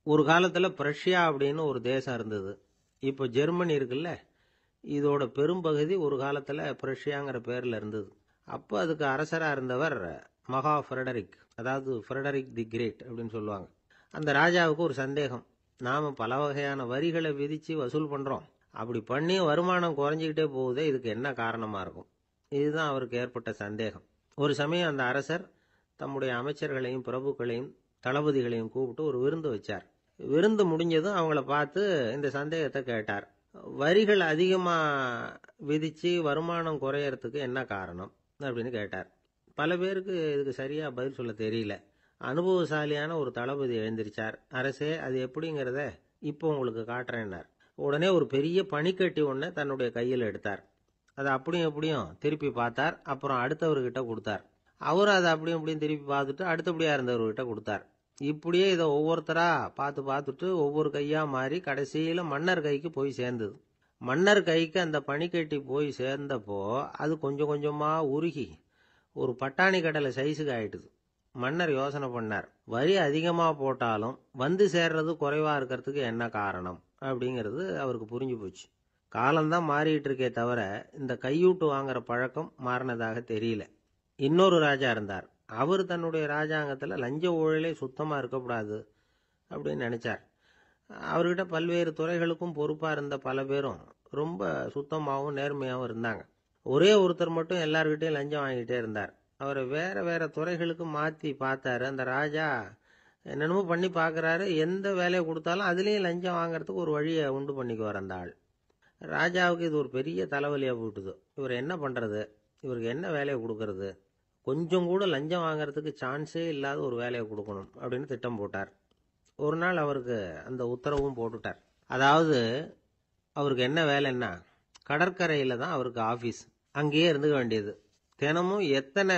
ஒரு காலத்துல பிரஷ்யா அப்படின்னு ஒரு தேசம் இருந்தது. இப்போ ஜெர்மனி இருக்குல்ல, இதோட பெரும்பகுதி ஒரு காலத்துல பிரஷ்யாங்கிற பேர்ல இருந்தது. அப்போ அதுக்கு அரசரா இருந்தவர் மகா ஃப்ரெடரிக், அதாவது ஃப்ரெடரிக் தி கிரேட் அப்படின்னு சொல்லுவாங்க. அந்த ராஜாவுக்கு ஒரு சந்தேகம். நாம பல வகையான வரிகளை விதிச்சு வசூல் பண்றோம், அப்படி பண்ணி வருமானம் குறைஞ்சிக்கிட்டே போகுதே, இதுக்கு என்ன காரணமா இருக்கும்? இதுதான் அவருக்கு ஏற்பட்ட சந்தேகம். ஒரு சமயம் அந்த அரசர் தம்முடைய அமைச்சர்களையும் பிரபுக்களையும் தளபதிகளையும் கூப்பிட்டு ஒரு விருந்து வச்சார். விருந்து முடிஞ்சதும் அவங்கள பார்த்து இந்த சந்தேகத்தை கேட்டார். வரிகள் அதிகமா விதிச்சு வருமானம் குறையறதுக்கு என்ன காரணம் அப்படின்னு கேட்டார். பல பேருக்கு இதுக்கு சரியா பதில் சொல்ல தெரியல. அனுபவசாலியான ஒரு தளபதி எழுந்திருச்சார். அரசே, அது எப்படிங்கிறத இப்போ உங்களுக்கு காட்டுறேன்னார். உடனே ஒரு பெரிய பனிக்கட்டி ஒன்றை தன்னுடைய கையில் எடுத்தார். அதை அப்படியும் எப்படியும் திருப்பி பார்த்தார். அப்புறம் அடுத்தவர்கிட்ட கொடுத்தார். அவரும் அதை அப்படியும் இப்படியும் திருப்பி பார்த்துட்டு அடுத்தபடியா இருந்தவர்கிட்ட கொடுத்தார். இப்படியே இதை ஒவ்வொருத்தரா பார்த்துட்டு ஒவ்வொரு கையா மாறி கடைசியில மன்னர் கைக்கு போய் சேர்ந்தது. மன்னர் கைக்கு அந்த பனிக்கட்டி போய் சேர்ந்தப்போ அது கொஞ்சம் கொஞ்சமா உருகி ஒரு பட்டாணி கடலை சைஸுக்கு ஆயிட்டுது. மன்னர் யோசனை பண்ணார், வரி அதிகமா போட்டாலும் வந்து சேர்றது குறைவா இருக்கிறதுக்கு என்ன காரணம் அப்படிங்கிறது அவருக்கு புரிஞ்சு போச்சு. காலம்தான் மாறிட்டு இருக்கே தவிர இந்த கையூட்டு வாங்குற பழக்கம் மாறினதாக தெரியல. இன்னொரு ராஜா இருந்தார். அவர் தன்னுடைய ராஜாங்கத்துல லஞ்ச ஊழலே சுத்தமா இருக்கக்கூடாது அப்படின்னு நினைச்சார். அவர்கிட்ட பல்வேறு துறைகளுக்கும் பொறுப்பா இருந்த பல பேரும் ரொம்ப சுத்தமாகவும் நேர்மையாகவும் இருந்தாங்க. ஒரே ஒருத்தர் மட்டும் எல்லார்கிட்டையும் லஞ்சம் வாங்கிட்டே இருந்தார். அவரை வேற வேற துறைகளுக்கு மாத்தி பார்த்தாரு. அந்த ராஜா என்னென்னமோ பண்ணி பார்க்கறாரு. எந்த வேலையை கொடுத்தாலும் அதுலேயும் லஞ்சம் வாங்கறதுக்கு ஒரு வழியை உண்டு பண்ணிக்குவார் அந்த ஆள். ராஜாவுக்கு இது ஒரு பெரிய தலைவலியா போட்டுது. இவர் என்ன பண்றது, இவருக்கு என்ன வேலையை கொடுக்கறது, கொஞ்சம் கூட லஞ்சம் வாங்கறதுக்கு சான்ஸே இல்லாத ஒரு வேலையை கொடுக்கணும் அப்படின்னு திட்டம் போட்டார். ஒரு நாள் அவருக்கு அந்த உத்தரவும் போட்டுட்டார். அதாவது அவருக்கு என்ன வேலைன்னா, கடற்கரையில தான் அவருக்கு ஆபீஸ். அங்கேயே இருந்துக்க வேண்டியது. தினமும் எத்தனை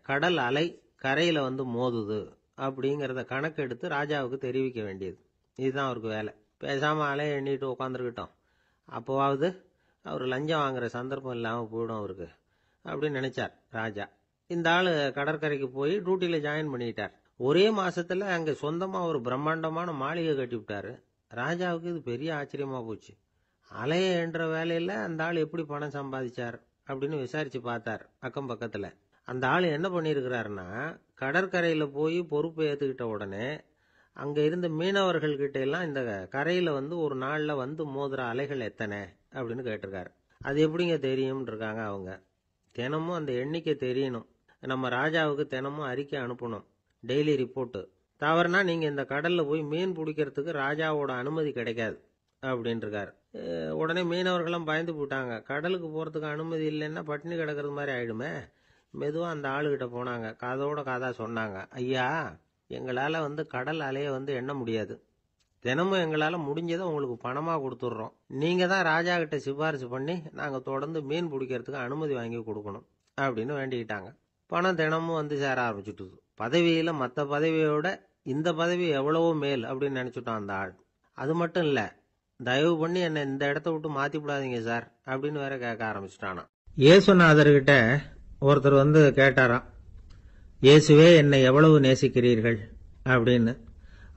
கடல் அலை கரையில வந்து மோதுது அப்படிங்கிறத கணக்கெடுத்து ராஜாவுக்கு தெரிவிக்க வேண்டியது. இதுதான் அவருக்கு வேலை. பேசாம அலையை எண்ணிட்டு உட்காந்துருக்கிட்டோம், அப்போவாவது அவர் லஞ்சம் வாங்குற சந்தர்ப்பம் இல்லாமல் போயிடும் அவருக்கு அப்படின்னு நினைச்சார் ராஜா. இந்த ஆளு கடற்கரைக்கு போய் டியூட்டியில ஜாயின் பண்ணிட்டார். ஒரே மாசத்துல அங்க சொந்தமா ஒரு பிரம்மாண்டமான மாளிகை கட்டி விட்டாரு. ராஜாவுக்கு இது பெரிய ஆச்சரியமா போச்சு. அலைய என்ற வேலையில அந்த ஆள் எப்படி பணம் சம்பாதிச்சார் அப்படின்னு விசாரிச்சு பார்த்தார் அக்கம் பக்கத்துல. அந்த ஆள் என்ன பண்ணிருக்கிறாருன்னா, கடற்கரையில போய் பொறுப்பை ஏத்துக்கிட்ட உடனே அங்க இருந்த மீனவர்கள் கிட்ட எல்லாம் இந்த கரையில வந்து ஒரு நாள்ல வந்து மோதுற அலைகள் எத்தனை அப்படின்னு கேட்டிருக்காரு. அது எப்படிங்க தெரியும் இருக்காங்க அவங்க. தினமும் அந்த எண்ணிக்கை தெரியணும். நம்ம ராஜாவுக்கு தினமும் அறிக்கை அனுப்பணும், டெய்லி ரிப்போர்ட்டு. தவறுனா நீங்க இந்த கடல்ல போய் மீன் பிடிக்கிறதுக்கு ராஜாவோட அனுமதி கிடைக்காது அப்படின்னு இருக்காரு. உடனே மீனவர்களும் பயந்து போட்டாங்க. கடலுக்கு போறதுக்கு அனுமதி இல்லைன்னா பட்டினி கிடக்கிறது மாதிரி ஆயிடுமே. மெதுவா அந்த ஆளுகிட்ட போனாங்க. காதோட காதா சொன்னாங்க, ஐயா, எங்களால வந்து கடல் அலைய வந்து எண்ண முடியாது. தினமும் எங்களால முடிஞ்சதை உங்களுக்கு பணமா கொடுத்துட்றோம். நீங்க தான் ராஜா கிட்ட சிபாரிசு பண்ணி நாங்க தொடர்ந்து மீன் பிடிக்கிறதுக்கு அனுமதி வாங்கி கொடுக்கணும் அப்படின்னு வேண்டிக்கிட்டாங்க. பணம் தினமும் வந்து சேர ஆரம்பிச்சுட்டுது. பதவியில மற்ற பதவியோட இந்த பதவி எவ்வளவோ மேல் அப்படின்னு நினைச்சுட்டான் அந்த ஆள். அது மட்டும் இல்ல, தயவு பண்ணி என்னை இந்த இடத்த விட்டு மாத்தி விடாதீங்க சார் அப்படின்னு வேற கேட்க ஆரம்பிச்சுட்டானா. இயேசுநாதர்கிட்ட ஒருத்தர் வந்து கேட்டாராம், இயேசுவே, என்னை எவ்வளவு நேசிக்கிறீர்கள் அப்படின்னு.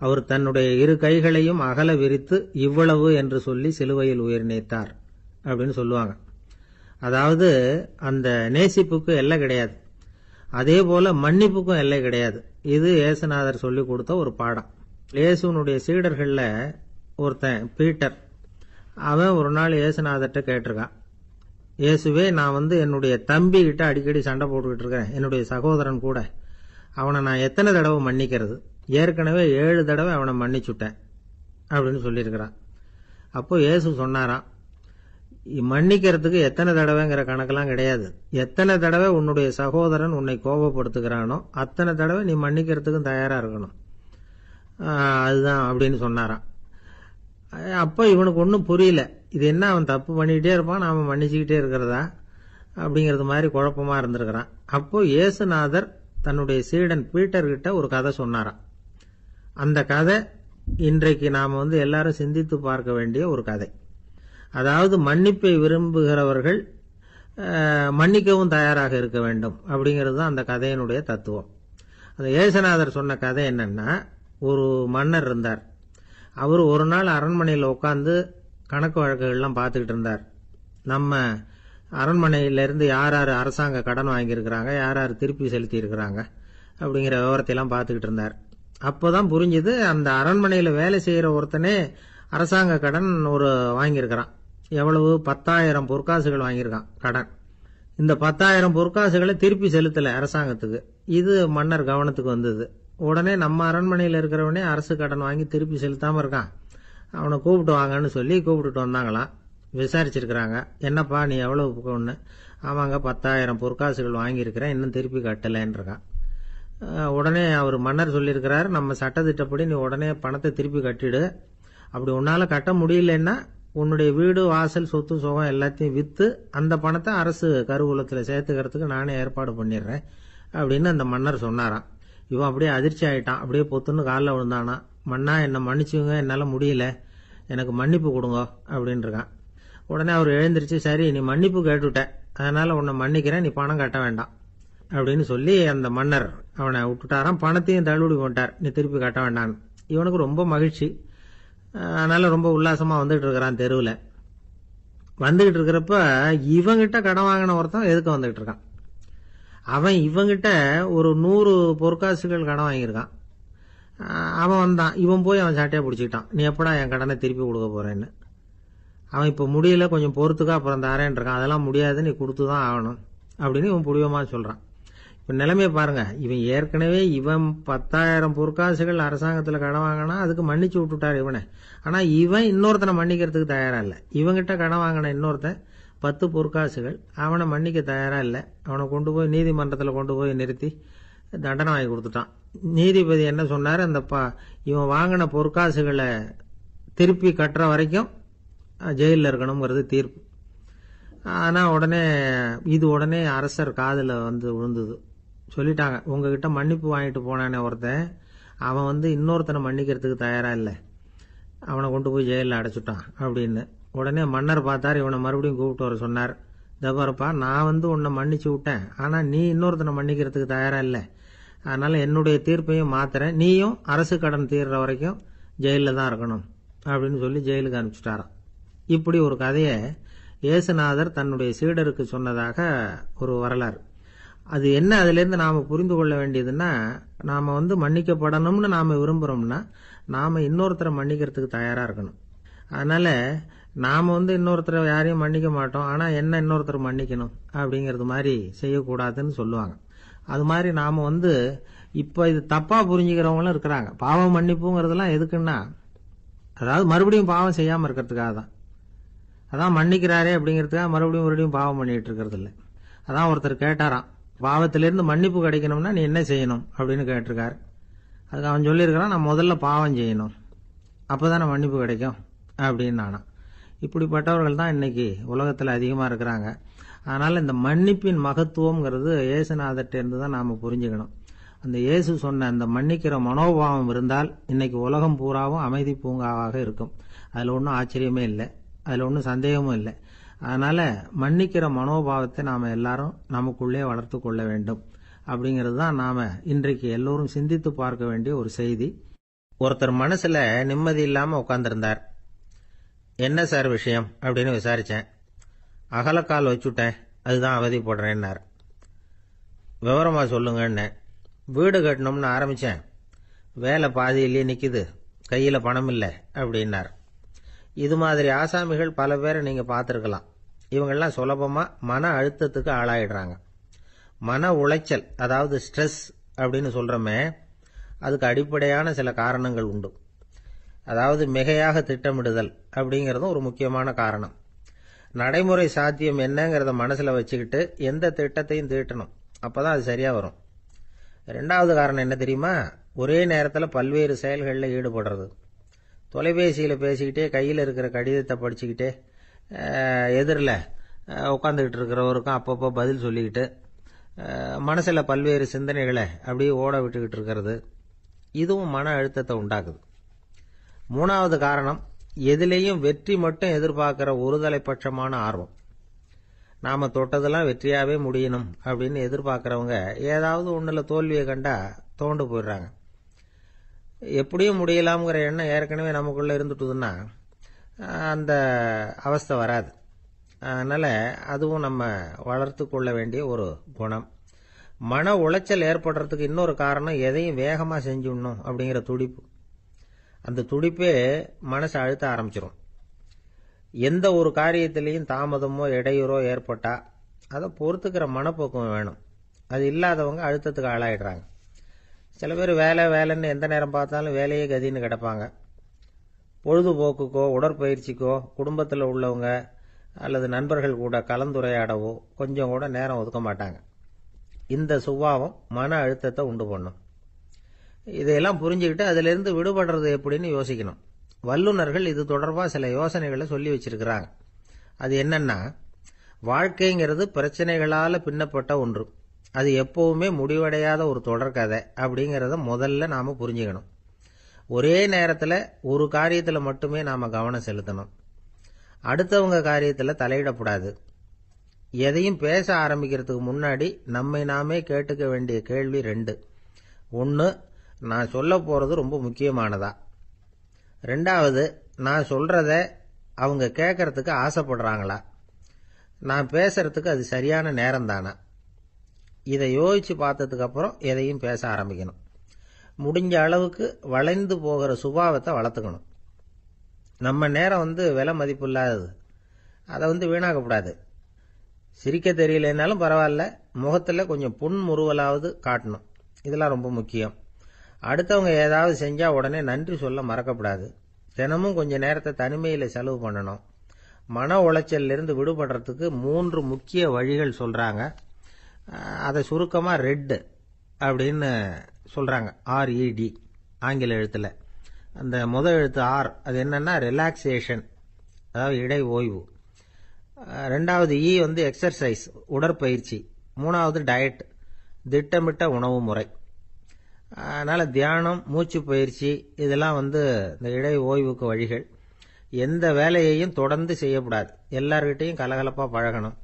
அவர் தன்னுடைய இரு கைகளையும் அகல விரித்து இவ்வளவு என்று சொல்லி சிலுவையில் உயிர் நீத்தார் அப்படின்னு சொல்லுவாங்க. அதாவது அந்த நேசிப்புக்கு எல்லை கிடையாது, அதே போல மன்னிப்புக்கும் எல்லை கிடையாது. இது இயேசுநாதர் சொல்லி கொடுத்த ஒரு பாடம். இயேசுனுடைய சீடர்கள்ல ஒருத்தன் பீட்டர், அவன் ஒரு நாள் இயேசுநாதர்கிட்ட கேட்டிருக்கான், இயேசுவே, நான் வந்து என்னுடைய தம்பி கிட்ட அடிக்கடி சண்டை போட்டுக்கிட்டு இருக்கிறேன், என்னுடைய சகோதரன் கூட. அவனை நான் எத்தனை தடவை மன்னிக்கிறது? ஏற்கனவே 7 தடவை அவனை மன்னிச்சுட்டேன் அப்படின்னு சொல்லியிருக்கிறான். அப்போ இயேசு சொன்னாராம், மன்னிக்கிறதுக்கு எத்தனை தடவைங்கிற கணக்கெல்லாம் கிடையாது. எத்தனை தடவை உன்னுடைய சகோதரன் உன்னை கோபப்படுத்துகிறானோ அத்தனை தடவை நீ மன்னிக்கிறதுக்கும் தயாரா இருக்கணும், அதுதான் அப்படின்னு சொன்னாராம். அப்போ இவனுக்கு ஒன்றும் புரியல. இது என்ன, அவன் தப்பு பண்ணிக்கிட்டே இருப்பான், நாம மன்னிச்சுக்கிட்டே இருக்கிறதா அப்படிங்கிறது மாதிரி குழப்பமா இருந்திருக்கிறான். அப்போ இயேசுநாதர் தன்னுடைய சீடன் பீட்டர் கிட்ட ஒரு கதை சொன்னாராம். அந்த கதை இன்றைக்கு நாம வந்து எல்லாரும் சிந்தித்து பார்க்க வேண்டிய ஒரு கதை. அதாவது மன்னிப்பை விரும்புகிறவர்கள் மன்னிக்கவும் தயாராக இருக்க வேண்டும் அப்படிங்கிறது தான் அந்த கதையினுடைய தத்துவம். அந்த இயேசுநாதர் சொன்ன கதை என்னன்னா, ஒரு மன்னர் இருந்தார். அவர் ஒரு நாள் அரண்மனையில் உட்காந்து கணக்கு வழக்குகள்லாம் பார்த்துக்கிட்டு இருந்தார். நம்ம அரண்மனையிலேருந்து யார் யார் அரசாங்க கடன் வாங்கியிருக்கிறாங்க, யார் யார் திருப்பி செலுத்தி இருக்கிறாங்க அப்படிங்கிற விவரத்தையெல்லாம் பார்த்துக்கிட்டு இருந்தார். அப்போதான் புரிஞ்சுது, அந்த அரண்மனையில் வேலை செய்கிற ஒருத்தனே அரசாங்க கடன் ஒரு வாங்கியிருக்கிறான். எவ்வளவு? 10,000 பொற்காசுகள் வாங்கியிருக்கான் கடன். இந்த 10,000 பொற்காசுகளை திருப்பி செலுத்தலை அரசாங்கத்துக்கு. இது மன்னர் கவனத்துக்கு வந்தது. உடனே நம்ம அரண்மனையில் இருக்கிறவனே அரசு கடன் வாங்கி திருப்பி செலுத்தாமல் இருக்கான், அவனை கூப்பிட்டு வாங்கன்னு சொல்லி கூப்பிட்டுட்டு வந்தாங்களாம். விசாரிச்சிருக்கிறாங்க, என்னப்பா நீ எவ்வளவு ஒன்று? ஆமாங்க 10,000 பொற்காசுகள் வாங்கியிருக்கிறேன், இன்னும் திருப்பி கட்டலைன்றான். உடனே அவர் மன்னர் சொல்லியிருக்கிறாரு, நம்ம சட்டத்திட்டப்படி நீ உடனே பணத்தை திருப்பி கட்டிடு. அப்படி உன்னால் கட்ட முடியலன்னா உன்னுடைய வீடு வாசல் சொத்து சுகம் எல்லாத்தையும் விற்று அந்த பணத்தை அரசு கருவூலத்தில் சேர்த்துக்கிறதுக்கு நானே ஏற்பாடு பண்ணிடுறேன் அப்படின்னு அந்த மன்னர் சொன்னாராம். இவன் அப்படியே அதிர்ச்சி ஆயிட்டான். அப்படியே பொத்துன்னு காலில் விழுந்தானா. மன்னா என்னை மன்னிச்சுங்க, என்னால் முடியல, எனக்கு மன்னிப்பு கொடுங்க அப்படின்னு இருக்கான். உடனே அவர் எழுந்திருச்சு, சரி நீ மன்னிப்பு கேட்டுவிட்ட, அதனால உன்னை மன்னிக்கிறேன், நீ பணம் கட்ட வேண்டாம் அப்படின்னு சொல்லி அந்த மன்னர் அவனை விட்டுட்டாராம். பணத்தையும் தள்ளுபடி பண்ணிட்டார், நீ திருப்பி கட்ட வேண்டான்னு. இவனுக்கு ரொம்ப மகிழ்ச்சி. அதனால ரொம்ப உல்லாசமா வந்துகிட்டு இருக்கிறான். தெருவில் வந்துகிட்டு இருக்கிறப்ப இவங்கிட்ட கடன் வாங்கின ஒருத்தன் எதுக்கு வந்துகிட்டு இருக்கான். அவன் இவங்கிட்ட ஒரு 100 பொற்காசுகள் கடன் வாங்கியிருக்கான். அவன் வந்தான், இவன் போய் அவன் சாட்டையை பிடிச்சிக்கிட்டான், நீ எப்படா என் கடனை திருப்பி கொடுக்க போறேன்னு. அவன் இப்போ முடியல, கொஞ்சம் பொறுத்துக்கா, அப்புறம் தாரேன் இருக்கான். அதெல்லாம் முடியாது, நீ கொடுத்து தான் ஆகணும் அப்படின்னு இவன் புடிவமா சொல்றான். இப்போ நிலைமையை பாருங்க, இவன் ஏற்கனவே இவன் 10,000 பொற்காசுகள் அரசாங்கத்தில் கடன் வாங்கினா அதுக்கு மன்னிச்சு விட்டுட்டார் இவனை. ஆனா இவன் இன்னொருத்தனை மன்னிக்கிறதுக்கு தயாரா இல்லை. இவங்கிட்ட கடன் வாங்கின இன்னொருத்தன் 10 பொற்காசுகள், அவனை மன்னிக்க தயாரா இல்லை. அவனை கொண்டு போய் நீதிமன்றத்தில் கொண்டு போய் நிறுத்தி தண்டனை வாங்கி கொடுத்துட்டான். நீதிபதி என்ன சொன்னார், அந்த இவன் வாங்கின பொற்காசுகளை திருப்பி கட்டுற வரைக்கும் ஜெயிலில் இருக்கணுங்கிறது தீர்ப்பு. ஆனால் உடனே அரசர் காதில் வந்து விழுந்தது. சொல்லிட்டாங்க, உங்ககிட்ட மன்னிப்பு வாங்கிட்டு போனானே ஒருத்தன், அவன் இன்னொருத்தனை மன்னிக்கிறதுக்கு தயாரா இல்லை, அவனை கொண்டு போய் ஜெயிலில் அடைச்சுட்டான் அப்படின்னு. உடனே மன்னர் பார்த்தார், இவனை மறுபடியும் கூப்பிட்டு வர சொன்னார். தபாரப்பா, நான் உன்னை மன்னிச்சு விட்டேன், ஆனால் நீ இன்னொருத்தனை மன்னிக்கிறதுக்கு தயாரா இல்லை, அதனால என்னுடைய தீர்ப்பையும் மாத்துறேன், நீயும் அரசு கடன் தீர்ற வரைக்கும் ஜெயிலில் தான் இருக்கணும் அப்படின்னு சொல்லி ஜெயிலுக்கு அனுப்பிச்சிட்டாராம். இப்படி ஒரு கதையை இயேசுநாதர் தன்னுடைய சீடருக்கு சொன்னதாக ஒரு வரலாறு. அது என்ன, அதிலிருந்து நாம புரிந்து கொள்ள வேண்டியதுன்னா, நாம மன்னிக்கப்படணும்னு நாம விரும்புறோம்னா நாம இன்னொருத்தரை மன்னிக்கிறதுக்கு தயாரா இருக்கணும். அதனால நாம இன்னொருத்தரை யாரையும் மன்னிக்க மாட்டோம், ஆனா என்ன இன்னொருத்தர் மன்னிக்கணும் அப்படிங்கிறது மாதிரி செய்யக்கூடாதுன்னு சொல்லுவாங்க. அது மாதிரி நாம இப்ப இது தப்பா புரிஞ்சுக்கிறவங்களும் இருக்கிறாங்க. பாவம் மன்னிப்புங்கிறதுலாம் எதுக்குன்னா, அதாவது மறுபடியும் பாவம் செய்யாம இருக்கிறதுக்காக தான். அதான் மன்னிக்கிறாரே அப்படிங்கிறதுக்காக மறுபடியும் பாவம் பண்ணிட்டு இருக்கிறது இல்லை. அதான் ஒருத்தர் கேட்டாராம், பாவத்திலிருந்து மன்னிப்பு கிடைக்கணும்னா நீ என்ன செய்யணும் அப்படின்னு கேட்டிருக்காரு. அதுக்கு அவன் சொல்லியிருக்கிறான், நான் முதல்ல பாவம் செய்யணும், அப்போதானே மன்னிப்பு கிடைக்கும் அப்படின்னு நானா. இப்படிப்பட்டவர்கள் தான் இன்னைக்கு உலகத்தில் அதிகமாக இருக்கிறாங்க. அதனால இந்த மன்னிப்பின் மகத்துவம்ங்கிறது இயேசுநாதர்கிட்டேருந்து தான் நாம் புரிஞ்சுக்கணும். அந்த இயேசு சொன்ன அந்த மன்னிக்கிற மனோபாவம் இருந்தால் இன்னைக்கு உலகம் பூராவும் அமைதி பூங்காவாக இருக்கும். அதில் ஒன்றும் ஆச்சரியமே இல்லை, அதில் ஒன்றும் சந்தேகமும் இல்லை. அதனால மன்னிக்கிற மனோபாவத்தை நாம் எல்லாரும் நமக்குள்ளே வளர்த்து கொள்ள வேண்டும் அப்படிங்கிறது தான் நாம் இன்றைக்கு எல்லோரும் சிந்தித்து பார்க்க வேண்டிய ஒரு செய்தி. ஒருத்தர் மனசுல நிம்மதி இல்லாமல் உட்கார்ந்துருந்தார். என்ன சார் விஷயம் அப்படின்னு விசாரித்தேன். அகலக்கால் வச்சுட்டேன், அதுதான் அவதிப்படுறேன்னார். விவரமாக சொல்லுங்கன்னு. வீடு கட்டணும்னு ஆரம்பித்தேன், வேலை பாதியிலேயே நிற்கிது, கையில் பணம் இல்லை அப்படின்னார். இது மாதிரி ஆசாமிகள் பல பேரை நீங்கள் பார்த்துருக்கலாம். இவங்கெல்லாம் சுலபமாக மன அழுத்தத்துக்கு ஆளாயிடுறாங்க. மன உளைச்சல், அதாவது ஸ்ட்ரெஸ் அப்படின்னு சொல்கிறோமே, அதுக்கு அடிப்படையான சில காரணங்கள் உண்டு. அதாவது மிகையாக திட்டமிடுதல் அப்படிங்கிறதும் ஒரு முக்கியமான காரணம். நடைமுறை சாத்தியம் என்னங்கிறத மனசில் வச்சுக்கிட்டு எந்த திட்டத்தையும் தீட்டணும், அப்போ தான் அது சரியாக வரும். ரெண்டாவது காரணம் என்ன தெரியுமா, ஒரே நேரத்தில் பல்வேறு செயல்களில் ஈடுபடுறது. தொலைபேசியில் பேசிக்கிட்டே கையில் இருக்கிற கடிதத்தை படிச்சுக்கிட்டே எதிரில் உட்காந்துக்கிட்டு இருக்கிறவருக்கும் அப்பப்போ பதில் சொல்லிக்கிட்டு மனசில் பல்வேறு சிந்தனைகளை அப்படியே ஓட விட்டுக்கிட்டு இருக்கிறது, இதுவும் மன அழுத்தத்தை உண்டாக்குது. மூணாவது காரணம், எதிலேயும் வெற்றி மட்டும் எதிர்பார்க்கிற ஒருதலைப்பட்சமான ஆர்வம். நாம் தொட்டதெல்லாம் வெற்றியாகவே முடியணும் அப்படின்னு எதிர்பார்க்குறவங்க ஏதாவது ஒன்றில் தோல்வியை கண்டா தோண்டு போயிடுறாங்க. எப்படியும் முடியலாம்ங்கிற எண்ணம் ஏற்கனவே நமக்குள்ளே இருந்துட்டுதுன்னா அந்த அவஸ்தை வராது. அதனால் அதுவும் நம்ம வளர்த்து கொள்ள வேண்டிய ஒரு குணம். மன உளைச்சல் ஏற்படுறதுக்கு இன்னொரு காரணம் எதையும் வேகமாக செஞ்சுடணும் அப்படிங்கிற துடிப்பு. அந்த துடிப்பே மனசை அழுத்த ஆரம்பிச்சிடும். எந்த ஒரு காரியத்திலையும் தாமதமோ இடையூறோ ஏற்பட்டால் அதை பொறுத்துக்கிற மனப்போக்கம் வேணும். அது இல்லாதவங்க அழுத்தத்துக்கு ஆளாயிடுறாங்க. சில பேர் வேலைன்னு எந்த நேரம் பார்த்தாலும் வேலையே கதின்னு கிடப்பாங்க. பொழுதுபோக்குக்கோ உடற்பயிற்சிக்கோ குடும்பத்தில் உள்ளவங்க அல்லது நண்பர்கள் கூட கலந்துரையாடவோ கொஞ்சம் கூட நேரம் ஒதுக்க மாட்டாங்க. இந்த சுபாவம் மன அழுத்தத்தை உண்டு பண்ணும். இதையெல்லாம் புரிஞ்சுக்கிட்டு அதிலிருந்து விடுபடுறது எப்படின்னு யோசிக்கணும். வல்லுநர்கள் இது தொடர்பாக சில யோசனைகளை சொல்லி வச்சிருக்கிறாங்க. அது என்னன்னா, வாழ்க்கைங்கிறது பிரச்சனைகளால் பின்னப்பட்ட ஒன்று. அது எப்பவுமே முடிவடையாத ஒரு தொடர்கதை அப்படிங்கிறத முதல்ல நாம் புரிஞ்சுக்கணும். ஒரே நேரத்தில் ஒரு காரியத்தில் மட்டுமே நாம் கவனம் செலுத்தணும். அடுத்தவங்க காரியத்தில் தலையிடக்கூடாது. எதையும் பேச ஆரம்பிக்கிறதுக்கு முன்னாடி நம்மை நாமே கேட்டுக்க வேண்டிய கேள்வி 2. 1, நான் சொல்ல போகிறது ரொம்ப முக்கியமானதா? 2வது, நான் சொல்கிறத அவங்க கேட்கறதுக்கு ஆசைப்படுறாங்களா? நான் பேசுறதுக்கு அது சரியான நேரம் தானா? இதை யோசித்து பார்த்ததுக்கப்புறம் எதையும் பேச ஆரம்பிக்கணும். முடிஞ்ச அளவுக்கு வளைந்து போகிற சுபாவத்தை வளர்த்துக்கணும். நம்ம நேரம் விலை மதிப்பு இல்லாதது. அதை வீணாக்கக்கூடாது. சிரிக்க தெரியலனாலும் பரவாயில்ல, முகத்தில் கொஞ்சம் புன்முறுவலாவது காட்டணும். இதெல்லாம் ரொம்ப முக்கியம். அடுத்தவங்க ஏதாவது செஞ்சால் உடனே நன்றி சொல்ல மறக்கப்படாது. தினமும் கொஞ்சம் நேரத்தை தனிமையில் செலவு பண்ணணும். மன உளைச்சலிருந்து விடுபடுறதுக்கு 3 முக்கிய வழிகள் சொல்கிறாங்க. அதை சுருக்கமாக ரெட் அப்படின்னு சொல்கிறாங்க. RED ஆங்கில எழுத்தில். அந்த முதல் எழுத்து R, அது என்னன்னா ரிலாக்ஸேஷன், அதாவது இடை ஓய்வு. 2வது E எக்ஸர்சைஸ், உடற்பயிற்சி. 3வது டயட், திட்டமிட்ட உணவு முறை. அதனால் தியானம், மூச்சு பயிற்சி இதெல்லாம் இந்த இடை ஓய்வுக்கு வழிகள். எந்த வேலையையும் தொடர்ந்து செய்யக்கூடாது. எல்லார்கிட்டையும் கலகலப்பாக பழகணும்.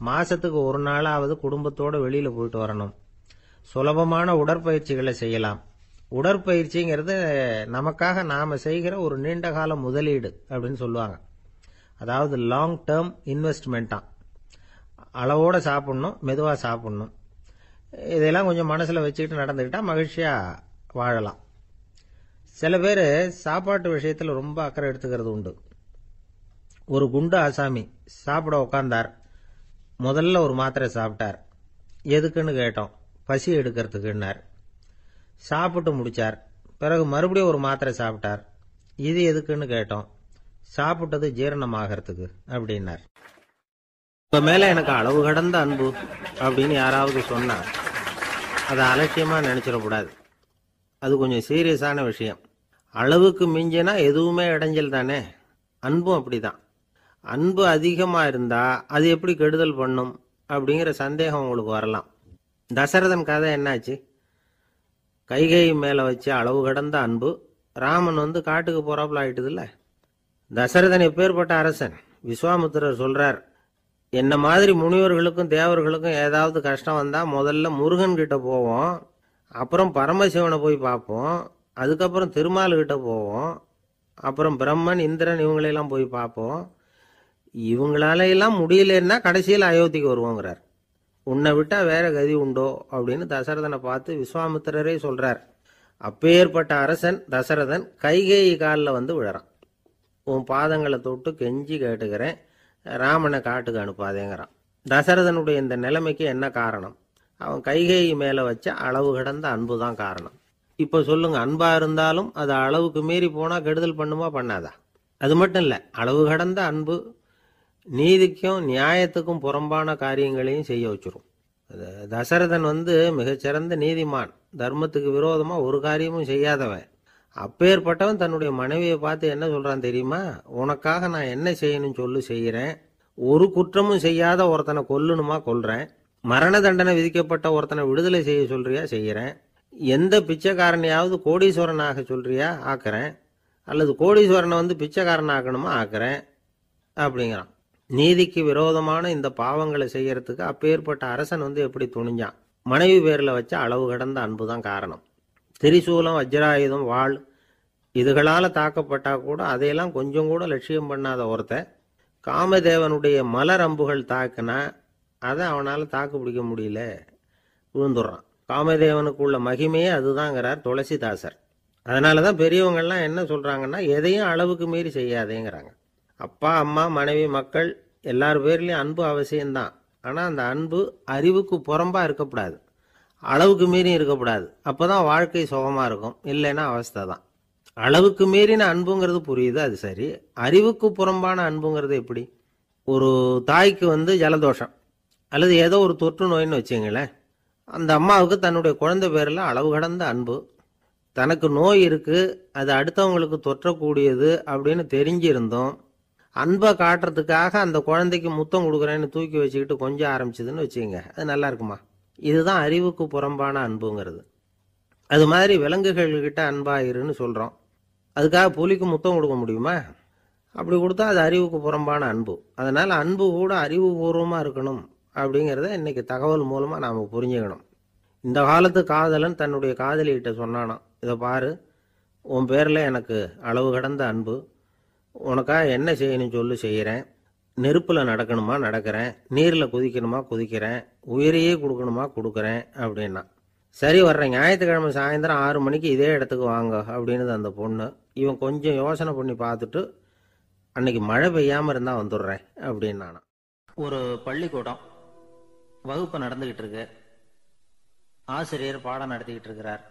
மாதத்துக்கு ஒரு நாளாவது குடும்பத்தோடு வெளியில் போயிட்டு வரணும். சுலபமான உடற்பயிற்சிகளை செய்யலாம். உடற்பயிற்சிங்கிறது நமக்காக நாம் செய்கிற ஒரு நீண்டகால முதலீடு அப்படின்னு சொல்லுவாங்க. அதாவது லாங் டேர்ம் இன்வெஸ்ட்மெண்ட்டாம். அளவோடு சாப்பிட்ணும், மெதுவாக சாப்பிட்ணும். இதெல்லாம் கொஞ்சம் மனசில் வச்சுக்கிட்டு நடந்துக்கிட்டால் மகிழ்ச்சியாக வாழலாம். சில பேர் சாப்பாட்டு விஷயத்தில் ரொம்ப அக்கறை எடுத்துக்கிறது உண்டு. ஒரு குண்டு ஆசாமி சாப்பிட உட்கார்ந்தார். முதல்ல ஒரு மாத்திரை சாப்பிட்டார். எதுக்குன்னு கேட்டோம். பசி எடுக்கிறதுக்குன்னார். சாப்பிட்டு முடிச்சார். பிறகு மறுபடியும் ஒரு மாத்திரை சாப்பிட்டார். இது எதுக்குன்னு கேட்டோம். சாப்பிட்டது ஜீரணமாகறதுக்கு அப்படின்னார். இப்ப மேல எனக்கு அளவு கடந்த அன்பு அப்படின்னு யாராவது சொன்னா அதை அலட்சியமா நினைச்சிடக்கூடாது. அது கொஞ்சம் சீரியஸான விஷயம். அளவுக்கு மிஞ்சினா எதுவுமே இடைஞ்சல் தானே. அன்பும் அப்படிதான். அன்பு அதிகமாக இருந்தால் அது எப்படி கெடுதல் பண்ணும் அப்படிங்கிற சந்தேகம் உங்களுக்கு வரலாம். தசரதன் கதை என்னாச்சு? கைகை மேலே வச்சு அளவு கடந்த அன்பு. ராமன் காட்டுக்கு போறாப்புல ஆயிட்டுதுல்ல. தசரதன் எப்பேற்பட்ட அரசன்? விஸ்வாமித்திரர் சொல்றார், என்ன மாதிரி முனிவர்களுக்கும் தேவர்களுக்கும் ஏதாவது கஷ்டம் வந்தால் முதல்ல முருகன் கிட்ட போவோம், அப்புறம் பரமசிவனை போய் பார்ப்போம், அதுக்கப்புறம் திருமால் கிட்ட போவோம், அப்புறம் பிரம்மன் இந்திரன் இவங்களையெல்லாம் போய் பார்ப்போம். இவங்களாலையெல்லாம் முடியலன்னா கடைசியில் அயோத்திக்கு வருவோங்கிறார். உன்னை விட்டா வேற கதி உண்டோ அப்படின்னு தசரதனை பார்த்து விஸ்வாமித்திரரே சொல்றார். அப்பேற்பட்ட அரசன் தசரதன் கைகேயி காலில் விழறான். உன் பாதங்களை தொட்டு கெஞ்சி கேட்டுக்கிறேன், ராமனை காட்டுக்கு அனுப்பாதேங்கிறான். தசரதனுடைய இந்த நிலைமைக்கு என்ன காரணம்? அவன் கைகேயி மேலே வச்ச அளவு கடந்த அன்பு தான் காரணம். இப்போ சொல்லுங்க, அன்பா இருந்தாலும் அது அளவுக்கு மீறி போனால் கெடுதல் பண்ணுமா பண்ணாதா? அது மட்டும் இல்லை, அளவு கடந்த அன்பு நீதிக்கும் நியாயத்துக்கும் புறம்பான காரியங்களையும் செய்ய வச்சிரும். தசரதன் மிகச்சிறந்த நீதிமான், தர்மத்துக்கு விரோதமாக ஒரு காரியமும் செய்யாதவன். அப்பேற்பட்டவன் தன்னுடைய மனைவியை பார்த்து என்ன சொல்றான் தெரியுமா? உனக்காக நான் என்ன செய்யணும்னு சொல்லு, செய்கிறேன். ஒரு குற்றமும் செய்யாத ஒருத்தனை கொல்லணுமா கொல்றேன். மரண தண்டனை விதிக்கப்பட்ட ஒருத்தனை விடுதலை செய்ய சொல்றியா செய்கிறேன். எந்த பிச்சைக்காரனையாவது கோடீஸ்வரன் ஆக சொல்றியா ஆக்குறேன், அல்லது கோடீஸ்வரனை பிச்சைக்காரன் ஆக்கணுமா ஆக்குறேன் அப்படிங்கிறான். நீதிக்கு விரோதமான இந்த பாவங்களை செய்யறதுக்கு அப்பேற்பட்ட அரசன் எப்படி துணிஞ்சான்? மனைவி பேரில் வச்ச அளவு கடந்த அன்பு தான் காரணம். திரிசூலம், வஜ்ராயுதம், வாள் இதுகளால் தாக்கப்பட்டா கூட அதையெல்லாம் கொஞ்சம் கூட லட்சியம் பண்ணாத ஒருத்தன் காமதேவனுடைய மலர் அம்புகள் தாக்குனா அதை அவனால் தாக்கு பிடிக்க முடியல, விழுந்துடுறான். காமதேவனுக்குள்ள மகிமையே அதுதாங்கிறார் துளசிதாசர். அதனால தான் பெரியவங்கள்லாம் என்ன சொல்கிறாங்கன்னா, எதையும் அளவுக்கு மீறி செய்யாதேங்கிறாங்க. அப்பா, அம்மா, மனைவி, மக்கள் எல்லார் பேர்லேயும் அன்பு அவசியம்தான். ஆனால் அந்த அன்பு அறிவுக்கு புறம்பாக இருக்கக்கூடாது, அளவுக்கு மீறி இருக்கக்கூடாது. அப்போ தான் வாழ்க்கை சுகமாக இருக்கும். இல்லைன்னா அவஸ்தை தான். அளவுக்கு மீறின அன்புங்கிறது புரியுது, அது சரி. அறிவுக்கு புறம்பான அன்புங்கிறது எப்படி? ஒரு தாய்க்கு ஜலதோஷம் அல்லது ஏதோ ஒரு தொற்று நோயின்னு வச்சுங்களேன். அந்த அம்மாவுக்கு தன்னுடைய குழந்தை பேரில் அளவு கடந்த அன்பு. தனக்கு நோய் இருக்குது, அது அடுத்தவங்களுக்கு தொற்றக்கூடியது அப்படின்னு தெரிஞ்சிருந்தோம் அன்பை காட்டுறதுக்காக அந்த குழந்தைக்கு முத்தம் கொடுக்குறேன்னு தூக்கி வச்சுக்கிட்டு கொஞ்சம் ஆரம்பிச்சதுன்னு வச்சுக்கோங்க, அது நல்லா இருக்குமா? இதுதான் அறிவுக்கு புறம்பான அன்புங்கிறது. அது மாதிரி விலங்குகள்கிட்ட அன்பாயிருன்னு சொல்கிறோம். அதுக்காக புலிக்கு முத்தம் கொடுக்க முடியுமா? அப்படி கொடுத்தா அது அறிவுக்கு புறம்பான அன்பு. அதனால் அன்பு கூட அறிவுபூர்வமாக இருக்கணும் அப்படிங்கிறத இன்றைக்கி தகவல் மூலமாக நாம் புரிஞ்சுக்கணும். இந்த காலத்து காதலன் தன்னுடைய காதலிகிட்ட சொன்னானாம், இதை பாரு, உன் பேரில் எனக்கு அளவு கடந்த அன்பு, உனக்காக என்ன செய்யணும்னு சொல்லி செய்கிறேன், நெருப்பில் நடக்கணுமா நடக்கிறேன், நீரில் குதிக்கணுமா குதிக்கிறேன், உயிரையே கொடுக்கணுமா கொடுக்குறேன் அப்படின்னா. சரி, வர்றேன் ஞாயிற்றுக்கிழமை சாயந்தரம் 6 மணிக்கு இதே இடத்துக்கு வாங்க அப்படின்னுது அந்த பொண்ணு. இவன் கொஞ்சம் யோசனை பண்ணி பார்த்துட்டு, அன்னைக்கு மழை பெய்யாமல் இருந்தால் வந்துடுறேன் அப்படின்னானா. ஒரு பள்ளிக்கூடம் வகுப்பு நடந்துக்கிட்டு இருக்கு. ஆசிரியர் பாடம் நடத்திக்கிட்டு இருக்கிறார்.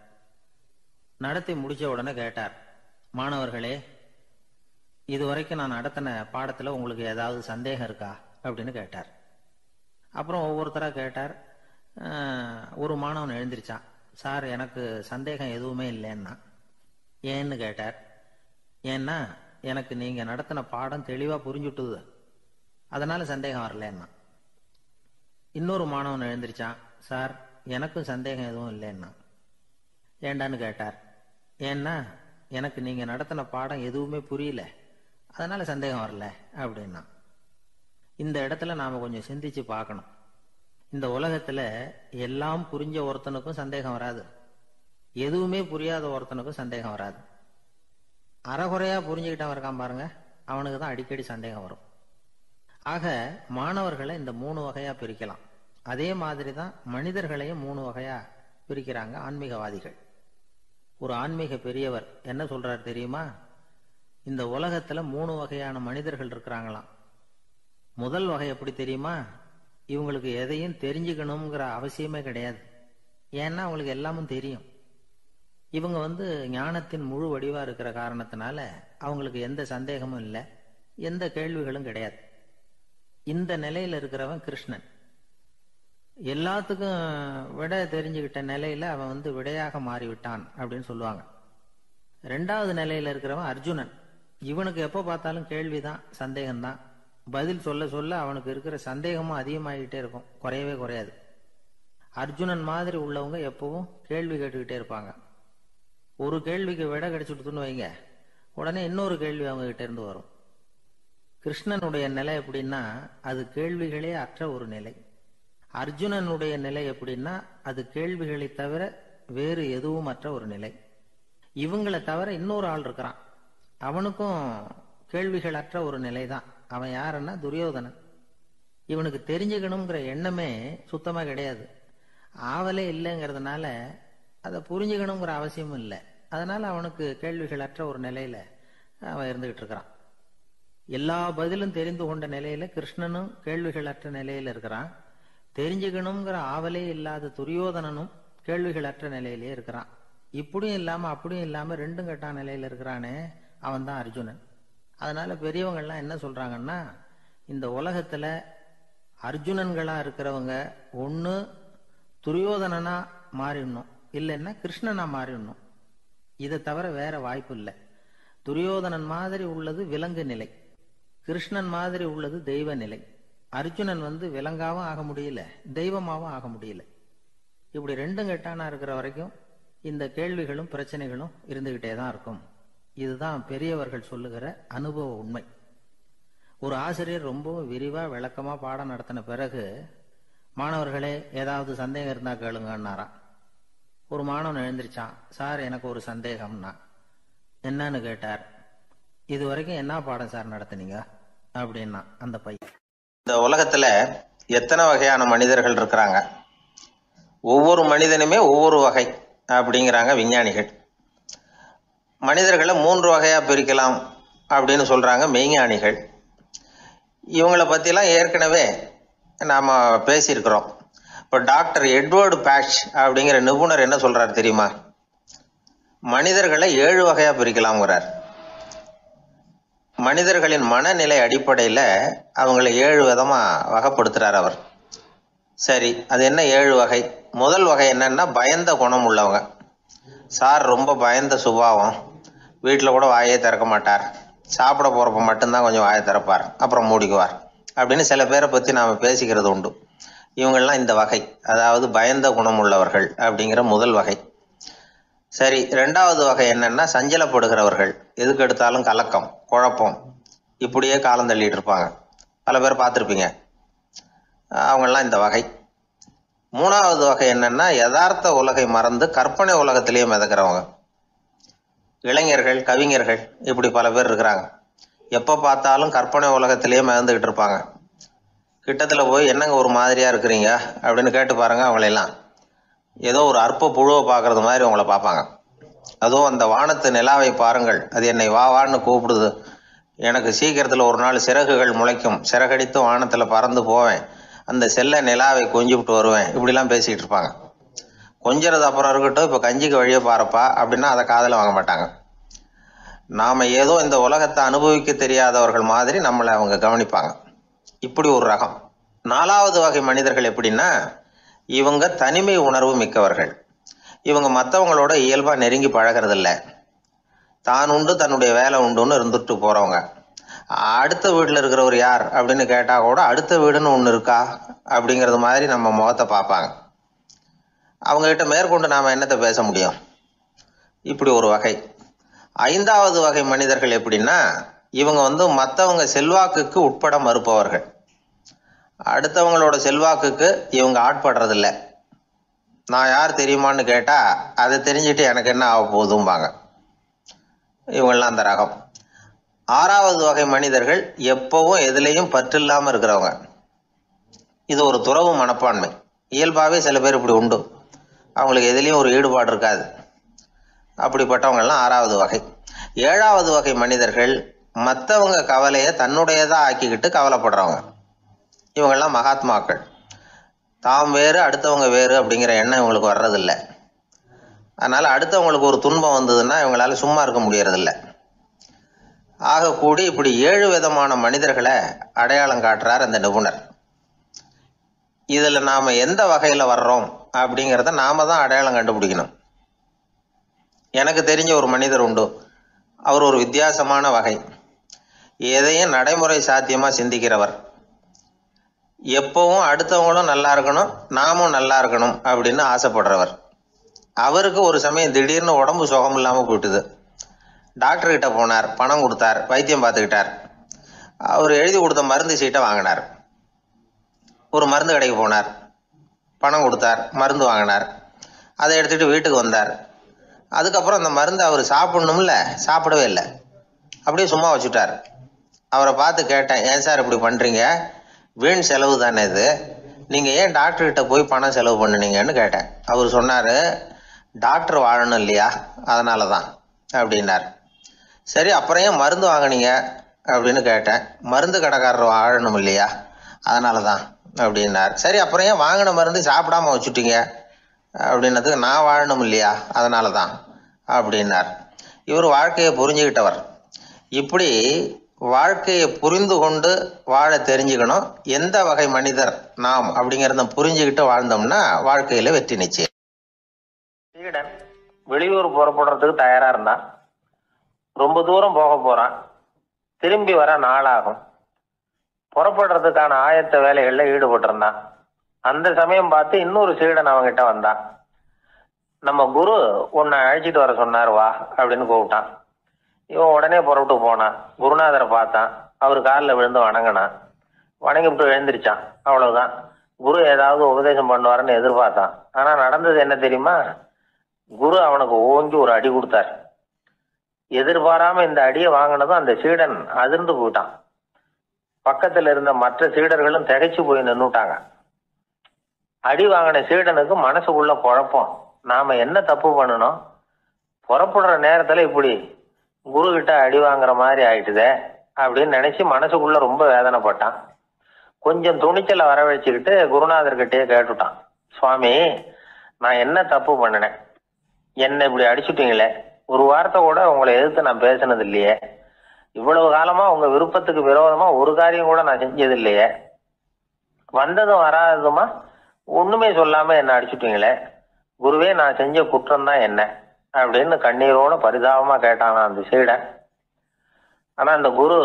நடத்தி முடிச்ச உடனே கேட்டார், மாணவர்களே, இதுவரைக்கும் நான் நடத்தின பாடத்தில் உங்களுக்கு ஏதாவது சந்தேகம் இருக்கா அப்படின்னு கேட்டார். அப்புறம் ஒவ்வொருத்தராக கேட்டார். ஒரு மாணவன் எழுந்திருச்சான். சார், எனக்கு சந்தேகம் எதுவுமே இல்லைன்னா. ஏன்னு கேட்டார். ஏன்னா எனக்கு நீங்கள் நடத்தின பாடம் தெளிவாக புரிஞ்சுட்டுது, அதனால சந்தேகம் வரலன்னா. இன்னொரு மாணவன் எழுந்திருச்சான். சார், எனக்கும் சந்தேகம் எதுவும் இல்லைன்னா. ஏண்டான்னு கேட்டார். ஏன்னா எனக்கு நீங்கள் நடத்தின பாடம் எதுவுமே புரியல, அதனால சந்தேகம் வரல அப்படின்னா. இந்த இடத்துல நாம் கொஞ்சம் சிந்திச்சு பார்க்கணும். இந்த உலகத்தில் எல்லாம் புரிஞ்ச ஒருத்தனுக்கும் சந்தேகம் வராது, எதுவுமே புரியாத ஒருத்தனுக்கும் சந்தேகம் வராது. அறகுறையா புரிஞ்சுக்கிட்டவன் இருக்கான் பாருங்க, அவனுக்கு தான் அடிக்கடி சந்தேகம் வரும். ஆக மாணவர்களை இந்த 3 வகையா பிரிக்கலாம். அதே மாதிரி தான் மனிதர்களையும் 3 வகையா பிரிக்கிறாங்க ஆன்மீகவாதிகள். ஒரு ஆன்மீக பெரியவர் என்ன சொல்றார் தெரியுமா? இந்த உலகத்துல 3 வகையான மனிதர்கள் இருக்கிறாங்களாம். முதல் வகை எப்படி தெரியுமா? இவங்களுக்கு எதையும் தெரிஞ்சுக்கணுங்கிற அவசியமே கிடையாது. ஏன்னா அவங்களுக்கு எல்லாமும் தெரியும். இவங்க ஞானத்தின் முழு வடிவா இருக்கிற காரணத்தினால அவங்களுக்கு எந்த சந்தேகமும் இல்லை, எந்த கேள்விகளும் கிடையாது. இந்த நிலையில இருக்கிறவன் கிருஷ்ணன். எல்லாத்துக்கும் விட தெரிஞ்சுக்கிட்ட நிலையில அவன் விடையாக மாறிவிட்டான் அப்படின்னு சொல்லுவாங்க. 2வது நிலையில இருக்கிறவன் அர்ஜுனன். இவனுக்கு எப்ப பார்த்தாலும் கேள்விதான், சந்தேகம்தான். பதில் சொல்ல சொல்ல அவனுக்கு இருக்கிற சந்தேகமும் அதிகமாகிட்டே இருக்கும், குறையவே குறையாது. அர்ஜுனன் மாதிரி உள்ளவங்க எப்பவும் கேள்வி கேட்டுக்கிட்டே இருப்பாங்க. ஒரு கேள்விக்கு விட கிடைச்சுட்டுன்னு வைங்க, உடனே இன்னொரு கேள்வி அவங்க கிட்ட இருந்து வரும். கிருஷ்ணனுடைய நிலை எப்படின்னா அது கேள்விகளே அற்ற ஒரு நிலை. அர்ஜுனனுடைய நிலை எப்படின்னா அது கேள்விகளை தவிர வேறு எதுவும் அற்ற ஒரு நிலை. இவங்களை தவிர இன்னொரு ஆள் இருக்கிறான், அவனுக்கும் கேள்விகள் அற்ற ஒரு நிலை தான். அவன் யாருன்னா துரியோதனன். இவனுக்கு தெரிஞ்சுக்கணுங்கிற எண்ணமே சுத்தமா கிடையாது. ஆவலே இல்லைங்கிறதுனால அதை புரிஞ்சுக்கணுங்கிற அவசியமும் இல்லை. அதனால அவனுக்கு கேள்விகள் அற்ற ஒரு நிலையில அவன் இருந்துகிட்டு இருக்கிறான். எல்லா பதிலும் தெரிந்து கொண்ட நிலையில கிருஷ்ணனும் கேள்விகள் அற்ற நிலையில இருக்கிறான். தெரிஞ்சுக்கணுங்கிற ஆவலே இல்லாத துரியோதனனும் கேள்விகள் அற்ற நிலையிலே இருக்கிறான். இப்படியும் இல்லாம அப்படியும் இல்லாம 2ம் கெட்டான் நிலையில இருக்கிறானே, அவன் தான் அர்ஜுனன். அதனால பெரியவங்கள்லாம் என்ன சொல்றாங்கன்னா, இந்த உலகத்துல அர்ஜுனன்களா இருக்கிறவங்க ஒண்ணு துரியோதனனா மாறிடணும், இல்லைன்னா கிருஷ்ணனா மாறிடணும். இதை தவிர வேற வாய்ப்பு இல்லை. துரியோதனன் மாதிரி உள்ளது விலங்கு நிலை, கிருஷ்ணன் மாதிரி உள்ளது தெய்வ நிலை. அர்ஜுனன் விலங்காவும் ஆக முடியல, தெய்வமாவும் ஆக முடியல. இப்படி 2ம் கெட்டானா இருக்கிற வரைக்கும் இந்த கேள்விகளும் பிரச்சனைகளும் இருந்துகிட்டே தான் இருக்கும். இதுதான் பெரியவர்கள் சொல்லுகிற அனுபவ உண்மை. ஒரு ஆசிரியர் ரொம்பவும் விரிவா விளக்கமா பாடம் நடத்தின பிறகு, மாணவர்களே ஏதாவது சந்தேகம் இருந்தா கேளுங்கன்னாராம். ஒரு மாணவன் எழுந்திருச்சான். சார், எனக்கு ஒரு சந்தேகம்னா. என்னன்னு கேட்டார். இது வரைக்கும் என்ன பாடம் சார் நடத்துனீங்க அப்படின்னா அந்த பையன். இந்த உலகத்துல எத்தனை வகையான மனிதர்கள் இருக்கிறாங்க, ஒவ்வொரு மனிதனுமே ஒவ்வொரு வகை அப்படிங்கிறாங்க விஞ்ஞானிகள். மனிதர்களை 3 வகையா பிரிக்கலாம் அப்படின்னு சொல்றாங்க மெய்ஞானிகள். இவங்களை பத்திலாம் ஏற்கனவே நாம பேசியிருக்கிறோம். இப்போ டாக்டர் எட்வர்டு பேட்ச் அப்படிங்கிற நிபுணர் என்ன சொல்றாரு தெரியுமா? மனிதர்களை 7 வகையா பிரிக்கலாம்ங்கிறார். மனிதர்களின் மனநிலை அடிப்படையில அவங்களை 7 விதமா வகைப்படுத்துறார் அவர். சரி, அது என்ன 7 வகை? முதல் வகை என்னன்னா, பயந்த குணம் உள்ளவங்க. சார் ரொம்ப பயந்த சுபாவம், வீட்டில் கூட வாயே திறக்க மாட்டார், சாப்பிட போறப்ப மட்டும்தான் கொஞ்சம் வாயை திறப்பார், அப்புறம் மூடிக்குவார் அப்படின்னு சில பேரை பத்தி நாம பேசிக்கிறது உண்டு. இவங்கெல்லாம் இந்த வகை, அதாவது பயந்த குணம் உள்ளவர்கள் அப்படிங்கிற முதல் வகை. சரி, 2வது வகை என்னன்னா, சஞ்சலப்படுகிறவர்கள். எதுக்கு எடுத்தாலும் கலக்கம், குழப்பம், இப்படியே காலம் தள்ளிட்டு இருப்பாங்க. பல பேர் பார்த்துருப்பீங்க. அவங்கெல்லாம் இந்த வகை. 3வது வகை என்னன்னா, யதார்த்த உலகை மறந்து கற்பனை உலகத்திலேயே மிதக்கிறவங்க. இளைஞர்கள், கவிஞர்கள், இப்படி பல பேர் இருக்கிறாங்க. எப்போ பார்த்தாலும் கற்பனை உலகத்திலேயே மிதந்துகிட்டு இருப்பாங்க. கிட்டத்தில் போய் என்னங்க ஒரு மாதிரியா இருக்கிறீங்க அப்படின்னு கேட்டு பாருங்க, அவங்களெல்லாம் ஏதோ ஒரு அற்ப புழுவை பார்க்கறது மாதிரி அவங்கள பார்ப்பாங்க. அதுவும் அந்த வானத்து நிலாவை பாருங்கள், அது என்னை வா வான்னு கூப்பிடுது, எனக்கு சீக்கிரத்தில் ஒரு நாள் சிறகுகள் முளைக்கும், சிறகடித்து வானத்தில் பறந்து போவேன், அந்த செல்ல நிலாவை கொஞ்சிவிட்டு வருவேன், இப்படிலாம் பேசிக்கிட்டு இருப்பாங்க. கொஞ்சிறது அப்புறம் இருக்கட்டும், இப்போ கஞ்சிக்கு வழியே பாருப்பா அப்படின்னா அதை காதில் வாங்க மாட்டாங்க. நாம் ஏதோ இந்த உலகத்தை அனுபவிக்க தெரியாதவர்கள் மாதிரி நம்மளை அவங்க கவனிப்பாங்க. இப்படி ஒரு ரகம். 4வது வகை மனிதர்கள் எப்படின்னா, இவங்க தனிமை உணர்வு மிக்கவர்கள். இவங்க மற்றவங்களோட இயல்பாக நெருங்கி பழகிறதில்ல, தான் உண்டு தன்னுடைய வேலை உண்டுன்னு இருந்துட்டு போகிறவங்க. அடுத்த வீட்டில் இருக்கிறவர் யார் அப்படின்னு கேட்டால் கூட அடுத்த வீடுன்னு ஒன்று இருக்கா அப்படிங்கிறது மாதிரி நம்ம முகத்தை பார்ப்பாங்க. அவங்ககிட்ட மேற்கொண்டு நாம் என்னத்தை பேச முடியும்? இப்படி ஒரு வகை. 5வது வகை மனிதர்கள் எப்படின்னா, இவங்க மற்றவங்க செல்வாக்குக்கு உட்பட மறுப்பவர்கள். அடுத்தவங்களோட செல்வாக்குக்கு இவங்க ஆட்படுறதில்ல. நான் யார் தெரியுமான்னு கேட்டா அதை தெரிஞ்சுட்டு எனக்கு என்ன ஆக போகுதும்பாங்க. இவங்கெல்லாம் அந்த ரகம். 6வது வகை மனிதர்கள் எப்பவும் எதுலேயும் பற்றில்லாமல் இருக்கிறவங்க. இது ஒரு துறவு மனப்பான்மை. இயல்பாகவே சில பேர் இப்படி உண்டு, அவங்களுக்கு எதுலேயும் ஒரு ஈடுபாடு இருக்காது. அப்படிப்பட்டவங்கெல்லாம் 6வது வகை. 7வது வகை மனிதர்கள் மற்றவங்க கவலையை தன்னுடையதாக ஆக்கிக்கிட்டு கவலைப்படுறவங்க. இவங்கெல்லாம் மகாத்மாக்கள். தாம் வேறு அடுத்தவங்க வேறு அப்படிங்கிற எண்ணம் இவங்களுக்கு வர்றதில்லை. அதனால் அடுத்தவங்களுக்கு ஒரு துன்பம் வந்ததுன்னா இவங்களால சும்மா இருக்க முடியறதில்ல. ஆக கூடி இப்படி 7 விதமான மனிதர்களை அடையாளம் காட்டுறார் அந்த நிபுணர். இதில் நாம் எந்த வகையில் வர்றோம் அப்படிங்கிறத நாம தான் அடையாளம் கண்டுபிடிக்கணும். எனக்கு தெரிஞ்ச ஒரு மனிதர் உண்டு. அவர் ஒரு வித்தியாசமான வகை. எதையும் நடைமுறை சாத்தியமாக சிந்திக்கிறவர். எப்பவும் அடுத்தவங்களும் நல்லா இருக்கணும், நாமும் நல்லா இருக்கணும் அப்படின்னு ஆசைப்படுறவர். அவருக்கு ஒரு சமயம் திடீர்னு உடம்பு சுகம் இல்லாமல் போயிட்டுது. டாக்டர்கிட்ட போனார், பணம் கொடுத்தார், வைத்தியம் பார்த்துக்கிட்டார். அவர் எழுதி கொடுத்த மருந்து சீட்டை வாங்கினார். ஒரு மருந்து கடைக்கு போனார், பணம் கொடுத்தார், மருந்து வாங்கினார். அதை எடுத்துகிட்டு வீட்டுக்கு வந்தார். அதுக்கப்புறம் அந்த மருந்து அவர் சாப்பிடணும்ல, சாப்பிடவே இல்லை, அப்படியே சும்மா வச்சுட்டார். அவரை பார்த்து கேட்டேன், ஏன் சார் இப்படி பண்ணுறீங்க, வீண் செலவு தானே இது, நீங்கள் ஏன் டாக்டர்கிட்ட போய் பணம் செலவு பண்ணுனீங்கன்னு கேட்டேன். அவர் சொன்னார், டாக்டர் வாழணும் இல்லையா, அதனால தான் அப்படின்னார். சரி, அப்புறம் ஏன் மருந்து வாங்கினீங்க அப்படின்னு கேட்டேன். மருந்து கடைக்காரர் வாழணும் இல்லையா, அதனால தான் அப்படின்னார். சரி, அப்புறம் ஏன் வாங்கின மருந்து சாப்பிடாம வச்சுட்டீங்க அப்படின்னதுக்கு, நான் வாழணும் இல்லையா அதனால தான் அப்படின்னார். இவர் வாழ்க்கையை புரிஞ்சுக்கிட்டவர். இப்படி வாழ்க்கையை புரிந்து கொண்டு வாழ தெரிஞ்சுக்கணும். எந்த வகை மனிதர் நாம் அப்படிங்கிறத புரிஞ்சுக்கிட்டு வாழ்ந்தோம்னா வாழ்க்கையில வெற்றி நிச்சயம். சீடன் வெளியூர் புறப்படுறதுக்கு தயாரா இருந்தான். ரொம்ப தூரம் போக போறான். திரும்பி வர நாளாகும். புறப்படுறதுக்கான ஆயத்த வேலைகள்ல ஈடுபட்டிருந்தான். அந்த சமயம் பார்த்து இன்னொரு சீடன் அவங்கிட்ட வந்தான். நம்ம குரு உன்னை அழைச்சிட்டு வர சொன்னார், வா அப்படின்னு கூப்பிட்டான். இவன் உடனே புறப்பட்டு போனான். குருநாதரை பார்த்தான். அவர் காலில் விழுந்து வணங்கினான். வணங்கிவிட்டு எழுந்திரிச்சான். அவ்வளவுதான். குரு ஏதாவது உபதேசம் பண்ணுவாருன்னு எதிர்பார்த்தான். ஆனா நடந்தது என்ன தெரியுமா? குரு அவனுக்கு ஓங்கி ஒரு அடி கொடுத்தார். எதிர்பாராம இந்த அடியை வாங்கினதும் அந்த சீடன் அதிர்ந்து போயிட்டான். பக்கத்துல இருந்த மற்ற சீடர்களும் திகைச்சு போய் நின்னுட்டாங்க. அடி வாங்கின சீடனுக்கு மனசுக்குள்ள குழப்பம். நாம என்ன தப்பு பண்ணணும், புறப்படுற நேரத்துல இப்படி குரு கிட்ட அடி வாங்குற மாதிரி ஆயிட்டுதே அப்படின்னு நினைச்சு மனசுக்குள்ள ரொம்ப வேதனைப்பட்டான். கொஞ்சம் துணிச்சலை வரவழைச்சுக்கிட்டு குருநாதர்கிட்டயே கேட்டுட்டான், சுவாமி நான் என்ன தப்பு பண்ணினேன், என்ன இப்படி அடிச்சுட்டீங்களே, ஒரு வார்த்தை கூட உங்களை எதிர்த்து நான் பேசினது இல்லையே, இவ்வளவு காலமா உங்க விருப்பத்துக்கு விரோதமா ஒரு காரியம் கூட நான் செஞ்சது இல்லையே, வந்ததும் வராததுமா ஒண்ணுமே சொல்லாம என்ன அடிச்சுட்டீங்களே, குருவே நான் செஞ்ச குற்றம் தான் என்ன அப்படின்னு கண்ணீரோட பரிதாபமா கேட்டானா அந்த சீடன். ஆனா அந்த குரு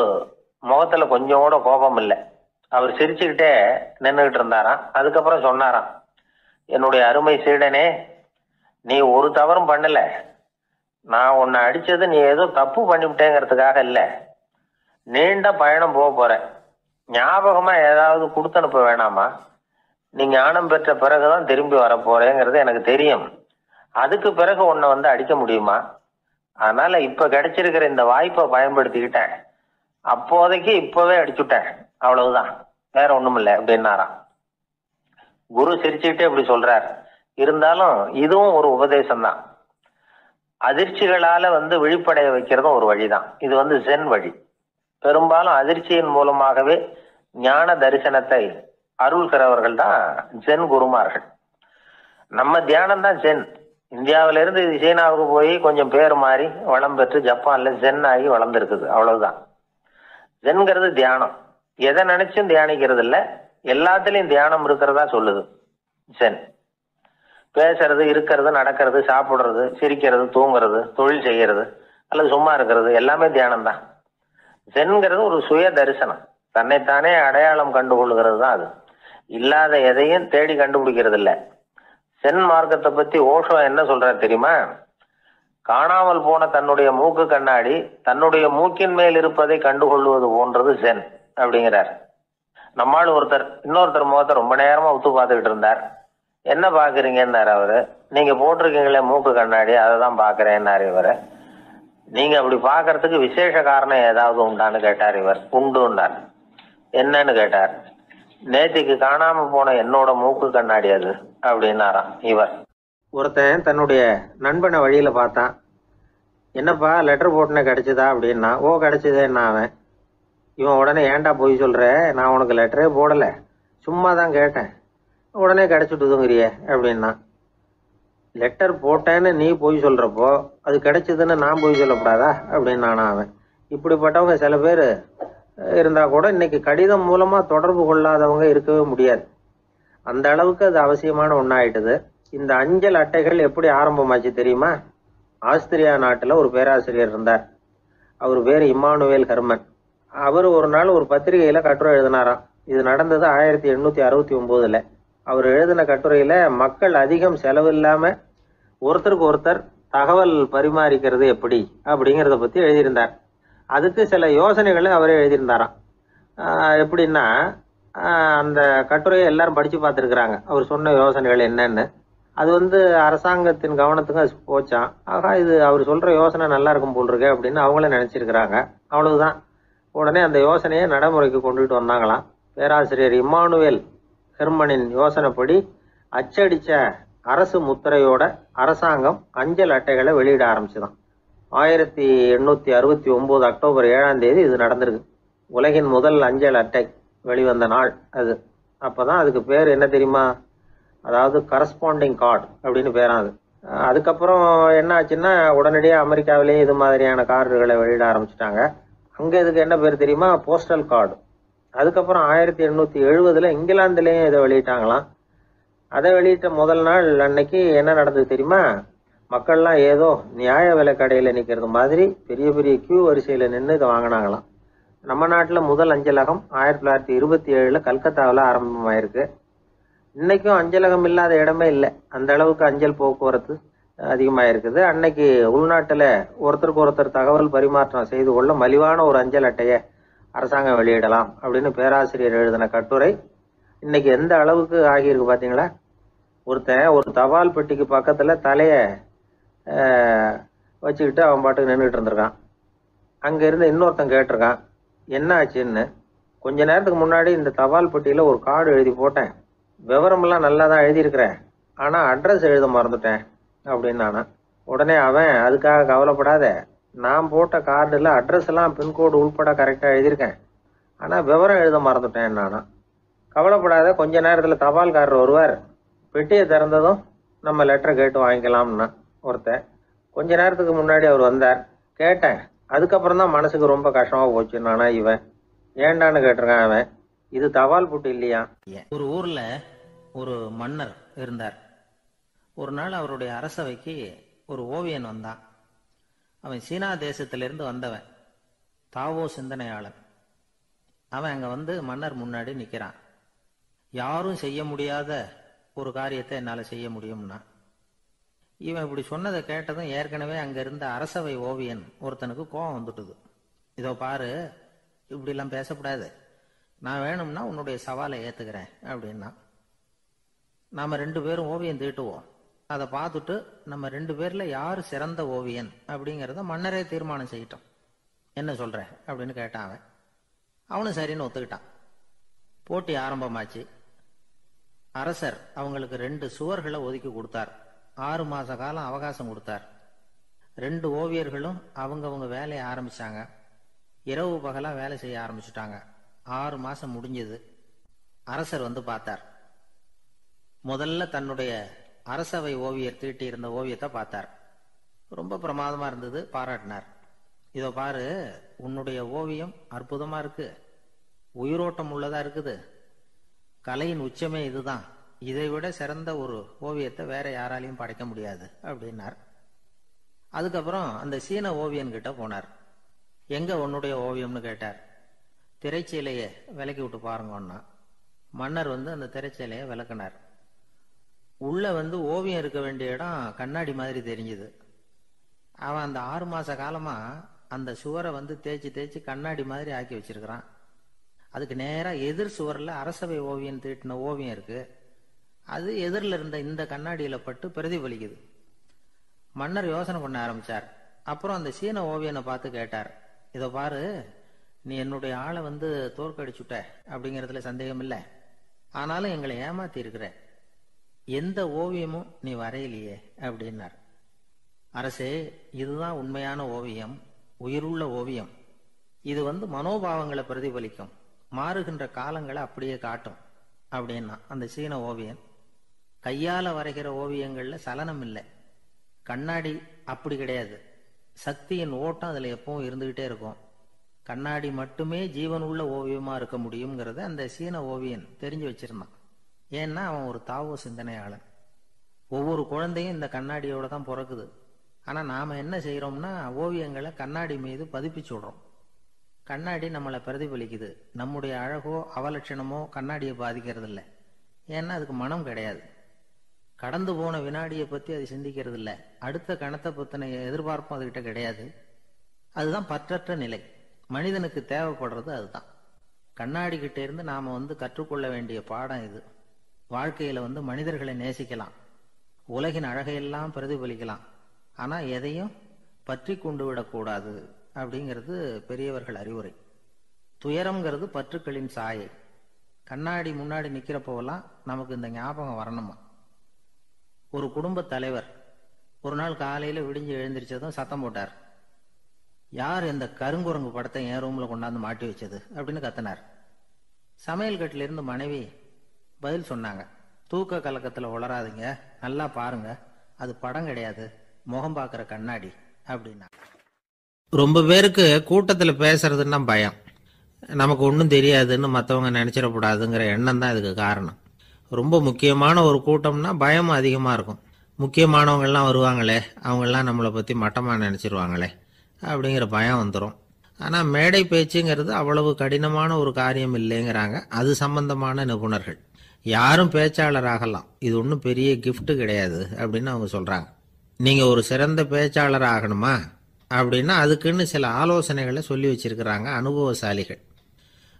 முகத்துல கொஞ்சம் கூட கோபம் இல்லை. அவர் சிரிச்சுக்கிட்டே நின்றுகிட்டு இருந்தாராம். அதுக்கப்புறம் சொன்னாராம், என்னுடைய அருமை சீடனே, நீ ஒரு தவறும் பண்ணல, நான் உன்னை அடிச்சது நீ ஏதோ தப்பு பண்ணிவிட்டேங்கிறதுக்காக இல்லை, நீண்ட பயணம் போக போற, ஞாபகமா ஏதாவது கொடுத்து அனுப்ப வேணாமா, நீ ஞானம் பெற்ற பிறகுதான் திரும்பி வர போறேங்கிறது எனக்கு தெரியும், அதுக்கு பிறகு உன்னை வந்து அடிக்க முடியுமா, அதனால இப்ப கிடைச்சிருக்கிற இந்த வாய்ப்பை பயன்படுத்திக்கிட்டேன், அப்போதைக்கு இப்பவே அடிச்சுட்டேன், அவ்வளவுதான், வேற ஒண்ணும் இல்லை அப்படின்னாராம். குரு சிரிச்சுக்கிட்டே இப்படி சொல்றார். இருந்தாலும் இதுவும் ஒரு உபதேசம் தான். அதிர்ச்சிகளால வந்து விழிப்படைய வைக்கிறதும் ஒரு வழிதான். இது வந்து ஜென் வழி. பெரும்பாலும் அதிர்ச்சியின் மூலமாகவே ஞான தரிசனத்தை அருள்கிறவர்கள் தான் ஜென் குருமார்கள். நம்ம தியானம் தான் ஜென். இந்தியாவில இருந்து இது சீனாவுக்கு போய் கொஞ்சம் பேர் மாறி வளம் பெற்று ஜப்பான்ல ஜென் ஆகி வளர்ந்துருக்குது, அவ்வளவுதான். ஜென்கிறது தியானம். எதை நினைச்சும் தியானிக்கிறது இல்லை, எல்லாத்துலயும் தியானம் இருக்கிறதா சொல்லுது ஜென். பேசுறது, இருக்கிறது, நடக்கிறது, சாப்பிடுறது, சிரிக்கிறது, தூங்குறது, தொழில் செய்யறது அல்லது சும்மா இருக்கிறது எல்லாமே தியானம் தான். ஜென்கிறது ஒரு சுய தரிசனம், தன்னைத்தானே அடையாளம் கண்டுகொள்கிறது தான் அது. இல்லாத எதையும் தேடி கண்டுபிடிக்கிறது இல்லை. சென் மார்க்கத்தை பத்தி ஓஷோ என்ன சொல்றாரு தெரியுமா? காணாமல் போன தன்னுடைய மூக்கு கண்ணாடி தன்னுடைய மூக்கின் மேல் இருப்பதை கண்டுகொள்வது போன்றது சென் அப்படிங்கிறார். நம்மால் இன்னொருத்தர் முகத்தை ரொம்ப நேரமா உத்து பார்த்துக்கிட்டு இருந்தார். என்ன பாக்குறீங்கன்னாரு அவரு. நீங்க போட்டிருக்கீங்களே மூக்கு கண்ணாடி, அதை தான் பாக்குறேன்னாரு இவரு. நீங்க அப்படி பாக்குறதுக்கு விசேஷ காரணம் ஏதாவது உண்டான்னு கேட்டார் இவர். உண்டுன்னார். என்னன்னு கேட்டார். நேத்திக்கு காணாம போன என்னோட மூக்கு கண்ணாடி அது அப்படின்னாராம் இவர். ஒருத்தன் தன்னுடைய நண்பனை வழியில பார்த்தான். என்னப்பா லெட்டர் போட்டுனே கிடைச்சதா அப்படின்னா. ஓ கிடைச்சதேன்னா அவன். இவன் உடனே ஏன்டா போய் சொல்ற, நான் உனக்கு லெட்டரே போடல, சும்மா தான் கேட்டேன், உடனே கிடைச்சிட்டுதுங்கிறிய அப்படின்னா. லெட்டர் போட்டேன்னு நீ போய் சொல்றப்போ அது கிடைச்சதுன்னு நான் போய் சொல்லக்கூடாதா அப்படின்னானா அவன். இப்படிப்பட்டவங்க சில பேர் இருந்தா கூட இன்னைக்கு கடிதம் மூலமா தொடர்பு கொள்ளாதவங்க இருக்கவே முடியாது. அந்த அளவுக்கு அது அவசியமான ஒன்னாயிட்டுது. இந்த அஞ்சல் அட்டைகள் எப்படி ஆரம்பமாச்சு தெரியுமா? ஆஸ்திரியா நாட்டுல ஒரு பேராசிரியர் இருந்தார். அவர் பேர் இம்மானுவேல் ஹெர்மன். அவர் ஒரு நாள் ஒரு பத்திரிகையில கட்டுரை எழுதினாராம். இது நடந்தது 1869. அவர் எழுதின கட்டுரையில மக்கள் அதிகம் செலவில்லாம ஒருத்தருக்கு ஒருத்தர் தகவல் பரிமாறிக்கிறது எப்படி அப்படிங்கிறத பத்தி எழுதியிருந்தார். அதுக்கு சில யோசனைகளை அவரே எழுதியிருந்தாராம். எப்படின்னா, அந்த கட்டுரையை எல்லாரும் படிச்சு பார்த்துருக்குறாங்க. அவர் சொன்ன யோசனைகள் என்னன்னு. அது அரசாங்கத்தின் கவனத்துக்கு அது போச்சான். ஆகா, இது அவர் சொல்ற யோசனை நல்லா இருக்கும் போல் இருக்கு அப்படின்னு அவங்களே நினைச்சிருக்கிறாங்க. அவ்வளவுதான். உடனே அந்த யோசனையை நடைமுறைக்கு கொண்டுகிட்டு வந்தாங்களாம். பேராசிரியர் இம்மானுவேல் ஹெர்மனின் யோசனைப்படி அச்சடிச்ச அரசு முத்திரையோட அரசாங்கம் அஞ்சல் அட்டைகளை வெளியிட ஆரம்பிச்சுதான். 1869 அக்டோபர் 7ஆம் தேதி இது நடந்திருக்கு. உலகின் முதல் அஞ்சல் அட்டை வெளிவந்த நாள் அது. அப்பதான் அதுக்கு பேர் என்ன தெரியுமா? அதாவது கரஸ்பாண்டிங் கார்டு அப்படின்னு பேராது. அதுக்கப்புறம் என்ன ஆச்சுன்னா, உடனடியாக அமெரிக்காவிலேயே இது மாதிரியான கார்டுகளை வெளியிட ஆரம்பிச்சுட்டாங்க. அங்க இதுக்கு என்ன பேர் தெரியுமா? Postal card. அதுக்கப்புறம் 1870 இங்கிலாந்துலேயும் இதை வெளியிட்டாங்களாம். அதை வெளியிட்ட முதல் நாள் அன்னைக்கு என்ன நடந்தது தெரியுமா? மக்கள்லாம் ஏதோ நியாய விலை கடையில் நிற்கிறது மாதிரி பெரிய பெரிய கியூ வரிசையில் நின்று இதை வாங்கினாங்களாம். நம்ம நாட்டில் முதல் அஞ்சலகம் 1927 கல்கத்தாவில் ஆரம்பமாயிருக்கு. இன்னைக்கும் அஞ்சலகம் இல்லாத இடமே இல்லை. அந்த அளவுக்கு அஞ்சல் போக்குவரத்து அதிகமாயிருக்குது. அன்னைக்கு உள்நாட்டில் ஒருத்தருக்கு ஒருத்தர் தகவல் பரிமாற்றம் செய்து கொள்ள மலிவான ஒரு அஞ்சல் அட்டையை அரசாங்கம் வெளியிடலாம் அப்படின்னு பேராசிரியர் எழுதின கட்டுரை இன்னைக்கு எந்த அளவுக்கு ஆகியிருக்கு பார்த்தீங்களா? ஒருத்தன் ஒரு தபால் பெட்டிக்கு பக்கத்தில் தலையை வச்சுக்கிட்டு அவன் பாட்டுக்கு நின்றுட்டு இருந்திருக்கான். அங்க இருந்து இன்னொருத்தன் கேட்டிருக்கான், என்ன ஆச்சுன்னு. கொஞ்ச நேரத்துக்கு முன்னாடி இந்த தபால் பெட்டியில ஒரு கார்டு எழுதி போட்டேன், விவரமெல்லாம் நல்லா தான் எழுதியிருக்கிறேன், ஆனா அட்ரஸ் எழுத மறந்துட்டேன் அப்படின்னு நானா. உடனே அவன், அதுக்காக கவலைப்படாத, நான் போட்ட கார்டுல அட்ரஸ் எல்லாம் பின்கோடு உள்பட கரெக்டா எழுதியிருக்கேன், ஆனா விவரம் எழுத மறந்துட்டேன் நானா. கவலைப்படாத, கொஞ்ச நேரத்துல தபால்காரர் வருவார், பெட்டியை திறந்ததும் நம்ம லெட்டரை கேட்டு வாங்கிக்கலாம்னா ஒருத்தன். கொஞ்ச நேரத்துக்கு முன்னாடி அவர் வந்தார், கேட்டேன், அதுக்கப்புறம் தான் மனசுக்கு ரொம்ப கஷ்டமா போச்சு நானா. இவன் ஏண்டான்னு கேட்டிருக்கான். அவன், இது தபால் புட்டு இல்லையா. ஒரு ஊர்ல ஒரு மன்னர் இருந்தார். ஒரு நாள் அவருடைய அரசவைக்கு ஒரு ஓவியன் வந்தான். அவன் சீனா தேசத்திலிருந்து வந்தவன், தாவோ சிந்தனையாளன். அவன் அங்க வந்து மன்னர் முன்னாடி நிக்கிறான். யாரும் செய்ய முடியாத ஒரு காரியத்தை என்னால செய்ய முடியும்னா. இவன் இப்படி சொன்னதை கேட்டதும் ஏற்கனவே அங்க இருந்த அரசவை ஓவியன் ஒருத்தனுக்கு கோபம் வந்துட்டுது. இதோ பாரு, இப்படி எல்லாம் பேசக்கூடாது, நான் வேணும்னா உன்னுடைய சவாலை ஏத்துக்கிறேன் அப்படின்னா. நாம 2 பேரும் ஓவியம் தீட்டுவோம், அதை பார்த்துட்டு நம்ம 2 பேர்ல யாரு சிறந்த ஓவியன் அப்படிங்கிறத மன்னரே தீர்மானம் செய்யட்டும், என்ன சொல்ற அப்படின்னு கேட்டான் அவன். அவனும் சரின்னு ஒத்துக்கிட்டான். போட்டி ஆரம்பமாச்சு. அரசர் அவங்களுக்கு 2 சுவர்களை ஒதுக்கி கொடுத்தார். 6 மாச காலம் அவகாசம் கொடுத்தார். 2 ஓவியர்களும் அவங்கவங்க வேலையை ஆரம்பிச்சாங்க. இரவு பகலா வேலை செய்ய ஆரம்பிச்சுட்டாங்க. 6 மாசம் முடிஞ்சது. அரசர் வந்து பார்த்தார். முதல்ல தன்னுடைய அரசவை ஓவியர் தீட்டி இருந்த ஓவியத்தை பார்த்தார். ரொம்ப பிரமாதமா இருந்தது, பாராட்டினார். இதோ பாரு, உன்னுடைய ஓவியம் அற்புதமா இருக்கு, உயிரோட்டம் உள்ளதா இருக்குது, கலையின் உச்சமே இதுதான், இதை விட சிறந்த ஒரு ஓவியத்தை வேற யாராலையும் படைக்க முடியாது அப்படின்னார். அதுக்கப்புறம் அந்த சீன ஓவியன் கிட்ட போனார். எங்க உன்னுடைய ஓவியம்னு கேட்டார். திரைச்சீலையை விலக்கி விட்டு பாருங்கன்னா. மன்னர் வந்து அந்த திரைச்சீலையை விளக்குனார். உள்ள வந்து ஓவியம் இருக்க வேண்டிய இடம் கண்ணாடி மாதிரி தெரிஞ்சுது. அவன் அந்த 6 மாச காலமா அந்த சுவரை வந்து தேய்ச்சி தேய்ச்சி கண்ணாடி மாதிரி ஆக்கி வச்சிருக்கிறான். அதுக்கு நேரா எதிர் சுவர்ல அரசவை ஓவியன் தீட்டின ஓவியம் இருக்கு. அது எதிரில் இருந்த இந்த கண்ணாடியில பட்டு பிரதிபலிக்குது. மன்னர் யோசனை பண்ண ஆரம்பிச்சார். அப்புறம் அந்த சீன ஓவியனை பார்த்து கேட்டார், இதோ பாரு, நீ என்னுடைய ஆளை வந்து தோற்கடிச்சுட்ட அப்படிங்கறதுல சந்தேகம் இல்லை, ஆனாலும் எங்களை ஏமாத்தி இருக்கிற, எந்த ஓவியமும் நீ வரையிலையே அப்படின்னார். அரசே, இதுதான் உண்மையான ஓவியம், உயிருள்ள ஓவியம். இது வந்து மனோபாவங்களை பிரதிபலிக்கும், மாறுகின்ற காலங்களை அப்படியே காட்டும் அப்படின்னா அந்த சீன ஓவியன். கையால வரைகிற ஓவியங்கள்ல சலனம் இல்லை, கண்ணாடி அப்படி கிடையாது, சக்தியின் ஓட்டம் அதுல எப்பவும் இருந்துகிட்டே இருக்கும், கண்ணாடி மட்டுமே ஜீவனுள்ள ஓவியமா இருக்க முடியுங்கிறத அந்த சீன ஓவியன் தெரிஞ்சு வச்சிருந்தான். ஏன்னா அவன் ஒரு தாவோ சிந்தனையாளன். ஒவ்வொரு குழந்தையும் இந்த கண்ணாடியோட தான் பிறக்குது. ஆனா நாம என்ன செய்யறோம்னா ஓவியங்களை கண்ணாடி மீது பதிப்பிச்சு விடுறோம். கண்ணாடி நம்மளை பிரதிபலிக்குது. நம்முடைய அழகோ அவலட்சணமோ கண்ணாடியை பாதிக்கிறது இல்லை. ஏன்னா அதுக்கு மனம் கிடையாது. கடந்து போன வினாடியை பத்தி அது சிந்திக்கிறது இல்லை. அடுத்த கணத்தை பத்தின எதிர்பார்ப்பும் அதுகிட்ட கிடையாது. அதுதான் பற்றற்ற நிலை. மனிதனுக்கு தேவைப்படுறது அதுதான். கண்ணாடி கிட்ட இருந்து நாம வந்து கற்றுக்கொள்ள வேண்டிய பாடம் இது. வாழ்க்கையில வந்து மனிதர்களை நேசிக்கலாம், உலகின் அழகையெல்லாம் பிரதிபலிக்கலாம், ஆனா எதையும் பற்றி கொண்டு விடக்கூடாது அப்படிங்கிறது பெரியவர்கள் அறிவுரை. துயரம்ங்கிறது பற்றுக்களின் சாயை. கண்ணாடி முன்னாடி நிக்கிறப்போலாம் நமக்கு இந்த ஞாபகம் வரணுமா. ஒரு குடும்ப தலைவர் ஒரு நாள் காலையில விடிஞ்சு எழுந்திரிச்சதும் சத்தம் போட்டார், யார் இந்த கருங்குரங்கு படத்தை என் ரூம்ல கொண்டாந்து மாட்டி வச்சது அப்படின்னு கத்தினார். சமையல் கட்டில இருந்து மனைவி பதில் சொன்னாங்க, தூக்க கலக்கத்துல உளராதீங்க, நல்லா பாருங்க, அது படம் கிடையாது, முகம் பார்க்கிற கண்ணாடி அப்படின்னா. ரொம்ப பேருக்கு கூட்டத்துல பேசுறதுன்னா பயம். நமக்கு ஒன்றும் தெரியாதுன்னு மற்றவங்க நினைச்சிடக்கூடாதுங்கிற எண்ணம் தான் இதுக்கு காரணம். ரொம்ப முக்கியமான ஒரு கூட்டம்னா பயம் அதிகமாக இருக்கும். முக்கியமானவங்கள்லாம் வருவாங்களே, அவங்கெல்லாம் நம்மளை பற்றி மட்டமாக நினச்சிருவாங்களே அப்படிங்கிற பயம் வந்துடும். ஆனால் மேடை பேச்சுங்கிறது அவ்வளவு கடினமான ஒரு காரியம் இல்லைங்கிறாங்க அது சம்பந்தமான நிபுணர்கள். யாரும் பேச்சாளர் ஆகலாம், இது ஒன்றும் பெரிய கிஃப்ட் கிடையாது அப்படின்னு அவங்க சொல்கிறாங்க. நீங்கள் ஒரு சிறந்த பேச்சாளர் ஆகணுமா அப்படின்னா அதுக்குன்னு சில ஆலோசனைகளை சொல்லி வச்சிருக்கிறாங்க அனுபவசாலிகள்.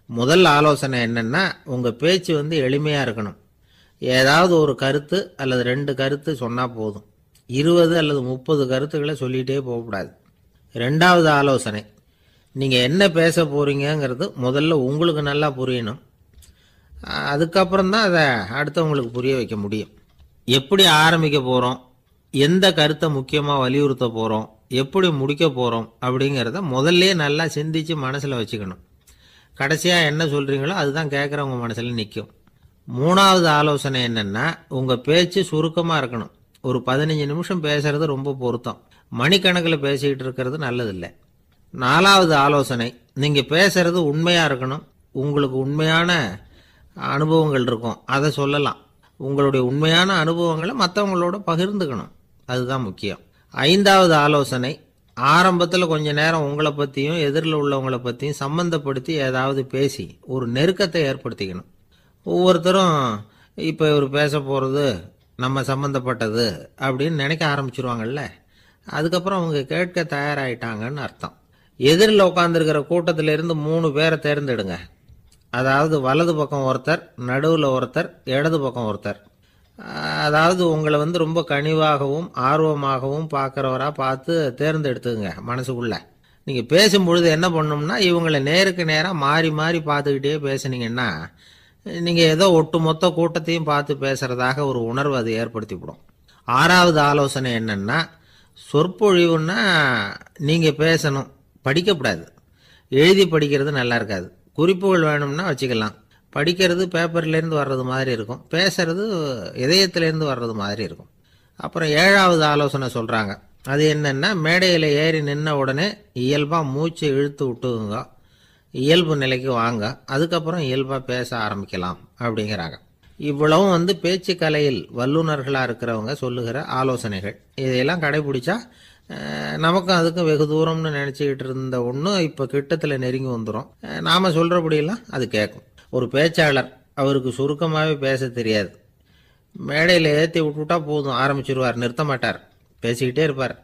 முதல் ஆலோசனை என்னன்னா, உங்கள் பேச்சு வந்து எளிமையாக இருக்கணும். ஏதாவது ஒரு கருத்து அல்லது 2 கருத்து சொன்னால் போதும். 20 அல்லது 30 கருத்துக்களை சொல்லிகிட்டே போகக்கூடாது. 2வது ஆலோசனை, நீங்கள் என்ன பேச போகிறீங்கிறது முதல்ல உங்களுக்கு நல்லா புரியணும். அதுக்கப்புறம் தான் அதை அடுத்தவங்களுக்கு புரிய வைக்க முடியும். எப்படி ஆரம்பிக்க போகிறோம், எந்த கருத்தை முக்கியமாக வலியுறுத்த போகிறோம், எப்படி முடிக்க போகிறோம் அப்படிங்கிறத முதல்ல நல்லா சிந்திச்சு மனசில் வச்சுக்கணும். கடைசியாக என்ன சொல்கிறீங்களோ அதுதான் கேட்குறவங்க மனசில் நிற்கும். 3வது ஆலோசனை என்னென்னா, உங்கள் பேச்சு சுருக்கமாக இருக்கணும். ஒரு 15 நிமிஷம் பேசுறது ரொம்ப பொருத்தம். மணிக்கணக்கில் பேசிக்கிட்டு இருக்கிறது நல்லதில்லை. 4வது ஆலோசனை, நீங்கள் பேசுறது உண்மையாக இருக்கணும். உங்களுக்கு உண்மையான அனுபவங்கள் இருக்கும், அதை சொல்லலாம். உங்களுடைய உண்மையான அனுபவங்களை மற்றவங்களோட பகிர்ந்துக்கணும், அதுதான் முக்கியம். 5வது ஆலோசனை, ஆரம்பத்தில் கொஞ்ச நேரம் உங்களை பற்றியும் எதிரில் உள்ளவங்களை பற்றியும் சம்பந்தப்படுத்தி ஏதாவது பேசி ஒரு நெருக்கத்தை ஏற்படுத்திக்கணும். ஒவ்வொருத்தரும் இப்போ இவர் பேச போகிறது நம்ம சம்மந்தப்பட்டது அப்படின்னு நினைக்க ஆரம்பிச்சிருவாங்கல்ல, அதுக்கப்புறம் அவங்க கேட்க தயாராகிட்டாங்கன்னு அர்த்தம். எதிரில் உட்காந்துருக்கிற கூட்டத்திலிருந்து 3 பேரை தேர்ந்தெடுங்க. அதாவது வலது பக்கம் ஒருத்தர், நடுவில் ஒருத்தர், இடது பக்கம் ஒருத்தர். அதாவது உங்களை ரொம்ப கனிவாகவும் ஆர்வமாகவும் பார்க்குறவராக பார்த்து தேர்ந்தெடுத்துங்க. மனசுக்குள்ள நீங்கள் பேசும்பொழுது என்ன பண்ணணும்னா, இவங்களை நேருக்கு நேராக மாறி மாறி பார்த்துக்கிட்டே பேசுனீங்கன்னா நீங்கள் ஏதோ ஒட்டுமொத்த கூட்டத்தையும் பார்த்து பேசுகிறதாக ஒரு உணர்வு அது ஏற்படுத்திவிடும். 6வது ஆலோசனை என்னென்னா, சொற்பொழிவுன்னா நீங்கள் பேசணும், படிக்கக்கூடாது. எழுதி படிக்கிறது நல்லா இருக்காது. குறிப்புகள் வேணும்னா வச்சுக்கலாம். படிக்கிறது பேப்பர்லேருந்து வர்றது மாதிரி இருக்கும், பேசுறது இதயத்திலேருந்து வர்றது மாதிரி இருக்கும். அப்புறம் 7வது ஆலோசனை சொல்கிறாங்க. அது என்னென்னா, மேடையில் ஏறி நின்ன உடனே இயல்பாக மூச்சு இழுத்து விட்டுங்க, இயல்பு நிலைக்கு வாங்க, அதுக்கப்புறம் இயல்பாக பேச ஆரம்பிக்கலாம் அப்படிங்கிறாங்க. இவ்வளவும் பேச்சு கலையில் வல்லுநர்களாக இருக்கிறவங்க சொல்லுகிற ஆலோசனைகள். இதையெல்லாம் கடைபிடிச்சா நமக்கும் அதுக்கும் வெகு தூரம்னு நினச்சிக்கிட்டு இருந்த ஒன்று இப்போ கிட்டத்தில் நெருங்கி வந்துடும். நாம் சொல்கிறபடியெல்லாம் அது கேட்கும். ஒரு பேச்சாளர், அவருக்கு சுருக்கமாகவே பேச தெரியாது. மேடையில் ஏற்றி விட்டுவிட்டா போதும், ஆரம்பிச்சிருவார், நிறுத்த மாட்டார், பேசிக்கிட்டே இருப்பார்.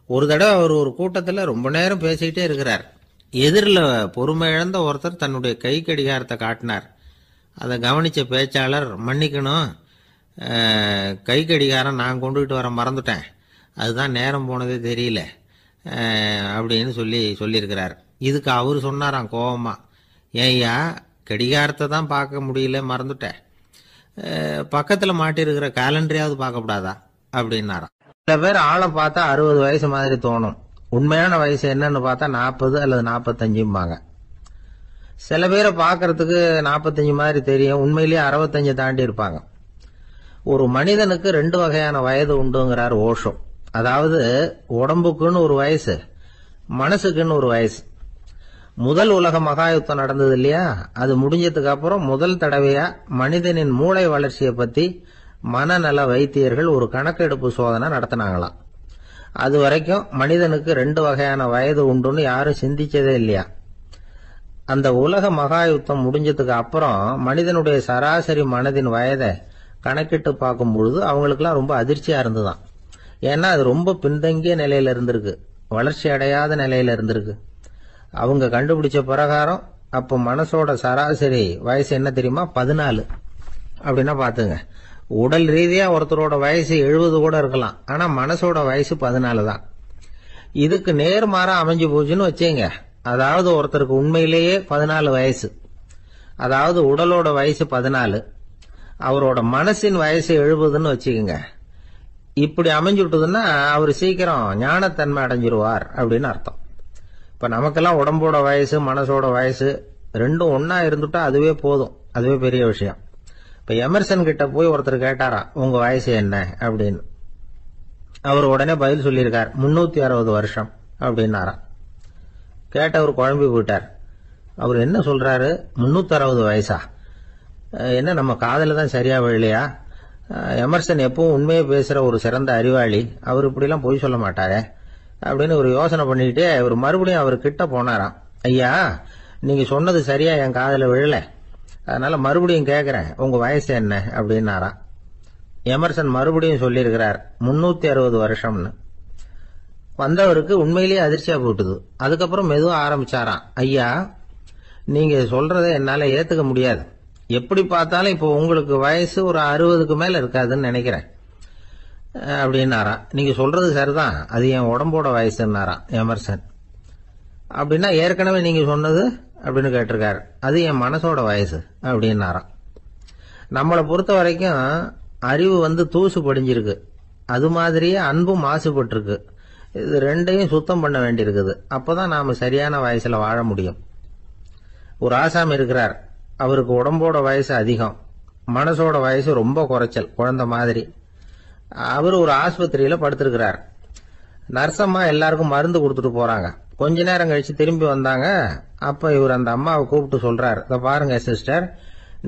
ஒரு தடவை அவர் ஒரு கூட்டத்தில் ரொம்ப நேரம் பேசிக்கிட்டே இருக்கிறார். எதிரில் பொறுமை இழந்த ஒருத்தர் தன்னுடைய கை கடிகாரத்தை காட்டினார். அதை கவனித்த பேச்சாளர், மன்னிக்கணும், கை கடிகாரம் நான் கொண்டுகிட்டு வர மறந்துட்டேன், அதுதான் நேரம் போனதே தெரியல அப்படின்னு சொல்லியிருக்கிறார். இதுக்கு அவர் சொன்னாராம் கோபமா, ஏய்யா கடிகாரத்தை தான் பார்க்க முடியல, மறந்துட்டேன், பக்கத்தில் மாட்டிருக்கிற கேலண்டரையாவது பார்க்கக்கூடாதா அப்படின்னாராம். சில பேர் ஆளை பார்த்தா 60 வயசு மாதிரி தோணும், உண்மையான வயசு என்னன்னு பார்த்தா 40 அல்லது 45. சில பேரை பார்க்கறதுக்கு 45 மாதிரி தெரியும், உண்மையிலேயே 65 தாண்டி இருப்பாங்க. ஒரு மனிதனுக்கு 2 வகையான வயது உண்டுங்கிறார் ஓஷோ. அதாவது உடம்புக்குன்னு ஒரு வயசு, மனசுக்குன்னு ஒரு வயசு. முதல் உலக மகாயுத்தம் நடந்தது இல்லையா, அது முடிஞ்சதுக்கு அப்புறம் முதல் தடவையா மனிதனின் மூளை வளர்ச்சியை பத்தி மனநல வைத்தியர்கள் ஒரு கணக்கெடுப்பு சோதனை நடத்தினாங்களாம். அது வரைக்கும் மனிதனுக்கு 2 வகையான வயது உண்டுன்னு யாரும் சிந்திச்சதே இல்லையா. அந்த உலக மகாயுத்தம் முடிஞ்சதுக்கு அப்புறம் மனிதனுடைய சராசரி மனதின் வயதை கணக்கிட்டு பார்க்கும் பொழுது அவங்களுக்குலாம் ரொம்ப அதிர்ச்சியா இருந்துதான். ஏன்னா அது ரொம்ப பின்தங்கிய நிலையில இருந்திருக்கு, வளர்ச்சி அடையாத நிலையில இருந்திருக்கு. அவங்க கண்டுபிடிச்ச பிரகாரம் அப்போ மனசோட சராசரி வயசு என்ன தெரியுமா, 14. அப்படின்னா பாத்துங்க, உடல் ரீதியா ஒருத்தரோட வயசு 70 கூட இருக்கலாம், ஆனா மனசோட வயசு 14 தான். இதுக்கு நேர்மாறா அமைஞ்சு போச்சுன்னு வச்சேங்க. அதாவது ஒருத்தருக்கு உண்மையிலேயே 14 வயசு, அதாவது உடலோட வயசு 14, அவரோட மனசின் வயசு 70ன்னு வச்சுக்கோங்க. இப்படி அமைஞ்சுட்டுதுன்னா அவர் சீக்கிரம் ஞானத்தன்மை அடைஞ்சிருவார் அப்படின்னு அர்த்தம். இப்ப நமக்கெல்லாம் உடம்போட வயசு மனசோட வயசு ரெண்டும் ஒன்னா இருந்துட்டா அதுவே போதும், அதுவே பெரிய விஷயம். இப்ப எமர்சன் கிட்ட போய் ஒருத்தர் கேட்டாராம், உங்க வயசு என்ன அப்படின்னு. அவர் உடனே பதில் சொல்லியிருக்கார், 360 வருஷம் அப்படின்னாராம். கேட்டவர் குழம்பி போயிட்டார். அவர் என்ன சொல்றாரு, 360 வயசா, என்ன நம்ம காதல தான் சரியா விழலையா? எமர்சன் எப்பவும் உண்மையை பேசுற ஒரு சிறந்த அறிவாளி, அவர் இப்படிலாம் பொய் சொல்ல மாட்டாரே அப்படின்னு ஒரு யோசனை பண்ணிக்கிட்டே இவர் மறுபடியும் அவர் கிட்ட போனாராம். ஐயா, நீங்க சொன்னது சரியா என் காதல விழல, அதனால மறுபடியும் கேட்கிறேன், உங்க வயசு என்ன அப்படின்னாராம். எமர்சன் மறுபடியும் சொல்லியிருக்கிறார், 360 வருஷம்னு. வந்தவருக்கு உண்மையிலேயே அதிர்ச்சியா போட்டுது. அதுக்கப்புறம் மெதுவா ஆரம்பிச்சாராம், ஐயா நீங்க சொல்றதை என்னால ஏத்துக்க முடியாது. எப்படி பார்த்தாலும் இப்போ உங்களுக்கு வயசு ஒரு 60க்கு மேல இருக்காதுன்னு நினைக்கிறேன். அப்படின்னாராம். நீங்க சொல்றது சரிதான், அது என் உடம்போட வயசுன்னாராம் எமர்சன். அப்படின்னா ஏற்கனவே நீங்க சொன்னது அப்படின்னு கேட்டிருக்காரு, அது என் மனசோட வயசு அப்படின்னாராம். நம்மளை பொறுத்த வரைக்கும் அறிவு தூசு படிஞ்சிருக்கு, அது மாதிரியே அன்பும் மாசுபட்டிருக்கு. இது ரெண்டையும் சுத்தம் பண்ண வேண்டியிருக்குது. அப்பதான் நாம சரியான வயசுல வாழ முடியும். ஒரு ஆசாமி இருக்கிறார், அவருக்கு உடம்போட வயசு அதிகம், மனசோட வயசு ரொம்ப குறைச்சல், குழந்தை மாதிரி. அவர் ஒரு ஆஸ்பத்திரியில படுத்திருக்கிறார். நர்சம்மா எல்லாருக்கும் மருந்து கொடுத்துட்டு போறாங்க. கொஞ்ச நேரம் கழிச்சு திரும்பி வந்தாங்க. அப்ப இவர் அந்த அம்மாவை கூப்பிட்டு சொல்றார், இதை பாருங்க சிஸ்டர்,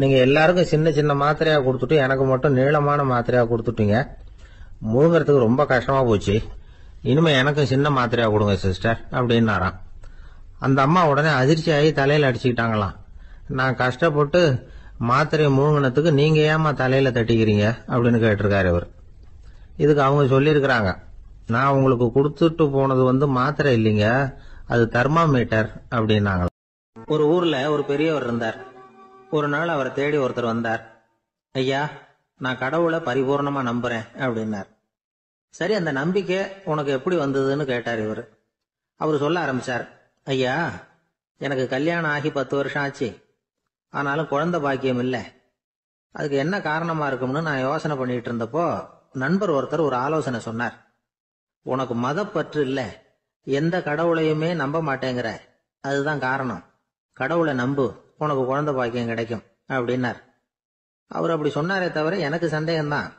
நீங்க எல்லாருக்கும் சின்ன சின்ன மாத்திரையா கொடுத்துட்டு எனக்கு மட்டும் நீளமான மாத்திரையா கொடுத்துட்டீங்க. முழுங்கிறதுக்கு ரொம்ப கஷ்டமா போச்சு. இனிமே எனக்கும் சின்ன மாத்திரையா கொடுங்க சிஸ்டர் அப்படின்னாராம். அந்த அம்மா உடனே அதிர்ச்சியாகி தலையில அடிச்சுக்கிட்டாங்களாம். நான் கஷ்டப்பட்டு மாத்திரையை முழுங்கினதுக்கு நீங்க ஏமா தலையில தட்டிக்கிறீங்க அப்படின்னு கேட்டிருக்காரு இவர். இதுக்கு அவங்க சொல்லியிருக்கிறாங்க, நான் உங்களுக்கு கொடுத்துட்டு போனது மாத்திரை இல்லைங்க, அது தெர்மாமீட்டர் அப்படின்னாங்க. ஒரு ஊர்ல ஒரு பெரியவர் இருந்தார். ஒரு நாள் அவரை தேடி ஒருத்தர் வந்தார். ஐயா, நான் கடவுளை பரிபூர்ணமா நம்புறேன் அப்படின்னார். சரி, அந்த நம்பிக்கை உனக்கு எப்படி வந்ததுன்னு கேட்டார் இவர். அவர் சொல்ல ஆரம்பிச்சார், ஐயா, எனக்கு கல்யாணம் ஆகி 10 வருஷம் ஆச்சு, ஆனாலும் குழந்தை பாக்கியம் இல்லை. அதுக்கு என்ன காரணமா இருக்கும்னு நான் யோசனை பண்ணிட்டு இருந்தப்போ நண்பர் ஒருத்தர் ஒரு ஆலோசனை சொன்னார். உனக்கு மதப்பற்று இல்ல, எந்த கடவுளையுமே நம்ப மாட்டேங்கிற, அதுதான் காரணம். கடவுளை நம்பு, உனக்கு குழந்தை பாக்கியம் கிடைக்கும் அப்படின்னார். அவர் அப்படி சொன்னாரே தவிர எனக்கு சந்தேகம்தான்.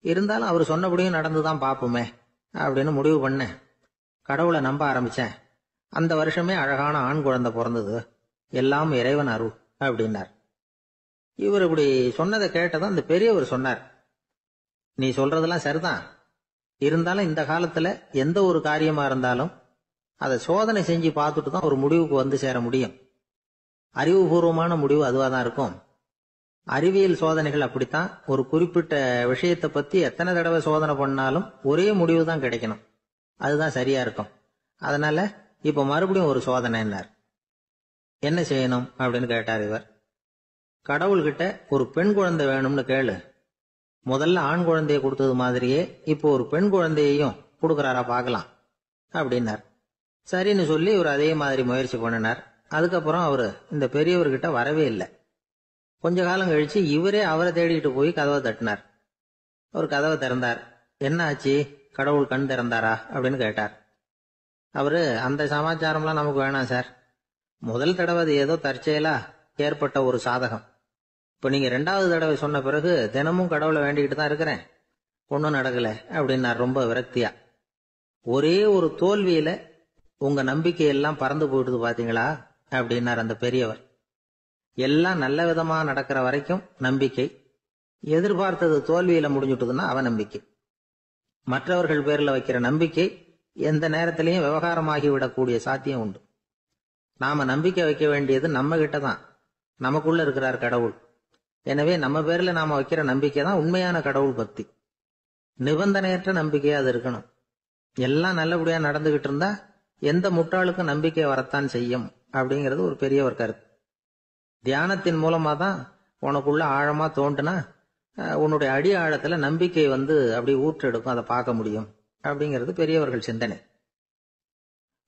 இருந்தாலும் அவர் சொன்னபடியும் நடந்துதான் பார்ப்போமே அப்படின்னு முடிவு பண்ணேன். கடவுளை நம்ப ஆரம்பிச்சேன். அந்த வருஷமே அழகான ஆண் குழந்தை பிறந்தது. எல்லாம் இறைவன் அருள் அப்படின்னார். இவர் இப்படி சொன்னதை கேட்டதும் அந்த பெரியவர் சொன்னார், நீ சொல்றதெல்லாம் சரிதான், இருந்தாலும் இந்த காலத்துல எந்த ஒரு காரியமா இருந்தாலும் அதை சோதனை செஞ்சு பார்த்துட்டு தான் ஒரு முடிவுக்கு சேர முடியும். அறிவுபூர்வமான முடிவு அதுவா தான் இருக்கும். அறிவியல் சோதனைகள் அப்படித்தான். ஒரு குறிப்பிட்ட விஷயத்தை பத்தி எத்தனை தடவை சோதனை பண்ணாலும் ஒரே முடிவு தான் கிடைக்கணும். அதுதான் சரியா இருக்கும். அதனால இப்ப மறுபடியும் ஒரு சோதனைன்னார். என்ன செய்யணும் அப்படின்னு கேட்டார் இவர். கடவுள்கிட்ட ஒரு பெண் குழந்தை வேணும்னு கேளு. முதல்ல ஆண் குழந்தைய கொடுத்தது மாதிரியே இப்போ ஒரு பெண் குழந்தையையும் கொடுக்கறாரா பார்க்கலாம் அப்படின்னார். சரின்னு சொல்லி இவர் அதே மாதிரி முயற்சி பண்ணினார். அதுக்கப்புறம் அவரு இந்த பெரியவர்கிட்ட வரவே இல்லை. கொஞ்ச காலம் கழிச்சு இவரே அவரை தேடிட்டு போய் கதவை தட்டினார். அவர் கதவை திறந்தார். என்ன ஆச்சு, கடவுள் கண் திறந்தாரா அப்படின்னு கேட்டார். அவரு, அந்த சமாச்சாரம்லாம் நமக்கு வேணாம் சார். முதல் தடவை அது ஏதோ தற்செயலா ஏற்பட்ட ஒரு சாதகம். இப்ப நீங்க 2வது தடவை சொன்ன பிறகு தினமும் கடவுளை வேண்டிக்கிட்டு தான் இருக்கிறேன், ஒன்னும் நடக்கல அப்படின்னார் ரொம்ப விரக்தியா. ஒரே ஒரு தோல்வியில உங்க நம்பிக்கையெல்லாம் பறந்து போயிடுது பாத்தீங்களா அப்படின்னார் அந்த பெரியவர். எல்லாம் நல்ல விதமா நடக்கிற வரைக்கும் நம்பிக்கை, எதிர்பார்த்தது தோல்வியில முடிஞ்சுட்டுதுன்னா அவநம்பிக்கை. மற்றவர்கள் பேர்ல வைக்கிற நம்பிக்கை எந்த நேரத்திலையும் விவகாரமாகி விடக்கூடிய சாத்தியம் உண்டு. நாம நம்பிக்கை வைக்க வேண்டியது நம்ம கிட்ட தான். நமக்குள்ள இருக்கிறார் கடவுள். எனவே நம்ம பேர்ல நாம வைக்கிற நம்பிக்கை தான் உண்மையான கடவுள் பக்தி. நிபந்தனையற்ற நம்பிக்கையா அது இருக்கணும். எல்லாம் நல்லபடியா நடந்துகிட்டு இருந்தா எந்த முட்டாளுக்கும் நம்பிக்கை வரத்தான் செய்யும் அப்படிங்கிறது ஒரு பெரியவர் கருத்து. தியானத்தின் மூலமா தான் உனக்குள்ள ஆழமா தோண்டுனா உன்னுடைய அடி ஆழத்துல நம்பிக்கை அப்படி ஊற்றெடுக்கும், அதை பார்க்க முடியும் அப்படிங்கிறது பெரியவர்கள் சிந்தனை.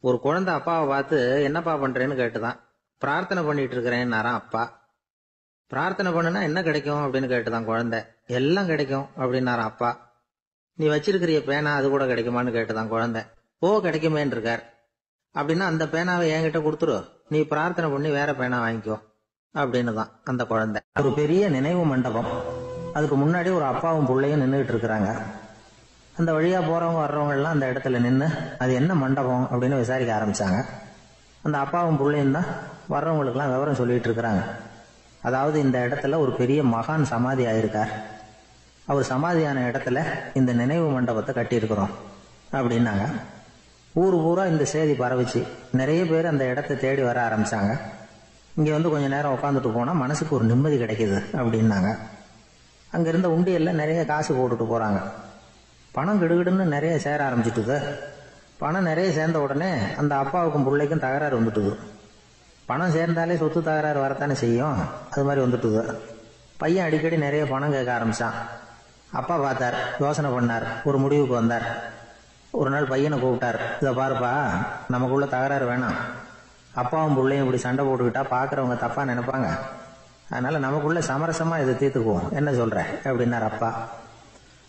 ஒரு குழந்தை அப்பாவை பார்த்து என்னப்பா பண்றேன்னு கேட்டுதான். பிரார்த்தனை பண்ணிட்டு இருக்கிறேன்னாராம் அப்பா. பிரார்த்தனை பண்ணுனா என்ன கிடைக்கும் அப்படின்னு கேட்டுதான் குழந்தை. எல்லாம் கிடைக்கும் அப்படின்னாராம் அப்பா. நீ வச்சிருக்கிறிய பேனா அது கூட கிடைக்குமான்னு கேட்டுதான் குழந்தை. ஓ, கிடைக்குமேன்னு இருக்கார். அப்படின்னா அந்த பேனாவை என்கிட்ட கொடுத்துரு, நீ பிரார்த்தனை பண்ணி வேற பேனா வாங்கிக்கோ அப்படின்னு தான் அந்த குழந்தை. ஒரு பெரிய நினைவு மண்டபம், அதுக்கு முன்னாடி ஒரு அப்பாவும் பிள்ளையும் நின்றுகிட்டு இருக்கிறாங்க. அந்த வழியா போறவங்க வர்றவங்க எல்லாம் அந்த இடத்துல நின்று அது என்ன மண்டபம் அப்படின்னு விசாரிக்க ஆரம்பிச்சாங்க. அந்த அப்பாவும் பிள்ளையும் தான் வர்றவங்களுக்கெல்லாம் விவரம் சொல்லிட்டு இருக்கிறாங்க. அதாவது இந்த இடத்துல ஒரு பெரிய மகான் சமாதி ஆயிருக்கார், அவர் சமாதியான இடத்துல இந்த நினைவு மண்டபத்தை கட்டியிருக்கிறோம் அப்படின்னாங்க. ஊர் பூரா இந்த செய்தி பரவிச்சு. நிறைய பேர் அந்த இடத்தை தேடி வர ஆரம்பிச்சாங்க. இங்க கொஞ்ச நேரம் உட்காந்துட்டு போனா மனசுக்கு ஒரு நிம்மதி கிடைக்குது அப்படின்னாங்க. அங்க இருந்த உண்டியல்ல நிறைய காசு போட்டுட்டு போறாங்க. பணம் கிடுகிடுன்னு நிறைய சேர ஆரம்பிச்சுட்டுது. பணம் நிறைய சேர்ந்த உடனே அந்த அப்பாவுக்கும் பிள்ளைக்கும் தகராறு வந்துட்டுது. பணம் சேர்ந்தாலே சொத்து தகராறு வரத்தானே செய்யும், அது மாதிரி வந்துட்டுது. பையன் அடிக்கடி நிறைய பணம் கேட்க ஆரம்பிச்சான். அப்பா பார்த்தார், யோசனை பண்ணார், ஒரு முடிவுக்கு வந்தார். ஒரு நாள் பையனை கூப்பிட்டார். இதை பாருப்பா, நமக்குள்ள தகராறு வேணாம். அப்பாவும் பிள்ளையும் இப்படி சண்டை போட்டுக்கிட்டா பார்க்குறவங்க தப்பா நினைப்பாங்க. அதனால நமக்குள்ள சமரசமா இதை தீர்த்துக்குவோம், என்ன சொல்ற அப்படின்னார் அப்பா.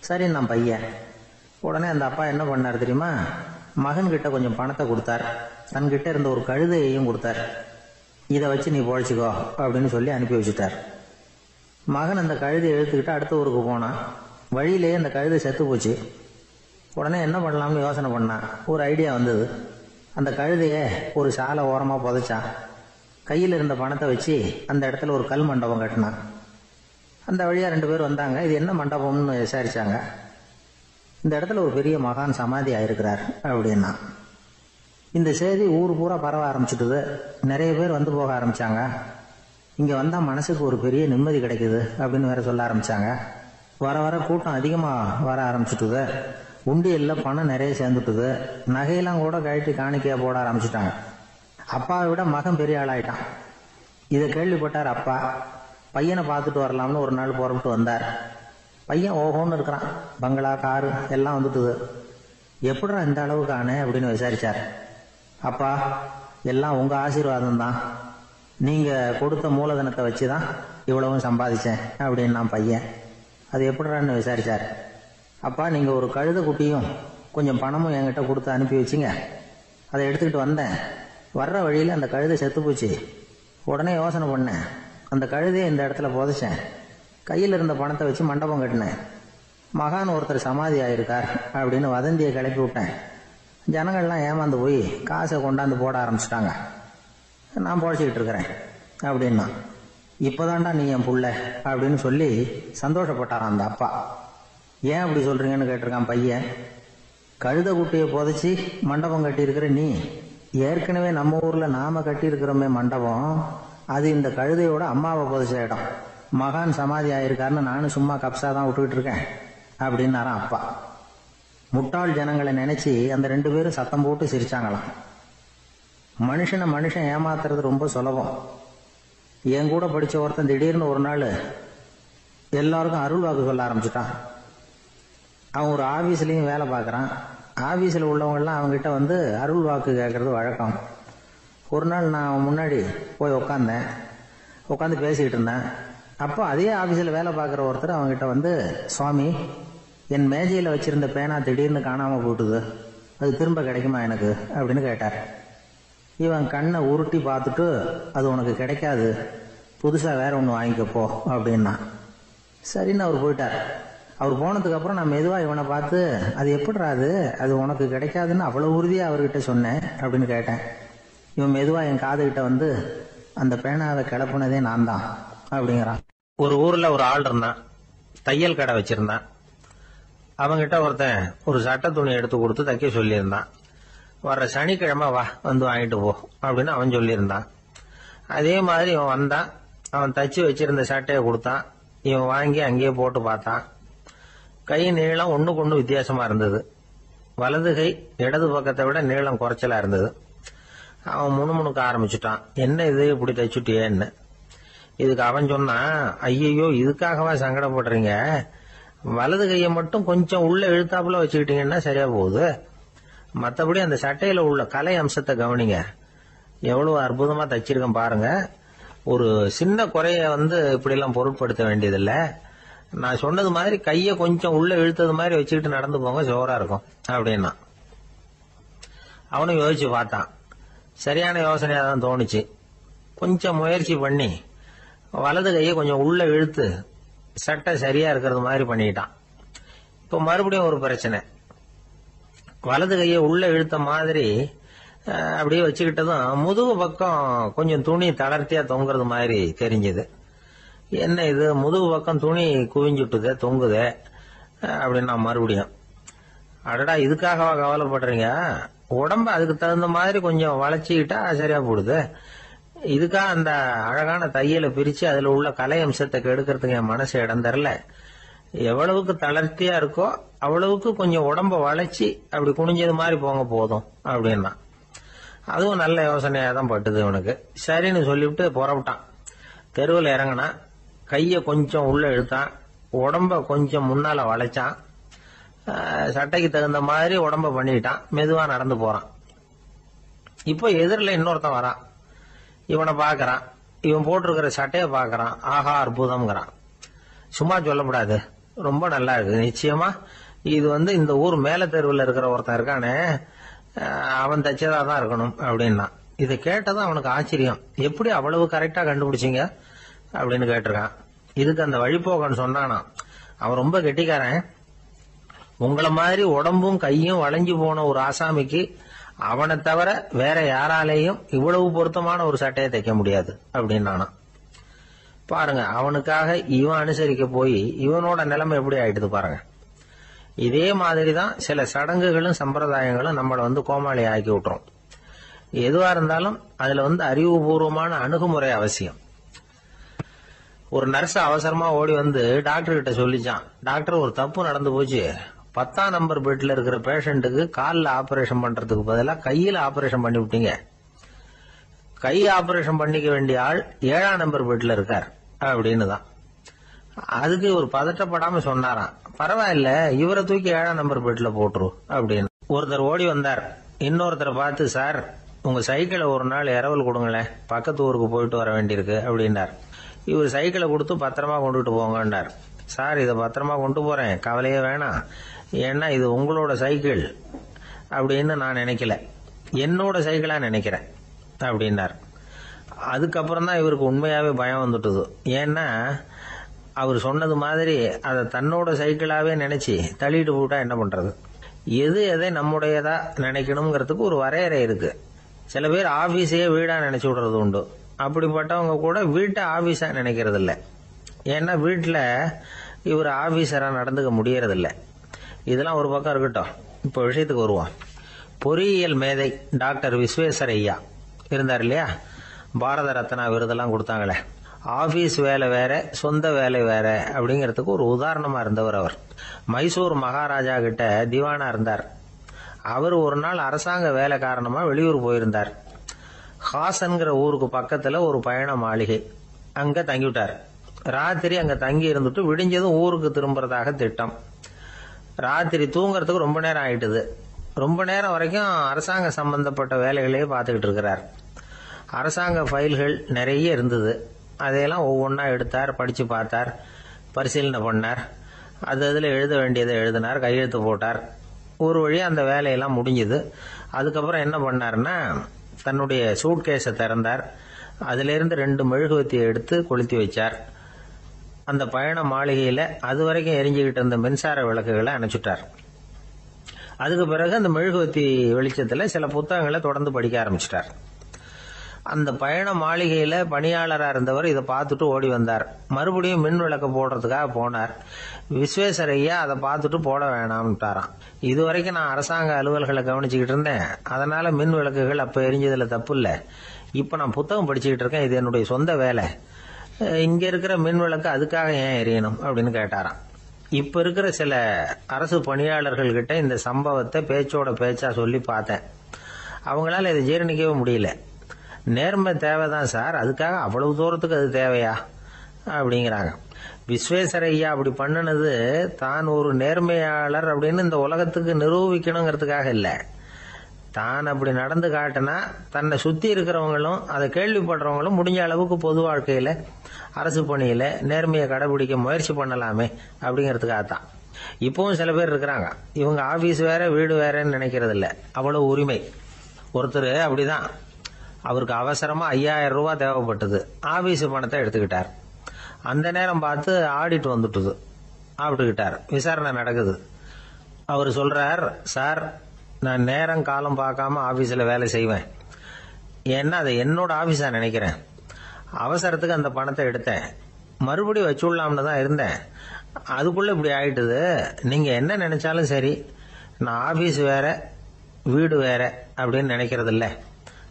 சரி நான் பையன். உடனே அந்த அப்பா என்ன பண்ணார் தெரியுமா? மகன்கிட்ட கொஞ்சம் பணத்தை கொடுத்தார். தன்கிட்ட இருந்த ஒரு கழுதையையும் கொடுத்தார். இதை வச்சு நீ பொழைச்சிக்கோ அப்படின்னு சொல்லி அனுப்பி வச்சுட்டார். மகன் அந்த கழுதையை இழுத்துக்கிட்டு அடுத்த ஊருக்கு போனான். வழியிலேயே அந்த கழுதை செத்து போச்சு. உடனே என்ன பண்ணலாம்னு யோசனை பண்ணான். ஒரு ஐடியா வந்தது. அந்த கழுதையை ஒரு சாலை ஓரமாக புதைச்சான். கையில் இருந்த பணத்தை வச்சு அந்த இடத்துல ஒரு கல் மண்டபம் கட்டினான். அந்த வழியாக 2 பேர் வந்தாங்க. இது என்ன மண்டபம்னு விசாரிச்சாங்க. இந்த இடத்துல ஒரு பெரிய மகான் சமாதி ஆயிருக்கிறார் அப்படின்னா. இந்த செய்தி ஊர் பூரா பரவ ஆரம்பிச்சுட்டுது. நிறைய பேர் வந்து போக ஆரம்பிச்சாங்க. இங்கே வந்தால் மனசுக்கு ஒரு பெரிய நிம்மதி கிடைக்குது அப்படின்னு வேற சொல்ல ஆரம்பிச்சாங்க. வர வர கூட்டம் அதிகமாக வர ஆரம்பிச்சுட்டுது. உண்டியலில் பணம் நிறைய சேர்ந்துட்டுது. நகையெல்லாம் கூட கழட்டி காணிக்கையாக போட ஆரம்பிச்சுட்டாங்க. அப்பாவை விட மகன் பெரிய ஆளாயிட்டான். இதை கேள்விப்பட்டார் அப்பா. பையனை பார்த்துட்டு வரலாம்னு ஒரு நாள் புறப்பட்டு வந்தார். பையன் ஓஹோன்னு இருக்கிறான். பங்களா, காரு எல்லாம் வந்துட்டுது. எப்படிடா இந்த அளவுக்கு ஆனே அப்படின்னு விசாரிச்சார். அப்பா, எல்லாம் உங்கள் ஆசீர்வாதம் தான். நீங்கள் கொடுத்த மூலதனத்தை வச்சு தான் இவ்வளவும் சம்பாதிச்சேன் அப்படின்னு நான் பையன். அது எப்படிறான்னு விசாரிச்சார். அப்பா, நீங்கள் ஒரு கழுதை குட்டியும் கொஞ்சம் பணமும் என்கிட்ட கொடுத்து அனுப்பி வச்சிங்க. அதை எடுத்துக்கிட்டு வந்தேன். வர்ற வழியில் அந்த கழுதை செத்து போச்சு. உடனே யோசனை பண்ணேன். அந்த கழுதையை இந்த இடத்துல புதைச்சேன். கையில் இருந்த பணத்தை வச்சு மண்டபம் கட்டினேன். மகான் ஒருத்தர் சமாதி ஆயிருக்கார் அப்படின்னு வதந்தியை கிளப்பி விட்டேன். ஜனங்கள்லாம் ஏமாந்து போய் காசை கொண்டாந்து போட ஆரம்பிச்சிட்டாங்க. நான் பொழைச்சிக்கிட்டு இருக்கிறேன் அப்படின்னா. இப்போதான்டா நீ என் புள்ள அப்படின்னு சொல்லி சந்தோஷப்பட்டாரான் அந்த அப்பா. ஏன் அப்படி சொல்றீங்கன்னு கேட்டிருக்கான் பையன். கழுத குட்டியை புதைச்சி மண்டபம் கட்டியிருக்கிற நீ, ஏற்கனவே நம்ம ஊரில் நாம கட்டியிருக்கிறோமே மண்டபம், அது இந்த கழுதையோட அம்மாவை புதைச்ச இடம். மகான் சமாதி ஆயிருக்காருன்னு நானும் சும்மா கப்ஸா தான் விட்டுக்கிட்டு இருக்கேன் அப்படின்னாரான் அப்பா. முட்டாள் ஜனங்களை நினைச்சு அந்த 2 பேரும் சத்தம் போட்டு சிரிச்சாங்களாம். மனுஷன் ஏமாத்துறது ரொம்ப சுலபம். என் கூட படிச்ச ஒருத்தன் திடீர்னு ஒரு நாள் எல்லாருக்கும் அருள் வாக்கு சொல்ல ஆரம்பிச்சுட்டான். அவன் ஒரு ஆபீஸ்லயும் வேலை பார்க்கறான். ஆபீஸ்ல உள்ளவங்கெல்லாம் அவங்ககிட்ட வந்து அருள் வாக்கு கேட்கறது வழக்கம். ஒரு நாள் நான் அவன் முன்னாடி போய் உட்காந்து பேசிக்கிட்டு இருந்தேன். அப்போ அதே ஆபீஸ்ல வேலை பார்க்குற ஒருத்தர் அவங்ககிட்ட வந்து, சுவாமி, என் மேஜையில் வச்சிருந்த பேனா திடீர்னு காணாமல் போட்டுது, அது திரும்ப கிடைக்குமா எனக்கு அப்படின்னு கேட்டார். இவன் கண்ணை உருட்டி பார்த்துட்டு, அது உனக்கு கிடைக்காது, புதுசாக வேற ஒன்று வாங்கிக்கப்போ அப்படின்னா. சரின்னு அவர் போயிட்டார். அவர் போனதுக்கு அப்புறம் நான் மெதுவாக இவனை பார்த்து, அது எப்படிடா அது உனக்கு கிடைக்காதுன்னு அவ்வளோ உறுதியாக அவர்கிட்ட சொன்னேன் அப்படின்னு கேட்டேன். இவன் மெதுவாக என் காதுகிட்ட வந்து, அந்த பேனாவை கிளப்புனதே நான் தான் அப்படிங்கிறான். ஒரு ஊர்ல ஒரு ஆள் இருந்தான். தையல் கடை வச்சிருந்தான். அவங்கிட்ட ஒருத்தன் ஒரு சட்டை துணி எடுத்து கொடுத்து தைக்க சொல்லியிருந்தான். வர்ற சனிக்கிழமை வா, வந்து வாங்கிட்டு போ அப்படின்னு அவன் சொல்லியிருந்தான். அதே மாதிரி இவன் வந்தான். அவன் தச்சு வச்சிருந்த சட்டையை கொடுத்தான். இவன் வாங்கி அங்கேயே போட்டு பார்த்தான். கை நீளம் ஒண்ணுக்கு ஒண்ணு வித்தியாசமா இருந்தது. வலது கை இடது பக்கத்தை விட நீளம் குறைச்சலா இருந்தது. அவன் முணுமுணுக்க ஆரம்பிச்சுட்டான். என்ன இது இப்படி தைச்சுட்டியேன்னு. இதுக்கு அவன் சொன்னான், ஐயையோ, இதுக்காகவா சங்கடப்படுறீங்க? வலது கையை மட்டும் கொஞ்சம் உள்ள இழுத்தாப்புல வச்சுக்கிட்டீங்கன்னா சரியா போகுது. மற்றபடி அந்த சட்டையில உள்ள கலை அம்சத்தை கவனிங்க. எவ்வளவு அற்புதமா தைச்சிருக்கேன் பாருங்க. ஒரு சின்ன குறைய இப்படி எல்லாம் பொருட்படுத்த வேண்டியதில்லை. நான் சொன்னது மாதிரி கையை கொஞ்சம் உள்ள இழுத்தது மாதிரி வச்சுக்கிட்டு நடந்து போங்க, ஜோரா இருக்கும் அப்படின்னா. அவனும் யோசிச்சு பார்த்தான். சரியான யோசனையா தான் தோணுச்சு. கொஞ்சம் முயற்சி பண்ணி வலது கையை கொஞ்சம் உள்ள இழுத்து சட்டை சரியா இருக்கிறது மாதிரி பண்ணிட்டான். இப்ப மறுபடியும் ஒரு பிரச்சனை. வலது கையை உள்ள இழுத்த மாதிரி அப்படியே வச்சுக்கிட்டதும் முதுகு பக்கம் கொஞ்சம் துணி தளர்த்தியா தொங்குறது மாதிரி தெரிஞ்சது. என்ன இது, முதுகு பக்கம் துணி குவிஞ்சுட்டுதே, தொங்குதே அப்படின்னா மறுபடியும், அடடா, இதுக்காகவா கவலைப்படுறீங்க? உடம்ப அதுக்கு தகுந்த மாதிரி கொஞ்சம் வளைச்சிக்கிட்டா சரியா போடுது. இதுக்காக அந்த அழகான தையலை பிரிச்சு அதுல உள்ள கலை அம்சத்தை கெடுக்கிறதுக்கு என் மனசு இடம் தரல. எவ்வளவுக்கு தளர்த்தியா இருக்கோ அவ்வளவுக்கு கொஞ்சம் உடம்ப வளைச்சி அப்படி குனிஞ்சது மாதிரி போங்க போதும் அப்படின்னா. அதுவும் நல்ல யோசனையா தான் பட்டுது இவனுக்கு. சரின்னு சொல்லிவிட்டு புறப்பட்டான். தெருவில் இறங்கினான். கையை கொஞ்சம் உள்ள இழுத்தான். உடம்ப கொஞ்சம் முன்னால வளைச்சான். சட்டைக்கு தகுந்த மாதிரி உடம்ப பண்ணிட்டான். மெதுவா நடந்து போறான். இப்போ எதிரில் இன்னொருத்தன் வரான். இவனை பாக்குறான். இவன் போட்டிருக்கிற சட்டைய பாக்குறான். ஆஹா அற்புதம்ங்கிறான். சும்மா சொல்லக்கூடாது, ரொம்ப நல்லா இருக்கு. நிச்சயமா இது இந்த ஊர் மேல தெருவில் இருக்கிற ஒருத்தன் இருக்கானே, அவன் தச்சதா தான் இருக்கணும் அப்படின்னா. இதை கேட்டதும் அவனுக்கு ஆச்சரியம். எப்படி அவ்வளவு கரெக்டா கண்டுபிடிச்சிங்க அப்படின்னு கேட்டிருக்கான். இதுக்கு அந்த வழிபோகன்னு சொன்னானா, அவன் ரொம்ப கெட்டிக்காரன். உங்களை மாதிரி உடம்பும் கையும் வளைஞ்சு போன ஒரு ஆசாமிக்கு அவனை தவிர வேற யாராலேயும் இவ்வளவு பொருத்தமான ஒரு சட்டையை தைக்க முடியாது அப்படின்னானா. பாருங்க, அவனுக்காக இவன் அனுசரிக்க போய் இவனோட நிலைமை எப்படி ஆயிடுது பாருங்க. இதே மாதிரிதான் சில சடங்குகளும் சம்பிரதாயங்களும் நம்மளை கோமாளி ஆக்கி விட்டுரும். எதுவா இருந்தாலும் அதுல அறிவுபூர்வமான அணுகுமுறை அவசியம். ஒரு நர்ஸ் அவசரமா ஓடி டாக்டர் கிட்ட சொல்லிச்சான், டாக்டர் ஒரு தப்பு நடந்து போச்சு. 10ஆம் நம்பர் பெட்ல இருக்கிற பேஷண்ட்டுக்கு காலில் ஆபரேஷன் பண்றதுக்கு பதிலாக கையில ஆபரேஷன் பண்ணி விட்டீங்க. கை ஆபரேஷன் பண்ணிக்க வேண்டிய ஆள் 7ஆம் நம்பர் பெட்ல இருக்கார் அப்படின்னு தான். அதுக்கு ஒரு பதட்டப்படாம சொன்னாராம், பரவாயில்ல இவரை தூக்கி 7ஆம் நம்பர் பெட்ல போட்டுரு அப்படின்னு. ஒருத்தர் ஓடி வந்தார். இன்னொருத்தரை பார்த்து, சார் உங்க சைக்கிளை ஒரு நாள் இரவல் கொடுங்களேன், பக்கத்து ஊருக்கு போயிட்டு வர வேண்டியிருக்கு அப்படின்னார். இவர் சைக்கிளை கொடுத்து பத்திரமா கொண்டுட்டு போங்கன்னார். சார் இதை பத்திரமா கொண்டு போறேன், கவலையே வேணாம், ஏன்னா இது உங்களோட சைக்கிள் அப்படின்னு நான் நினைக்கல, என்னோட சைக்கிளா நினைக்கிறேன் அப்படின்னார். அதுக்கப்புறம் தான் இவருக்கு உண்மையாவே பயம் வந்துட்டுது. ஏன்னா அவர் சொன்னது மாதிரி அதை தன்னோட சைக்கிளாவே நினைச்சு தள்ளிட்டு போட்டா என்ன பண்றது. எது எதை நம்முடையதா நினைக்கணுங்கிறதுக்கு ஒரு வரையறை இருக்கு. சில பேர் ஆபீஸையே வீடா நினைச்சு விடுறது உண்டு. அப்படிப்பட்டவங்க கூட வீட்டை ஆபீஸா நினைக்கிறது இல்லை. ஏன்னா வீட்டில் இவர் ஆபீசரா நடந்துக்க முடியறதில்லை. இதெல்லாம் ஒரு பக்கம் இருக்கட்டும், இப்போ விஷயத்துக்கு வருவோம். பொறியியல் மேதை டாக்டர் விஸ்வேஸ்வரய்யா இருந்தார் இல்லையா, பாரத ரத்னா விருதெல்லாம் கொடுத்தாங்களே. ஆபீஸ் வேலை வேற, சொந்த வேலை வேற அப்படிங்கிறதுக்கு ஒரு உதாரணமா இருந்தவர் அவர். மைசூர் மகாராஜா கிட்ட திவானா இருந்தார். அவர் ஒரு நாள் அரசாங்க வேலை காரணமா வெளியூர் போயிருந்தார். ஹாசன்கிற ஊருக்கு பக்கத்துல ஒரு பயண மாளிகை, அங்க தங்கிவிட்டார். ராத்திரி அங்க தங்கி இருந்துட்டு விடிஞ்சதும் ஊருக்கு திரும்புறதாக திட்டம். ராத்திரி தூங்கறதுக்கு ரொம்ப நேரம் ஆயிட்டுது. ரொம்ப நேரம் வரைக்கும் அரசாங்க சம்பந்தப்பட்ட வேலைகளையே பார்த்துக்கிட்டு இருக்கிறார். அரசாங்க ஃபைல்கள் நிறைய இருந்தது. அதையெல்லாம் ஒவ்வொன்றா எடுத்தார், படிச்சு பார்த்தார், பரிசீலனை பண்ணார். அதில் எழுத வேண்டியதை எழுதினார், கையெழுத்து போட்டார். ஒரு வழியா அந்த வேலையெல்லாம் முடிஞ்சுது. அதுக்கப்புறம் என்ன பண்ணார்னா, தன்னுடைய சூட்கேஸை திறந்தார். அதிலிருந்து 2 மெழுகுவத்தியை எடுத்து கொளுத்தி வச்சார். அந்த பயண மாளிகையில அது வரைக்கும் எரிஞ்சுக்கிட்டு இருந்த மின்சார விளக்குகளை அணைச்சுட்டார். அதுக்கு பிறகு அந்த மெழுகுவத்தி வெளிச்சத்துல சில புத்தகங்களை தொடர்ந்து படிக்க ஆரம்பிச்சிட்டார். அந்த பயண மாளிகையில பணியாளரா இருந்தவர் இதை பார்த்துட்டு ஓடி வந்தார். மறுபடியும் மின் விளக்கு போடுறதுக்காக போனார். விஸ்வேஸ்வரய்யா அதை பார்த்துட்டு போட வேணாம்ட்டாராம். இதுவரைக்கும் நான் அரசாங்க அலுவல்களை கவனிச்சுக்கிட்டு இருந்தேன், அதனால மின் விளக்குகள் அப்ப எரிஞ்சதுல தப்பு இல்லை. இப்ப நான் புத்தகம் படிச்சுக்கிட்டு இருக்கேன், இது என்னுடைய சொந்த வேலை. இங்க இருக்கிற மின் விளக்கு அதுக்காக ஏன் எரியணும் அப்படின்னு கேட்டாராம். இப்ப இருக்கிற சில அரசு பணியாளர்கள் கிட்ட இந்த சம்பவத்தை பேச்சோட பேச்சா சொல்லி பார்த்தேன். அவங்களால இதை ஜீரணிக்கவே முடியல. நேர்மை தேவைதான் சார், அதுக்காக அவ்வளவு தூரத்துக்கு அது தேவையா அப்படிங்கிறாங்க. விஸ்வேஸ்வரய்யா அப்படி பண்ணினது தான் ஒரு நேர்மையாளர் அப்படின்னு இந்த உலகத்துக்கு நிரூபிக்கணுங்கிறதுக்காக இல்லை. தான் அப்படி நடந்து காட்டினா தன்னை சுத்தி இருக்கிறவங்களும் அதை கேள்விப்படுறவங்களும் முடிஞ்ச அளவுக்கு பொது வாழ்க்கையில அரசு பணியில நேர்மையை கடைபிடிக்க முயற்சி பண்ணலாமே அப்படிங்கிறதுக்காகத்தான். இப்பவும் சில பேர் இருக்கிறாங்க, இவங்க ஆபீஸ் வேற வீடு வேறன்னு நினைக்கிறது இல்ல, அவ்வளவு உரிமை. ஒருத்தர் அப்படிதான், அவருக்கு அவசரமா 5000 ரூபாய் தேவைப்பட்டது. ஆபீஸ் பணத்தை எடுத்துக்கிட்டார். அந்த நேரம் பார்த்து ஆடிட் வந்துட்டுது. ஆப்பிட்டுக்கிட்டார். விசாரணை நடக்குது. அவர் சொல்றார், சார் நான் நேரம் காலம் பார்க்காம ஆபீஸ்ல வேலை செய்வேன், ஏன்னா அதை என்னோட ஆபீஸா நினைக்கிறேன். அவசரத்துக்கு அந்த பணத்தை எடுத்தேன், மறுபடியும் வச்சுடலாம்னு தான் இருந்தேன், அதுக்குள்ள இப்படி ஆயிட்டுது. நீங்க என்ன நினைச்சாலும் சரி, நான் ஆபீஸ் வேற வீடு வேற அப்படின்னு நினைக்கிறது இல்ல,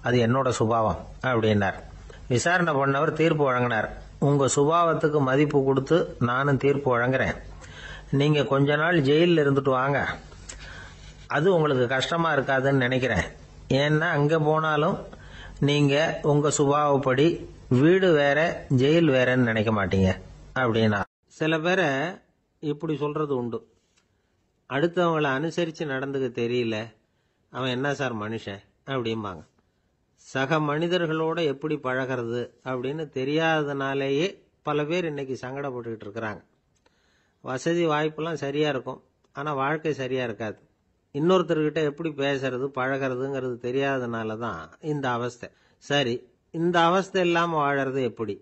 அது என்னோட சுபாவம் அப்படின்னார். விசாரணை பண்ணவர் தீர்ப்பு வழங்கினார். உங்க சுபாவத்துக்கு மதிப்பு கொடுத்து நானும் தீர்ப்பு வழங்குறேன். நீங்க கொஞ்ச நாள் ஜெயிலில் இருந்துட்டு வாங்க, அது உங்களுக்கு கஷ்டமா இருக்காதுன்னு நினைக்கிறேன். ஏன்னா அங்க போனாலும் நீங்க உங்க சுபாவப்படி வீடு வேற ஜெயில் வேறன்னு நினைக்க மாட்டீங்க அப்படின்னா. சில பேரை இப்படி சொல்றது உண்டு. அடுத்தவங்களை அனுசரித்து நடந்துக்க தெரியல, அவன் என்ன சார் மனுஷன் அப்படிம்பாங்க. சக மனிதர்களோட எப்படி பழகிறது அப்படின்னு தெரியாததுனாலேயே பல பேர் இன்னைக்கு சங்கடப்பட்டுக்கிட்டு இருக்கிறாங்க. வசதி வாய்ப்பெல்லாம் சரியா இருக்கும், ஆனால் வாழ்க்கை சரியா இருக்காது. இன்னொருத்தர்கிட்ட எப்படி பேசுறது பழகிறதுங்கிறது தெரியாததுனால தான் இந்த அவஸ்தை. சரி, இந்த அவஸ்தை இல்லாமல் வாழறது எப்படி?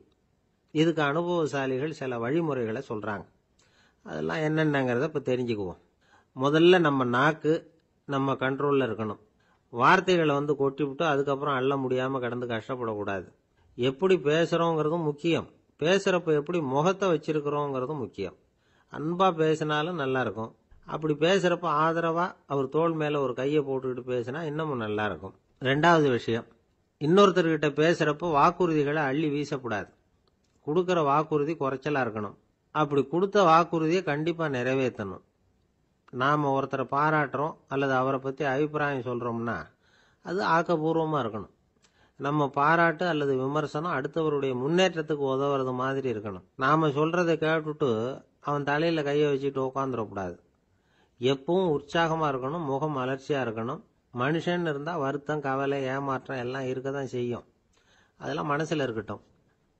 இதுக்கு அனுபவசாலிகள் சில வழிமுறைகளை சொல்றாங்க. அதெல்லாம் என்னென்னங்கிறத இப்போ தெரிஞ்சுக்குவோம். முதல்ல நம்ம நாக்கு நம்ம கண்ட்ரோலில் இருக்கணும். வார்த்தைகளை கொட்டிவிட்டு அதுக்கப்புறம் அள்ள முடியாமல் கடந்து கஷ்டப்படக்கூடாது. எப்படி பேசுகிறோங்கிறதும் முக்கியம், பேசுகிறப்ப எப்படி முகத்தை வச்சிருக்கிறோங்கிறதும் முக்கியம். அன்பாக பேசினாலும் நல்லா இருக்கும். அப்படி பேசுகிறப்ப ஆதரவாக அவர் தோள் மேலே ஒரு கையை போட்டுக்கிட்டு பேசினா இன்னமும் நல்லா இருக்கும். ரெண்டாவது விஷயம், இன்னொருத்தர்கிட்ட பேசுகிறப்ப வாக்குறுதிகளை அள்ளி வீசக்கூடாது. கொடுக்குற வாக்குறுதி குறைச்சலாக இருக்கணும். அப்படி கொடுத்த வாக்குறுதியை கண்டிப்பாக நிறைவேற்றணும். நாம் ஒருத்தரை பாராட்டுறோம் அல்லது அவரை பற்றி அபிப்பிராயம் சொல்கிறோம்னா அது ஆக்கப்பூர்வமாக இருக்கணும். நம்ம பாராட்டு அல்லது விமர்சனம் அடுத்தவருடைய முன்னேற்றத்துக்கு உதவுறது மாதிரி இருக்கணும். நாம் சொல்கிறத கேட்டுட்டு அவன் தலையில் கையை வச்சுட்டு உட்காந்துடக்கூடாது. எப்பவும் உற்சாகமாக இருக்கணும், முகம் மலர்ச்சியாக இருக்கணும். மனுஷன் இருந்தால் வருத்தம், கவலை, ஏமாற்றம் எல்லாம் இருக்க தான் செய்யும். அதெல்லாம் மனசில் இருக்கட்டும்.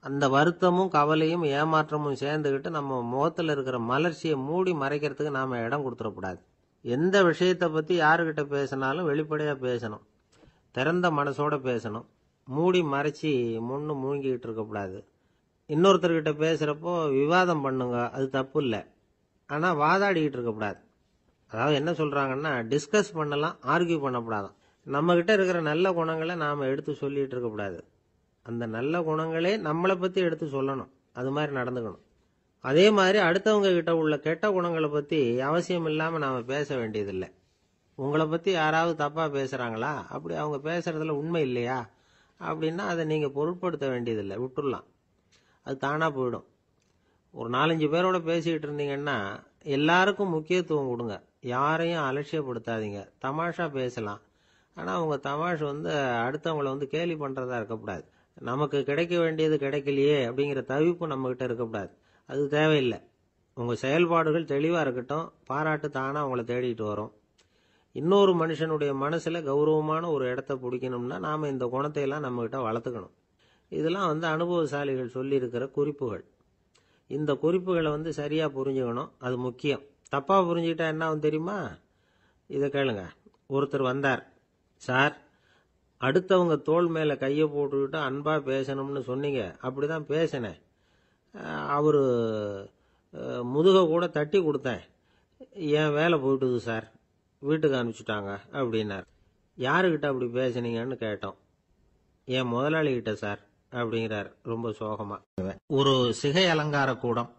அந்த வருத்தமும் கவலையும் ஏமாற்றமும் சேர்ந்துக்கிட்டு நம்ம முகத்தில் இருக்கிற மலர்ச்சியை மூடி மறைக்கிறதுக்கு நாம் இடம் கொடுத்துடக்கூடாது. எந்த விஷயத்தை பற்றி யாருக்கிட்ட பேசினாலும் வெளிப்படையாக பேசணும், திறந்த மனசோட பேசணும். மூடி மறைச்சி முன்னு மூழ்கிக்கிட்டு இருக்கக்கூடாது. இன்னொருத்தர்கிட்ட பேசுகிறப்போ விவாதம் பண்ணுங்க, அது தப்பு இல்லை. ஆனால் வாதாடிக்கிட்டு இருக்கக்கூடாது. அதாவது என்ன சொல்கிறாங்கன்னா, டிஸ்கஸ் பண்ணலாம், ஆர்கியூ பண்ணக்கூடாதான். நம்மக்கிட்ட இருக்கிற நல்ல குணங்களை நாம் எடுத்து சொல்லிகிட்டு இருக்கக்கூடாது. அந்த நல்ல குணங்களே நம்மளை பற்றி எடுத்து சொல்லணும், அது மாதிரி நடந்துக்கணும். அதே மாதிரி அடுத்தவங்க கிட்ட உள்ள கெட்ட குணங்களை பற்றி அவசியம் இல்லாமல் நாம் பேச வேண்டியதில்லை. உங்களை பற்றி யாராவது தப்பாக பேசுகிறாங்களா, அப்படி அவங்க பேசுகிறதுல உண்மை இல்லையா அப்படின்னா அதை நீங்கள் பொருட்படுத்த வேண்டியதில்லை, விட்டுடலாம். அது தானாக போயிடும். ஒரு 4-5 பேரோட பேசிக்கிட்டு இருந்தீங்கன்னா எல்லாருக்கும் முக்கியத்துவம் கொடுங்க, யாரையும் அலட்சியப்படுத்தாதீங்க. தமாஷா பேசலாம், ஆனால் அவங்க தமாஷ் அடுத்தவங்களை கேலி பண்ணுறதா இருக்கக்கூடாது. நமக்கு கிடைக்க வேண்டியது கிடைக்கலையே அப்படிங்கிற தவிப்பு நம்மகிட்ட இருக்கக்கூடாது, அது தேவையில்லை. உங்கள் செயல்பாடுகள் தெளிவாக இருக்கட்டும், பாராட்டு தானாக அவங்கள தேடிட்டு வரும். இன்னொரு மனுஷனுடைய மனசில் கௌரவமான ஒரு இடத்த பிடிக்கணும்னா நாம் இந்த குணத்தையெல்லாம் நம்மகிட்ட வளர்த்துக்கணும். இதெல்லாம் அனுபவசாலிகள் சொல்லியிருக்கிற குறிப்புகள். இந்த குறிப்புகளை சரியாக புரிஞ்சுக்கணும், அது முக்கியம். தப்பாக புரிஞ்சுக்கிட்டா என்ன ஆகும் தெரியுமா? இதை கேளுங்க. ஒருத்தர் வந்தார், சார் அடுத்தவங்க தோள் மேலே கையை போட்டுக்கிட்டு அன்பாக பேசணும்னு சொன்னீங்க, அப்படி தான் பேசினேன். அவர் முதுகை கூட தட்டி கொடுத்தேன், என் வேலை போயிட்டுது சார், வீட்டுக்கு அனுப்பிச்சிட்டாங்க அப்படின்னார். யாருக்கிட்ட அப்படி பேசுனீங்கன்னு கேட்டோம். என் முதலாளிகிட்ட சார் அப்படிங்கிறார் ரொம்ப சோகமா. ஒரு சிகை அலங்கார கூடம்,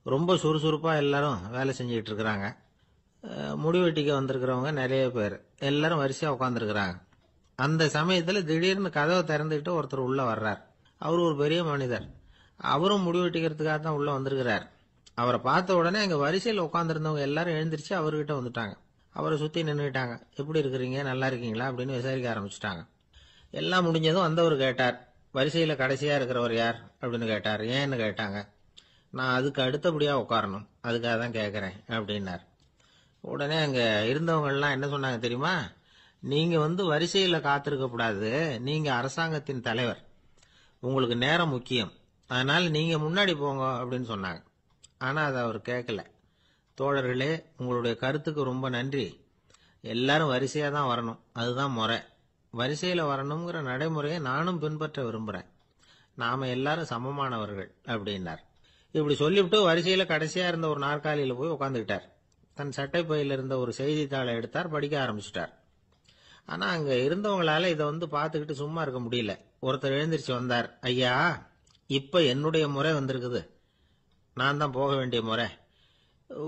ரொம்ப சுறுசுறுப்பாக எல்லாரும் வேலை செஞ்சுக்கிட்டு இருக்கிறாங்க. முடிவெட்டிக்க வந்திருக்கிறவங்க நிறைய பேர், எல்லாரும் வரிசையாக உட்காந்துருக்கிறாங்க. அந்த சமயத்தில் திடீர்னு கதவை திறந்துக்கிட்டு ஒருத்தர் உள்ள வர்றார். அவர் ஒரு பெரிய மனிதர், அவரும் முடிவெட்டிக்கிறதுக்காக தான் உள்ள வந்திருக்கிறார். அவரை பார்த்த உடனே அங்கே வரிசையில் உட்காந்துருந்தவங்க எல்லாரும் எழுந்திரிச்சு அவர்கிட்ட வந்துட்டாங்க. அவரை சுற்றி நின்றுட்டாங்க. எப்படி இருக்கிறீங்க, நல்லா இருக்கீங்களா அப்படின்னு விசாரிக்க ஆரம்பிச்சுட்டாங்க. எல்லாம் முடிஞ்சதும் வந்தவர் கேட்டார், வரிசையில் கடைசியாக இருக்கிறவர் யார் அப்படின்னு கேட்டார். ஏன்னு கேட்டாங்க. நான் அதுக்கு அடுத்தபடியாக உட்காரணும், அதுக்காக தான் கேட்குறேன் அப்படின்னார். உடனே அங்கே இருந்தவங்கெல்லாம் என்ன சொன்னாங்க தெரியுமா? நீங்கள் வரிசையில் காத்திருக்கக்கூடாது, நீங்கள் அரசாங்கத்தின் தலைவர், உங்களுக்கு நேரம் முக்கியம், அதனால் நீங்கள் முன்னாடி போங்க அப்படின்னு சொன்னாங்க. ஆனால் அதை அவர் கேட்கல. தோழர்களே, உங்களுடைய கருத்துக்கு ரொம்ப நன்றி. எல்லாரும் வரிசையாக தான் வரணும், அதுதான் முறை. வரிசையில் வரணுங்கிற நடைமுறையை நானும் பின்பற்ற விரும்புகிறேன். நாம் எல்லாரும் சமமானவர்கள் அப்படின்னார். இப்படி சொல்லிவிட்டு வரிசையில் கடைசியாக இருந்த ஒரு நாற்காலியில் போய் உட்காந்துக்கிட்டார். தன் சட்டை பையில் இருந்த ஒரு செய்தித்தாளை எடுத்தார், படிக்க ஆரம்பிச்சிட்டார். ஆனால் அங்கே இருந்தவங்களால இதை பார்த்துக்கிட்டு சும்மா இருக்க முடியல. ஒருத்தர் எழுந்திரிச்சு வந்தார். ஐயா, இப்போ என்னுடைய முறை வந்திருக்குது, நான் தான் போக வேண்டிய முறை.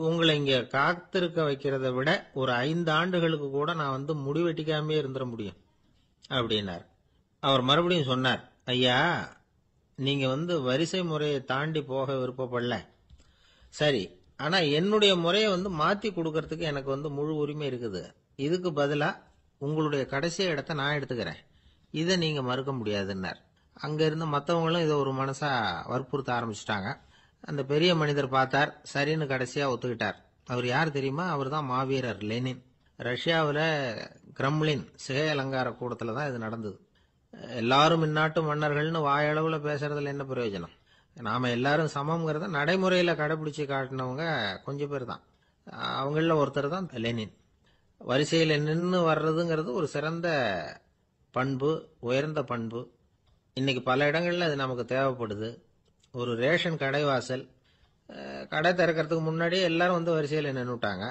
உங்களை இங்கே காத்திருக்க வைக்கிறத விட ஒரு 5 ஆண்டுகளுக்கு கூட நான் முடிவெட்டிக்காமே இருந்துட முடியும் அப்படின்னார். அவர் மறுபடியும் சொன்னார், ஐயா, நீங்கள் வரிசை முறையை தாண்டி போக விருப்பப்படல, சரி, ஆனால் என்னுடைய முறையை மாற்றி கொடுக்கறதுக்கு எனக்கு முழு உரிமை இருக்குது. இதுக்கு பதிலாக உங்களுடைய கடைசி இடத்த நான் எடுத்துக்கிறேன், இதை நீங்கள் மறுக்க முடியாதுன்னார். அங்கே இருந்த மற்றவங்களும் இதை ஒரு மனசாக வற்புறுத்த ஆரம்பிச்சிட்டாங்க. அந்த பெரிய மனிதர் பார்த்தார், சரின்னு கடைசியா ஒத்துக்கிட்டார். அவர் யார் தெரியுமா? அவர் தான் மாவீரர் லெனின். ரஷ்யாவில் கிரெம்ளின் சிகை அலங்கார கூடத்தில் தான் இது நடந்தது. எல்லாரும் இந்நாட்டு மன்னர்கள்னு வாயளவில் பேசுறதுல என்ன பிரயோஜனம்? நாம எல்லாரும் சமம்ங்கிறத நடைமுறையில் கடைபிடிச்சு காட்டினவங்க கொஞ்சம் பேர் தான். அவங்கள ஒருத்தர் தான் லெனின். வரிசையில் நின்று வர்றதுங்கிறது ஒரு சிறந்த பண்பு, உயர்ந்த பண்பு. இன்னைக்கு பல இடங்கள்ல அது நமக்கு தேவைப்படுது. ஒரு ரேஷன் கடைவாசல், கடை திறக்கிறதுக்கு முன்னாடியே எல்லாரும் வந்து வரிசையில் நின்றுட்டாங்க.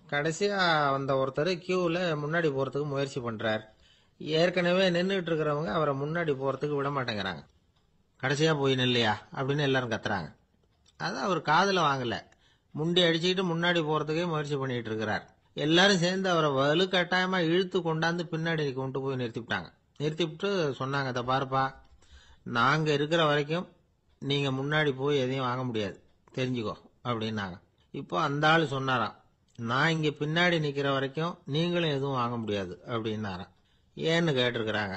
கடைசியா வந்த ஒருத்தர் கியூவில் முன்னாடி போறதுக்கு முயற்சி பண்றார். ஏற்கனவே நின்றுட்டு இருக்கிறவங்க அவரை முன்னாடி போறதுக்கு விட மாட்டேங்கிறாங்க. கடைசியா போய் நில்லையா அப்படின்னு எல்லாரும் கத்துறாங்க. அது அவர் காதுல வாங்கல. முண்டி அடிச்சுக்கிட்டு முன்னாடி போறதுக்கே முயற்சி பண்ணிட்டு இருக்கிறார். எல்லாரும் சேர்ந்து அவரை வலுக்கட்டாயமா இழுத்து கொண்டாந்து பின்னாடி கொண்டு போய் நிறுத்திவிட்டாங்க. நிறுத்திவிட்டு சொன்னாங்க, இதை பாருப்பா, நாங்க இருக்கிற வரைக்கும் நீங்க முன்னாடி போய் எதையும் வாங்க முடியாது, தெரிஞ்சுக்கோ அப்படின்னாங்க. இப்போ அந்த ஆள் சொன்னாராம், நான் இங்க பின்னாடி நிக்கிற வரைக்கும் நீங்களும் எதுவும் வாங்க முடியாது அப்படின்னாராம். ஏன்னு கேட்டிருக்கிறாங்க.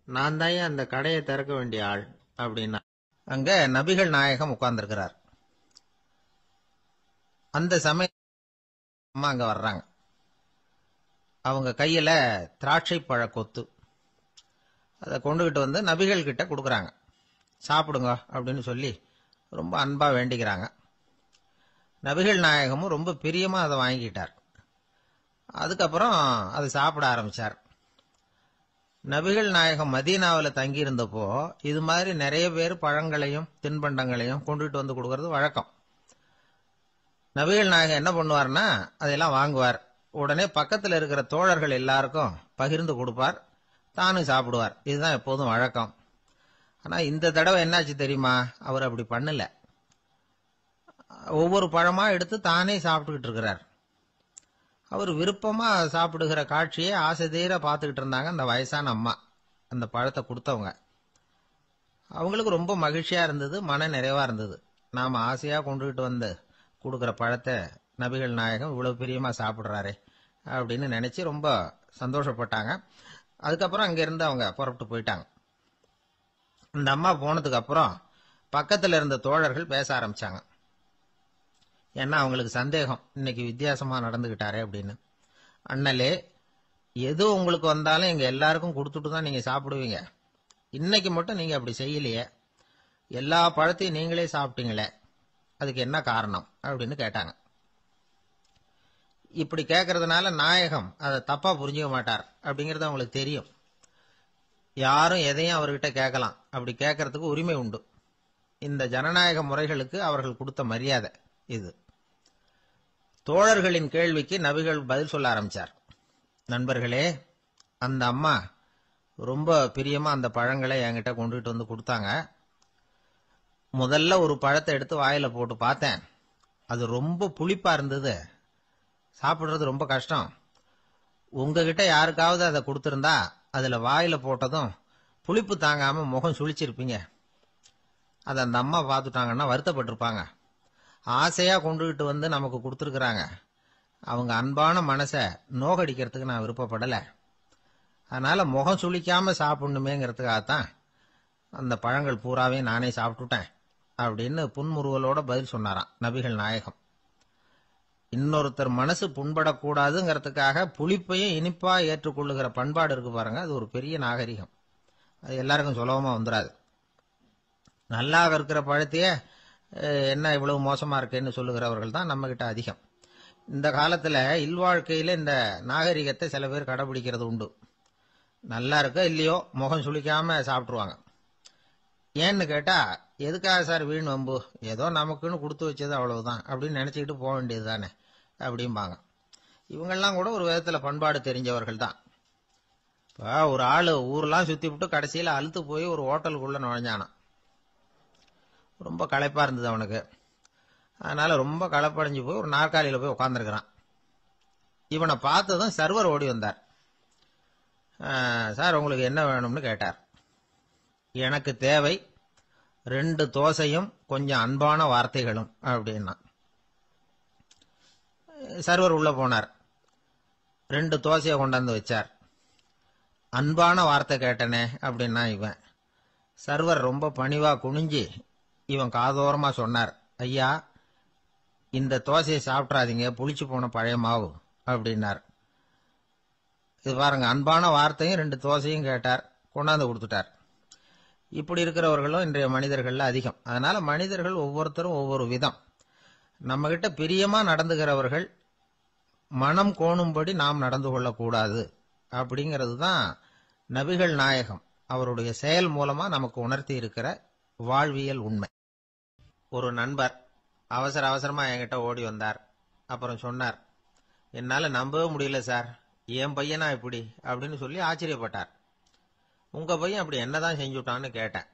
நான் தான் அந்த கடையை திறக்க வேண்டிய ஆள் அப்படின்னா. அங்க நபிகள் நாயகம் உட்கார்ந்துருக்கிறார். அந்த சமயம் அம்மா அங்க வர்றாங்க. அவங்க கையில திராட்சை பழ கொத்து, அதை கொண்டுகிட்டு வந்து நபிகள் கிட்ட கொடுக்குறாங்க. சாப்பிடுங்க அப்படின்னு சொல்லி ரொம்ப அன்பா வேண்டிக்கிறாங்க. நபிகள் நாயகமும் ரொம்ப பிரியமா அதை வாங்கிட்டார். அதுக்கப்புறம் அதை சாப்பிட ஆரம்பிச்சார். நபிகள் நாயகம் மதீனாவில் தங்கி இருந்தப்போ இது மாதிரி நிறைய பேர் பழங்களையும் தின்பண்டங்களையும் கொண்டுட்டு வந்து கொடுக்கறது வழக்கம். நபிகள் நாயகம் என்ன பண்ணுவார்னா அதையெல்லாம் வாங்குவார். உடனே பக்கத்தில் இருக்கிற தோழர்கள் எல்லாருக்கும் பகிர்ந்து கொடுப்பார், தானும் சாப்பிடுவார். இதுதான் எப்போதும் வழக்கம். ஆனா இந்த தடவை என்னாச்சு தெரியுமா? அவர் அப்படி பண்ணல. ஒவ்வொரு பழமா எடுத்து தானே சாப்பிட்டுக்கிட்டு இருக்கிறார். அவர் விருப்பமா சாப்பிடுகிற காட்சியை ஆசை தீர பார்த்துக்கிட்டு இருந்தாங்க அந்த வயசான அம்மா, அந்த பழத்தை கொடுத்தவங்க. அவங்களுக்கு ரொம்ப மகிழ்ச்சியா இருந்தது, மன நிறைவா இருந்தது. நாம ஆசையா கொண்டுகிட்டு வந்து கொடுக்குற பழத்தை நபிகள் நாயகம் இவ்வளவு பிரியமா சாப்பிடுறாரே அப்படின்னு நினைச்சு ரொம்ப சந்தோஷப்பட்டாங்க. அதுக்கப்புறம் அங்கிருந்து அவங்க புறப்பட்டு போயிட்டாங்க. இந்த அம்மா போனதுக்கு அப்புறம் பக்கத்துல இருந்த தோழர்கள் பேச ஆரம்பிச்சாங்க. ஏன்னா அவங்களுக்கு சந்தேகம், இன்னைக்கு வித்தியாசமா நடந்துகிட்டாரே அப்படின்னு. அண்ணலே, எது உங்களுக்கு வந்தாலும் எங்க எல்லாருக்கும் கொடுத்துட்டு தான் நீங்க சாப்பிடுவீங்க. இன்னைக்கு மட்டும் நீங்க அப்படி செய்யலையே, எல்லா பழத்தையும் நீங்களே சாப்பிட்டீங்களே, அதுக்கு என்ன காரணம் அப்படின்னு கேட்டாங்க. இப்படி கேட்கறதுனால நாயகம் அதை தப்பா புரிஞ்சுக்க மாட்டார் அப்படிங்கறது அவங்களுக்கு தெரியும். யாரும் எதையும் அவர்கிட்ட கேட்கலாம், அப்படி கேட்கறதுக்கு உரிமை உண்டு. இந்த ஜனநாயக முறைகளுக்கு அவர்கள் கொடுத்த மரியாதை இது. தோழர்களின் கேள்விக்கு நபிகள் பதில் சொல்ல ஆரம்பிச்சார். நண்பர்களே, அந்த அம்மா ரொம்ப பிரியமா அந்த பழங்களை என்கிட்ட கொண்டுகிட்டு வந்து கொடுத்தாங்க. முதல்ல ஒரு பழத்தை எடுத்து வாயில போட்டு பார்த்தேன். அது ரொம்ப புளிப்பா இருந்தது, சாப்பிடுறது ரொம்ப கஷ்டம். உங்ககிட்ட யாருக்காவது அதை கொடுத்திருந்தா அதுல வாயில போட்டதும் புளிப்பு தாங்காம முகம் சுழிச்சிருப்பீங்க. அதை அந்த அம்மா பார்த்துட்டாங்கன்னா வருத்தப்பட்டிருப்பாங்க. ஆசையா கொண்டுகிட்டு வந்து நமக்கு கொடுத்துருக்குறாங்க. அவங்க அன்பான மனசை நோகடிக்கிறதுக்கு நான் விருப்பப்படலை. அதனால முகம் சுளிக்காம சாப்பிடணுமேங்கிறதுக்காகத்தான் அந்த பழங்கள் பூராவே நானே சாப்பிட்டுட்டேன் அப்படின்னு புன்முறுவலோட பதில் சொன்னாராம் நபிகள் நாயகம். இன்னொருத்தர் மனசு புண்படக்கூடாதுங்கிறதுக்காக புளிப்பையும் இனிப்பா ஏற்றுக்கொள்ளுகிற பண்பாடு இருக்கு பாருங்க, அது ஒரு பெரிய நாகரிகம். அது எல்லாருக்கும் சுலபமா வந்துடாது. நல்லா இருக்கிற பழத்தையே என்ன இவ்வளவு மோசமா இருக்கேன்னு சொல்லுகிறவர்கள் தான் நம்ம கிட்ட அதிகம். இந்த காலத்துல இல்வாழ்க்கையில இந்த நாகரிகத்தை சில பேர் கடைபிடிக்கிறது உண்டு. நல்லா இருக்க இல்லையோ முகம் சுளிக்காம சாப்பிட்டுருவாங்க. ஏன்னு கேட்டா, எதுக்காக சார் வீண் வம்பு, ஏதோ நமக்குன்னு கொடுத்து வச்சது அவ்வளவுதான் அப்படின்னு நினைச்சுக்கிட்டு போக வேண்டியது தானே அப்படிம்பாங்க. இவங்கெல்லாம் கூட ஒரு விதத்துல பண்பாடு தெரிஞ்சவர்கள் தான். இப்போ ஒரு ஆளு ஊரெல்லாம் சுத்தி விட்டு கடைசியில அழுத்து போய் ஒரு ஹோட்டலுக்குள்ள நுழைஞ்சானான். ரொம்ப களைப்பா இருந்தது அவனுக்கு. அதனால ரொம்ப களைப்படைஞ்சு போய் ஒரு நாற்காலியில போய் உட்காந்துருக்கிறான். இவனை பார்த்ததும் சர்வர் ஓடி வந்தார். சார் உங்களுக்கு என்ன வேணும்னு கேட்டார். எனக்கு தேவை 2 தோசையும் கொஞ்சம் அன்பான வார்த்தைகளும் அப்படின்னா. சர்வர் உள்ள போனார், 2 தோசையை கொண்டாந்து வச்சார். அன்பான வார்த்தை கேட்டனே அப்படின்னா இவன். சர்வர் ரொம்ப பணிவா குனிஞ்சு இவன் காதோரமா சொன்னார், ஐயா, இந்த தோசையை சாப்பிட்றாதீங்க, புளிச்சு போன பழைய மாவு அப்படின்னார். இது பாருங்க, அன்பான வார்த்தையும் 2 தோசையும் கேட்டார், கொண்டாந்து கொடுத்துட்டார். இப்படி இருக்கிறவர்களும் இன்றைய மனிதர்கள்ல அதிகம். அதனால மனிதர்கள் ஒவ்வொருத்தரும் ஒவ்வொரு விதம். நம்ம கிட்ட பிரியமா நடந்துகிறவர்கள் மனம் கோணும்படி நாம் நடந்து கொள்ளக்கூடாது அப்படிங்கிறது தான் நபிகள் நாயகம் அவருடைய செயல் மூலமா நமக்கு உணர்த்தி இருக்கிற வாழ்வியல் உண்மை. ஒரு நண்பர் அவசர அவசரமா என்கிட்ட ஓடி வந்தார். அப்புறம் சொன்னார், என்னால நம்பவே முடியல சார், என் பையனா இப்படி அப்படின்னு சொல்லி ஆச்சரியப்பட்டார். உங்க பையன் அப்படி என்னதான் செஞ்சுட்டான்னு கேட்டேன்.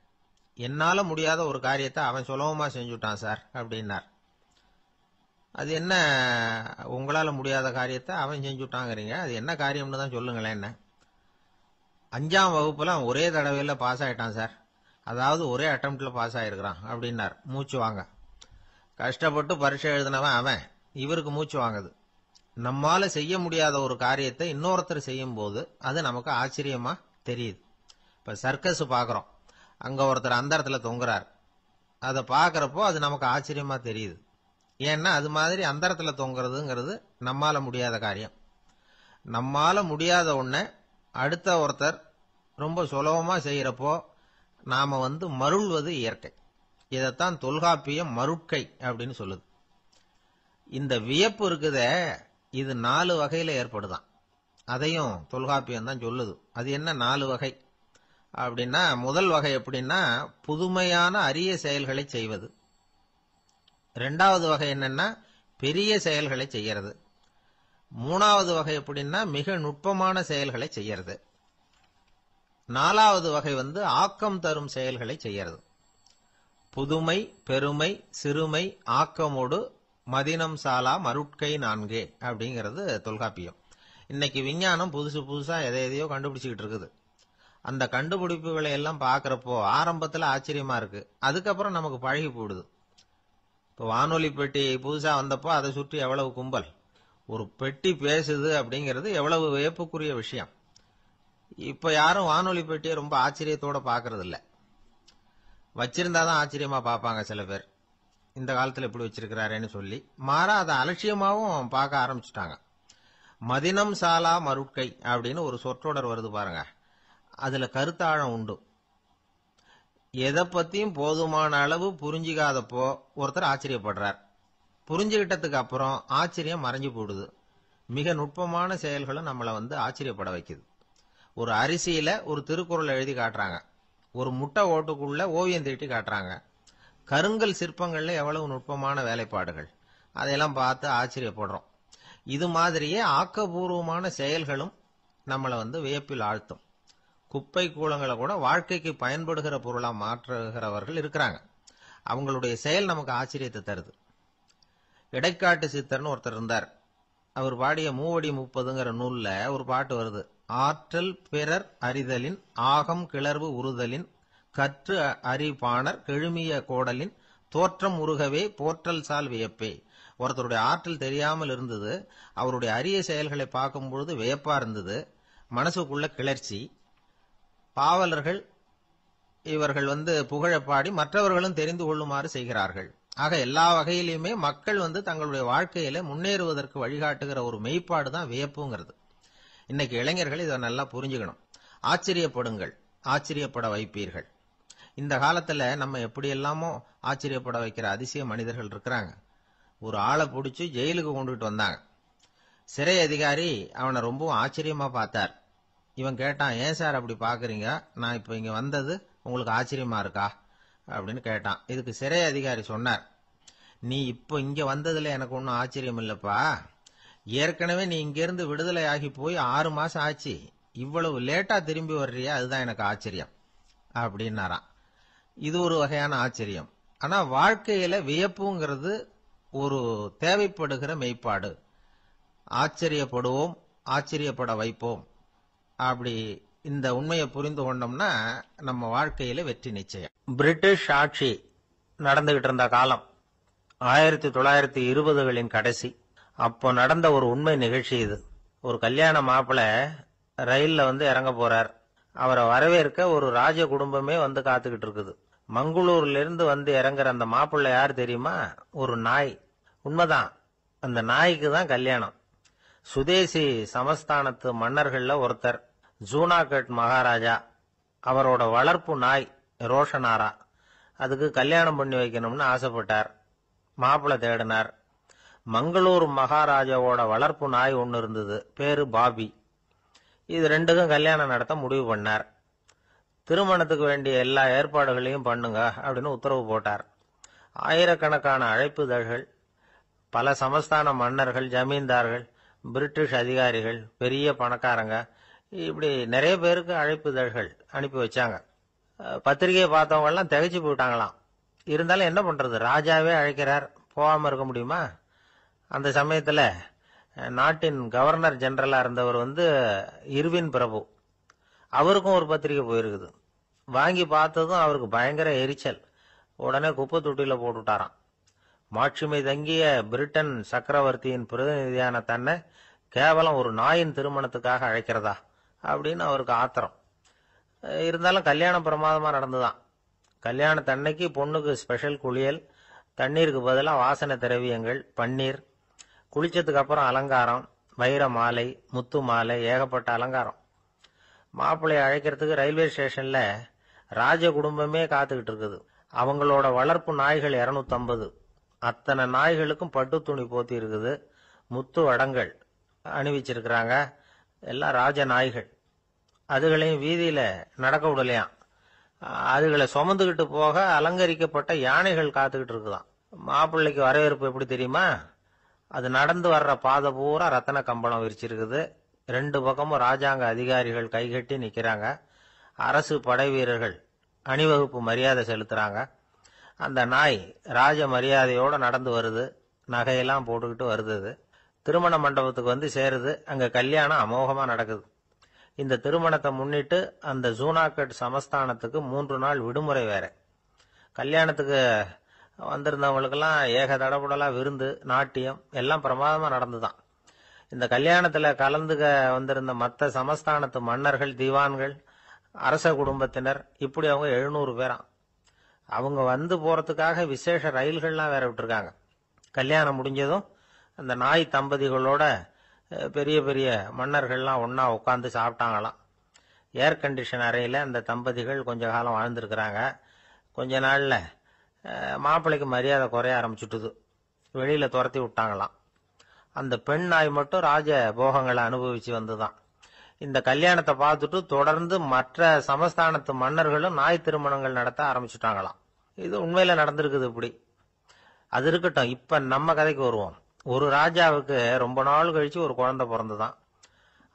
என்னால முடியாத ஒரு காரியத்தை அவன் சுலபமா செஞ்சுட்டான் சார் அப்படின்னார். அது என்ன, உங்களால முடியாத காரியத்தை அவன் செஞ்சுட்டாங்கிறீங்க, அது என்ன காரியம்னு தான் சொல்லுங்களேன். என்ன, 5ஆம் வகுப்புல அவன் ஒரே தடவையில் பாஸ் ஆயிட்டான் சார், அதாவது ஒரே அட்டம்ப்ட்ல பாஸ் ஆயிருக்கிறான் அப்படின்னார். மூச்சு வாங்க. கஷ்டப்பட்டு பரீட்சை எழுதினவன் அவன், இவருக்கு மூச்சு வாங்குது. நம்மால செய்ய முடியாத ஒரு காரியத்தை இன்னொருத்தர் செய்யும் போது அது நமக்கு ஆச்சரியமா தெரியுது. இப்ப சர்க்கஸ் பாக்குறோம், அங்க ஒருத்தர் அந்தரத்துல தொங்குறார், அதை பாக்குறப்போ அது நமக்கு ஆச்சரியமா தெரியுது. ஏன்னா அது மாதிரி அந்தரத்துல தொங்குறதுங்கிறது நம்மால முடியாத காரியம். நம்மால முடியாத ஒன்ன அடுத்த ஒருத்தர் ரொம்ப சுலபமா செய்யறப்போ நாம மருள்வது இயற்கை. இதைத்தான் தொல்காப்பியம் மருட்கை அப்படின்னு சொல்லுது. இந்த வியப்பு இருக்குதே, இது 4 வகையில ஏற்படுதான். அதையும் தொல்காப்பியம் தான் சொல்லுது. அது என்ன 4 வகை அப்படின்னா, முதல் வகை எப்படின்னா புதுமையான அரிய செயல்களை செய்வது. 2வது வகை என்னன்னா பெரிய செயல்களை செய்யறது. 3வது வகை எப்படின்னா மிக நுட்பமான செயல்களை செய்யறது. 4வது வகை ஆக்கம் தரும் செயல்களை செய்யறது. புதுமை, பெருமை, சிறுமை, ஆக்கமோடு மதினம் சாலா மருட்கை 4 அப்படிங்கிறது தொல்காப்பியம். இன்னைக்கு விஞ்ஞானம் புதுசு புதுசா எதையோ கண்டுபிடிச்சுக்கிட்டு இருக்குது. அந்த கண்டுபிடிப்புகளை எல்லாம் பாக்குறப்போ ஆரம்பத்துல ஆச்சரியமா இருக்கு, அதுக்கப்புறம் நமக்கு பழகி போடுது. இப்போ வானொலி பெட்டி புதுசா வந்தப்போ அதை சுற்றி எவ்வளவு கும்பல், ஒரு பெட்டி பேசுது அப்படிங்கிறது எவ்வளவு வியப்புக்குரிய விஷயம். இப்ப யாரும் வானொலி பெட்டியை ரொம்ப ஆச்சரியத்தோட பாக்குறது இல்ல. வச்சிருந்தாதான் ஆச்சரியமா பார்ப்பாங்க சில பேர், இந்த காலத்துல எப்படி வச்சிருக்கிறாரேன்னு சொல்லி. மாறா அதை அலட்சியமாவும் பார்க்க ஆரம்பிச்சுட்டாங்க. மதினம் சாலா மருட்கை அப்படின்னு ஒரு சொற்றொடர் வருது பாருங்க, அதுல கருத்தாழம் உண்டு. எதை பத்தியும் போதுமான அளவு புரிஞ்சிக்காதப்போ ஒருத்தர் ஆச்சரியப்படுறார், புரிஞ்சுகிட்டதுக்கு அப்புறம் ஆச்சரியம் மறைஞ்சு போடுது. மிக நுட்பமான செயல்களும் நம்மளை ஆச்சரியப்பட வைக்குது. ஒரு அரிசியில ஒரு திருக்குறள் எழுதி காட்டுறாங்க, ஒரு முட்டை ஓட்டுக்குள்ள ஓவியம் தீட்டி காட்டுறாங்க. கருங்கல் சிற்பங்கள்ல எவ்வளவு நுட்பமான வேலைப்பாடுகள், அதையெல்லாம் பார்த்து ஆச்சரியப்படுறோம். இது மாதிரியே ஆக்கப்பூர்வமான செயல்களும் நம்மளை வியப்பில் ஆழ்த்தும். குப்பை கூலங்களை கூட வாழ்க்கைக்கு பயன்படுகிற பொருளா மாற்றுகிறவர்கள் இருக்கிறாங்க. அவங்களுடைய செயல் நமக்கு ஆச்சரியத்தை தருது. இடைக்காட்டு சித்தர்னு ஒருத்தர் இருந்தார். அவர் பாடிய 30 நூல்ல ஒரு பாட்டு வருது. ஆற்றல் பிறர் அறிதலின் ஆகம் கிளர்வு உறுதலின் கற்று அறிபாணர் கெழுமிய கோடலின் தோற்றம் உருகவே போற்றல் சால் வியப்பே. ஒருத்தருடைய ஆற்றல் தெரியாமல் இருந்தது, அவருடைய அரிய செயல்களை பார்க்கும்பொழுது வியப்பா இருந்தது, மனசுக்குள்ள கிளர்ச்சி. பாவலர்கள் இவர்கள் புகழப்பாடி மற்றவர்களும் தெரிந்து கொள்ளுமாறு செய்கிறார்கள். ஆக எல்லா வகையிலுமே மக்கள் தங்களுடைய வாழ்க்கையில முன்னேறுவதற்கு வழிகாட்டுகிற ஒரு மெய்ப்பாடு தான் வியப்புங்கிறது. இன்னைக்கு இளைஞர்கள் இதை நல்லா புரிஞ்சுக்கணும். ஆச்சரியப்படுங்கள், ஆச்சரியப்பட வைப்பீர்கள். இந்த காலத்துல நம்ம எப்படி எல்லாமோ ஆச்சரியப்பட வைக்கிற அதிசய மனிதர்கள் இருக்கிறாங்க. ஒரு ஆளை பிடிச்சி ஜெயிலுக்கு கொண்டுட்டு வந்தாங்க. சிறை அதிகாரி அவனை ரொம்பவும் ஆச்சரியமா பார்த்தார். இவன் கேட்டான், ஏன் சார் அப்படி பாக்குறீங்க, நான் இப்ப இங்க வந்தது உங்களுக்கு ஆச்சரியமா இருக்கா அப்படின்னு கேட்டான். இதுக்கு சிறை அதிகாரி சொன்னார், நீ இப்போ இங்க வந்ததுல எனக்கு ஒன்னும் ஆச்சரியம் இல்லப்பா, ஏற்கனவே நீ இங்க இருந்து விடுதலை ஆகி போய் 6 மாசம் ஆச்சு, இவ்வளவு லேட்டா திரும்பி வர்றியா, அதுதான் எனக்கு ஆச்சரியம் அப்படின்னாராம். இது ஒரு வகையான ஆச்சரியம். ஆனா வாழ்க்கையில வியப்புங்கிறது ஒரு தேவைப்படுகிற மெய்ப்பாடு. ஆச்சரியப்படுவோம், ஆச்சரியப்பட வைப்போம். அப்படி இந்த உண்மையை புரிந்து கொண்டோம்னா நம்ம வாழ்க்கையில வெற்றி நிச்சயம். பிரிட்டிஷ் ஆட்சி நடந்துகிட்டு இருந்த காலம் 1920களின் கடைசி. அப்போ நடந்த ஒரு உண்மை நிகழ்ச்சி இது. ஒரு கல்யாண மாப்பிள்ளை ரயில்ல இறங்க போறார். அவரை வரவேற்க ஒரு ராஜ குடும்பமே காத்துக்கிட்டு இருக்குது. மங்களூர்ல இருந்து வந்து இறங்குற அந்த மாப்பிள்ளை யார் தெரியுமா? ஒரு நாய். உண்மைதான், அந்த நாய்க்கு தான் கல்யாணம். சுதேசி சமஸ்தானத்து மன்னர்கள்ல ஒருத்தர் ஜூனாகட் மகாராஜா. அவரோட வளர்ப்பு நாய் ரோஷனாரா. அதுக்கு கல்யாணம் பண்ணி வைக்கணும்னு ஆசைப்பட்டார். மாப்பிள்ளை தேடினார். மங்களூர் மகாராஜாவோட வளர்ப்பு நாய் ஒன்னு இருந்தது, பேரு பாபி. இது ரெண்டுக்கும் கல்யாணம் நடத்த முடிவு பண்ணார். திருமணத்துக்கு வேண்டிய எல்லா ஏற்பாடுகளையும் பண்ணுங்க அப்படின்னு உத்தரவு போட்டார். ஆயிரக்கணக்கான அழைப்புதழ்கள், பல சமஸ்தான மன்னர்கள், ஜமீன்தார்கள், பிரிட்டிஷ் அதிகாரிகள், பெரிய பணக்காரங்க, இப்படி நிறைய பேருக்கு அழைப்புதழ்கள் அனுப்பி வச்சாங்க. பத்திரிகையை பார்த்தவங்க எல்லாம் திகைச்சு போயிட்டாங்களாம். இருந்தாலும் என்ன பண்றது, ராஜாவே அழைக்கிறார், போகாம இருக்க முடியுமா? அந்த சமயத்துல நாட்டின் கவர்னர் ஜெனரலா இருந்தவர் இர்வின் பிரபு. அவருக்கும் ஒரு பத்திரிகை போயிருக்குது. வாங்கி பார்த்ததும் அவருக்கு பயங்கர எரிச்சல். உடனே குப்பை தொட்டியில போட்டுட்டாராம். மாட்சிமை தங்கிய பிரிட்டன் சக்கரவர்த்தியின் பிரதிநிதியான தன்னை கேவலம் ஒரு நாயின் திருமணத்துக்காக அழைக்கிறதா அப்படின்னு அவருக்கு ஆத்திரம். இருந்தாலும் கல்யாணம் பிரமாதமா நடந்துதான். கல்யாணத்தன்னைக்கு பொண்ணுக்கு ஸ்பெஷல் குளியல், தண்ணீருக்கு பதிலாக வாசனை திரவியங்கள், பன்னீர், குளிச்சதுக்கு அப்புறம் அலங்காரம், வைர மாலை, முத்து மாலை, ஏகப்பட்ட அலங்காரம். மாப்பிள்ளையை அழைக்கிறதுக்கு ரயில்வே ஸ்டேஷன்ல ராஜ குடும்பமே காத்துக்கிட்டு இருக்குது. அவங்களோட வளர்ப்பு நாய்கள் 250. அத்தனை நாய்களுக்கும் பட்டு துணி போத்தி இருக்குது. முத்து வடங்கள் அணிவிச்சிருக்கிறாங்க. எல்லாம் ராஜ நாய்கள். அதுகளையும் வீதியில நடக்க விடலையாம். அதுகளை சுமந்துகிட்டு போக அலங்கரிக்கப்பட்ட யானைகள் காத்துக்கிட்டு இருக்குதாம். மாப்பிள்ளைக்கு வரவேற்பு எப்படி தெரியுமா? அது நடந்து வர்ற பாதை பூரா ரத்தன கம்பளம் விரிச்சிருக்குது. 2 பக்கமும் ராஜாங்க அதிகாரிகள் கைகட்டி நிக்கிறாங்க. அரசு படை வீரர்கள் அணிவகுப்பு மரியாதை செலுத்துறாங்க. அந்த நாய் ராஜ மரியாதையோட நடந்து வருது. நகையெல்லாம் போட்டுக்கிட்டு வருது. திருமண மண்டபத்துக்கு சேருது. அங்க கல்யாணம் அமோகமா நடக்குது. இந்த திருமணத்தை முன்னிட்டு அந்த ஜூனாகட் சமஸ்தானத்துக்கு 3 நாள் விடுமுறை வேற. கல்யாணத்துக்கு வந்திருந்தவங்களுக்கெல்லாம் ஏக தடபுடலா விருந்து, நாட்டியம் எல்லாம் பிரமாதமா நடந்துதான். இந்த கல்யாணத்துல கலந்துக்க வந்திருந்த மற்ற சமஸ்தானத்து மன்னர்கள், திவான்கள், அரச குடும்பத்தினர், இப்படி அவங்க 700 பேராம். அவங்க வந்து போறதுக்காக விசேஷ ரயில்கள்லாம் வேற விட்டுருக்காங்க. கல்யாணம் முடிஞ்சதும் அந்த நாய் தம்பதிகளோட பெரிய பெரிய மன்னர்கள்லாம் ஒன்னா உட்காந்து சாப்பிட்டாங்களாம். ஏர் கண்டிஷன் அறையில அந்த தம்பதிகள் கொஞ்ச காலம் வாழ்ந்திருக்கிறாங்க. கொஞ்ச நாள்ல மாப்பிள்ளைக்கு மரியாதை குறைய ஆரம்பிச்சுட்டுது. வெளியில துரத்தி விட்டாங்களாம். அந்த பெண் நாய் மட்டும் ராஜ போகங்களை அனுபவிச்சு வந்துதான். இந்த கல்யாணத்தை பார்த்துட்டு தொடர்ந்து மற்ற சமஸ்தானத்து மன்னர்களும் நாய் திருமணங்கள் நடத்த ஆரம்பிச்சுட்டாங்களாம். இது உண்மையில நடந்திருக்குது. இப்படி அது இருக்கட்டும். இப்ப நம்ம கதைக்கு வருவோம். ஒரு ராஜாவுக்கு ரொம்ப நாள் கழிச்சு ஒரு குழந்தை பிறந்துதான்.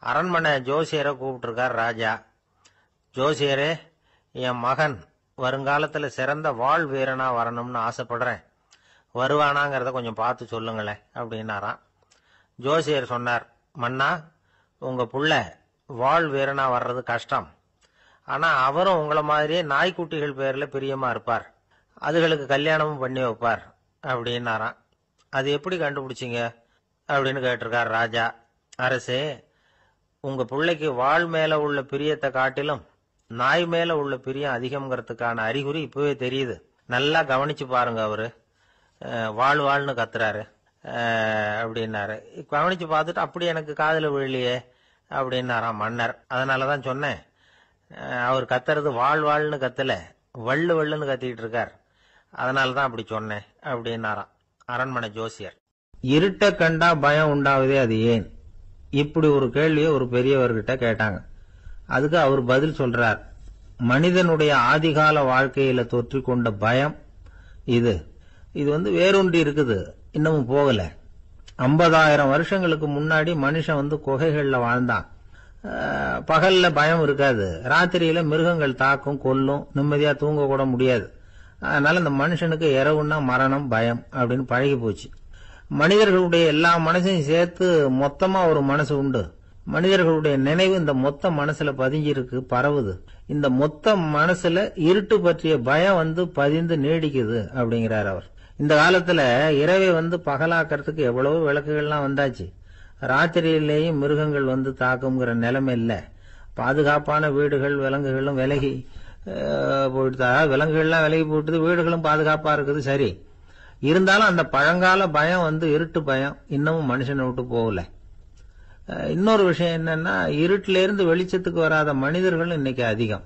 அரண்மனை ஜோசியரை கூப்பிட்டு இருக்கார் ராஜா. ஜோசியரே, என் மகன் வருங்காலத்துல சிறந்த வாழ் வீரனா வரணும்னு ஆசைப்படுறேன். வருவானாங்கிறத கொஞ்சம் பார்த்து சொல்லுங்களேன் அப்படின்னாராம். ஜோசியர் சொன்னார், மன்னா, உங்க புள்ள வாழ் வீரனா வர்றது கஷ்டம். ஆனா அவரும் உங்களை மாதிரியே நாய்க்குட்டிகள் பேர்ல பிரியமா இருப்பார். அதுகளுக்கு கல்யாணமும் பண்ணி வைப்பார் அப்படின்னாராம். அது எப்படி கண்டுபிடிச்சிங்க அப்படின்னு கேட்டிருக்கார் ராஜா. அரசே, உங்க பிள்ளைக்கு வாழ் மேல உள்ள பிரியத்தை காட்டிலும் நாய் மேல உள்ள பிரியம் அதிகம்ங்கிறதுக்கான அறிகுறி இப்பவே தெரியுது. நல்லா கவனிச்சு பாருங்க. அவரு வாழ்னு கத்துறாரு அப்படின்னாரு. கவனிச்சு பார்த்துட்டு அப்படி எனக்கு காதுல விழலையே அப்படின்னாராம் மன்னர். அதனாலதான் சொன்னேன், அவர் கத்துறது வாழ்னு கத்தல, வள்ளுன்னு கத்திக்கிட்டு இருக்கார். அதனாலதான் அப்படி சொன்னேன் அப்படின்னாராம் அரண்மனை ஜோசியர். இருட்ட கண்டா பயம் உண்டாவதே, அது ஏன்? இப்படி ஒரு கேள்வியை ஒரு பெரியவர்கிட்ட கேட்டாங்க. அதுக்கு அவர் பதில் சொல்றார், மனிதனுடைய ஆதிகால வாழ்க்கையில தொற்றி கொண்ட பயம் இது வேரூன்றி இருக்குது, இன்னமும் போகல. 50,000 வருஷங்களுக்கு முன்னாடி மனுஷன் குகைகள்ல வாழ்ந்தான். பகல்ல பயம் இருக்காது. ராத்திரியில மிருகங்கள் தாக்கும், கொல்லும், நிம்மதியா தூங்க கூட முடியாது. அதனால இந்த மனுஷனுக்கு இரவுன்னா மரணம், பயம் அப்படின்னு பழகி போச்சு. மனிதர்களுடைய எல்லா மனசையும் சேர்த்து மொத்தமா ஒரு மனசு உண்டு. மனிதர்களுடைய நினைவு இந்த மொத்த மனசுல பதிஞ்சிருக்கு, பரவுது. இந்த மொத்த மனசுல இருட்டு பற்றிய பயம் பதிந்து நீடிக்குது அப்படிங்கிறார் அவர். இந்த காலத்துல இரவை பகலாக்கிறதுக்கு எவ்வளவு விளக்குகள்லாம் வந்தாச்சு. ராத்திரியிலேயும் மிருகங்கள் தாக்குங்கிற நிலைமை இல்ல. பாதுகாப்பான வீடுகள், விலங்குகளும் விலகி போயிட்டு, அதாவது விலங்குகள்லாம் விலகி போயிட்டு, வீடுகளும் பாதுகாப்பா இருக்குது. சரி, இருந்தாலும் அந்த பழங்கால பயம் இருட்டு பயம் இன்னமும் மனுஷனை விட்டு போகல. இன்னொரு விஷயம் என்னன்னா, இருட்டில இருந்து வெளிச்சத்துக்கு வராத மனிதர்கள் இன்னைக்கு அதிகம்.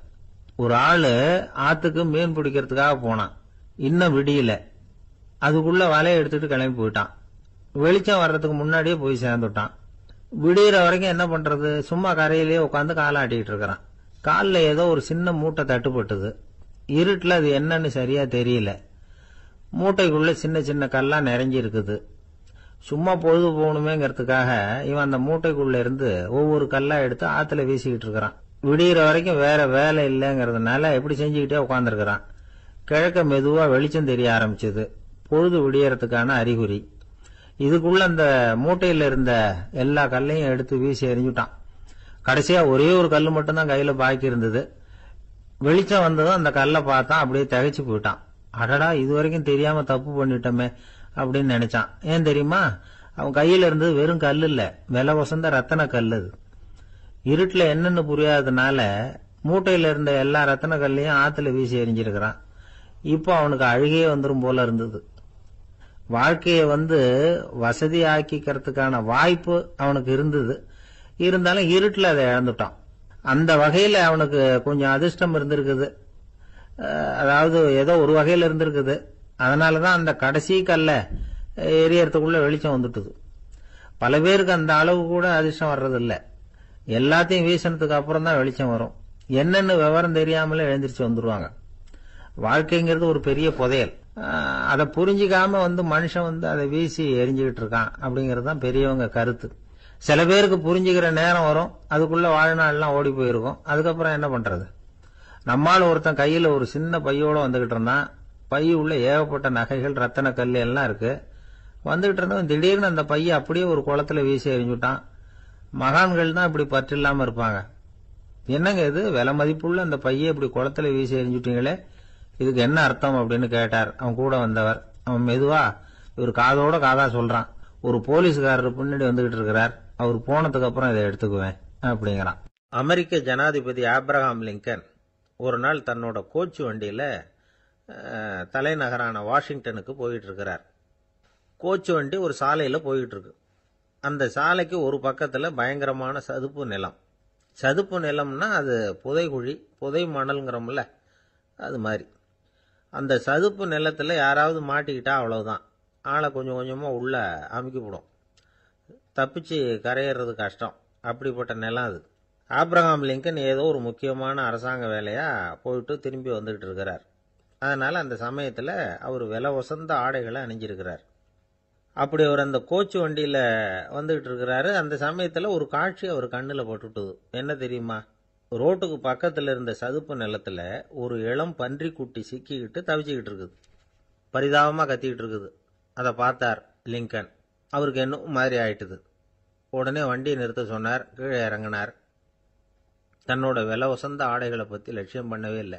ஒரு ஆளு ஆத்துக்கு மீன் பிடிக்கிறதுக்காக போனான், இன்னும் விடியல, அதுக்குள்ள வலையை எடுத்துட்டு கிளம்பி போயிட்டான். வெளிச்சம் வர்றதுக்கு முன்னாடியே போய் சேர்ந்துட்டான். விடியற வரைக்கும் என்ன பண்றது, சும்மா கரையிலேயே உட்காந்து காலாட்டிட்டு இருக்கிறான். காலில் ஏதோ ஒரு சின்ன மூட்டை தட்டுப்பட்டது. இருட்டுல அது என்னன்னு சரியா தெரியல. மூட்டைக்குள்ள சின்ன சின்ன கல்லா நிறைஞ்சி இருக்குது. சும்மா பொழுது போகணுமேங்கிறதுக்காக இவன் அந்த மூட்டைக்குள்ள இருந்து ஒவ்வொரு கல்லா எடுத்து ஆத்துல வீசிக்கிட்டு இருக்கிறான். விடியற வரைக்கும் வேற வேலை இல்லைங்கிறதுனால எப்படி செஞ்சுக்கிட்டே உட்காந்துருக்கிறான். கிழக்க மெதுவா வெளிச்சம் தெரிய ஆரம்பிச்சது. பொழுது விடியறதுக்கான அறிகுறி. இதுக்குள்ள அந்த மூட்டையில இருந்த எல்லா கல்லையும் எடுத்து வீசி எறிஞ்சுட்டான். கடைசியா ஒரே ஒரு கல்லு மட்டும்தான் கையில பாக்கி இருந்தது. வெளிச்சம் வந்ததும் அந்த கல்லை பார்த்தான், அப்படியே திகைச்சு போயிட்டான். அடடா, இது வரைக்கும் தெரியாம தப்பு பண்ணிட்டோமே அப்படின்னு நினைச்சான். ஏன் தெரியுமா, அவன் கையில இருந்தது வெறும் கல் இல்ல, விலை வசந்த ரத்தன கல். அது இருட்டுல என்னன்னு புரியாததுனால மூட்டையில இருந்த எல்லா ரத்தன கல்லையும் ஆத்துல வீசி எறிஞ்சிருக்கிறான். இப்போ அவனுக்கு அழுகையே வந்துரும் போல இருந்தது. வாழ்க்கையை வசதி ஆக்கிக்கிறதுக்கான வாய்ப்பு அவனுக்கு இருந்தது. இருந்தாலும் இருட்டுல அதை இழந்துட்டான். அந்த வகையில அவனுக்கு கொஞ்சம் அதிர்ஷ்டம் இருந்திருக்குது. அதாவது ஏதோ ஒரு வகையில இருந்திருக்குது. அதனாலதான் அந்த கடைசி கல்ல எரியறதுக்குள்ள வெளிச்சம் வந்துட்டுது. பல பேருக்கு அந்த அளவு கூட அதிர்ஷ்டம் வர்றதில்ல. எல்லாத்தையும் வீசினதுக்கு அப்புறம் தான் வெளிச்சம் வரும். என்னன்னு விவரம் தெரியாமலே எழுந்திரிச்சு வந்துருவாங்க. வாழ்க்கைங்கிறது ஒரு பெரிய புதையல். அதை புரிஞ்சிக்காம மனுஷன் அதை வீசி எரிஞ்சுக்கிட்டு இருக்கான் அப்படிங்கிறது தான் பெரியவங்க கருத்து. சில பேருக்கு புரிஞ்சுக்கிற நேரம் வரும், அதுக்குள்ள வாழ்நாள்லாம் ஓடி போயிருக்கும். அதுக்கப்புறம் என்ன பண்றது? நம்மால் ஒருத்தன் கையில ஒரு சின்ன பையோட வந்துகிட்டு இருந்தான். பை உள்ள ஏகப்பட்ட நகைகள், ரத்தன கல் எல்லாம் இருக்கு. வந்துகிட்டு இருந்தவன் திடீர்னு அந்த பையை அப்படியே ஒரு குளத்துல வீசி எறிஞ்சுட்டான். மகான்கள் தான் இப்படி பற்று இல்லாம இருப்பாங்க. என்னங்க இது, விலை மதிப்புள்ள அந்த பையை இப்படி குளத்துல வீசி எறிஞ்சுட்டீங்களே, இதுக்கு என்ன அர்த்தம் அப்படின்னு கேட்டார் அவன் கூட வந்தவர். அவன் மெதுவா இவர் காதோட காதா சொல்றான், ஒரு போலீஸ்காரர் பின்னாடி வந்துகிட்டு இருக்கிறார், அவர் போனதுக்கு அப்புறம் இதை எடுத்துக்குவேன் அப்படிங்கிறான். அமெரிக்க ஜனாதிபதி ஆப்ரஹாம் லிங்கன் ஒரு நாள் தன்னோட கோச்சு வண்டியில தலைநகரான வாஷிங்டனுக்கு போயிட்டு இருக்கிறார். கோச்சு வண்டி ஒரு சாலையில போயிட்டு இருக்கு. அந்த சாலைக்கு ஒரு பக்கத்துல பயங்கரமான சதுப்பு நிலம். சதுப்பு நிலம்னா அது புதைகுழி, புதை மணல்ங்கிறோம்ல, அது மாதிரி. அந்த சதுப்பு நிலத்துல யாராவது மாட்டிக்கிட்டா அவ்வளவுதான், ஆளை கொஞ்சம் கொஞ்சமா உள்ள அமுக்கிவிடும். தப்பிச்சு கரையேறது கஷ்டம். அப்படிப்பட்ட நிலம் அது. ஆப்ரஹாம் லிங்கன் ஏதோ ஒரு முக்கியமான அரசாங்க வேலையா போயிட்டு திரும்பி வந்துகிட்டு இருக்கிறார். அதனால அந்த சமயத்துல அவர் விலை வசந்த ஆடைகளை அணிஞ்சிருக்கிறார். அப்படி அவர் அந்த கோச்சு வண்டியில வந்துகிட்டு இருக்கிறாரு. அந்த சமயத்துல ஒரு காட்சி அவர் கண்ணுல பட்டுட்டுது. என்ன தெரியுமா, ரோட்டுக்கு பக்கத்துல இருந்த சதுப்பு நிலத்துல ஒரு இளம் பன்றி குட்டி சிக்கிக்கிட்டு தவிச்சுக்கிட்டு இருக்குது. பரிதாபமா கத்திக்கிட்டு இருக்குது. அதை பார்த்தார் லிங்கன். அவருக்கு என்ன மாதிரி ஆயிட்டுது. உடனே வண்டியை நிறுத்த சொன்னார். கீழே இறங்கினார். தன்னோட விலை வசந்த ஆடைகளை பத்தி லட்சியம் பண்ணவே இல்லை.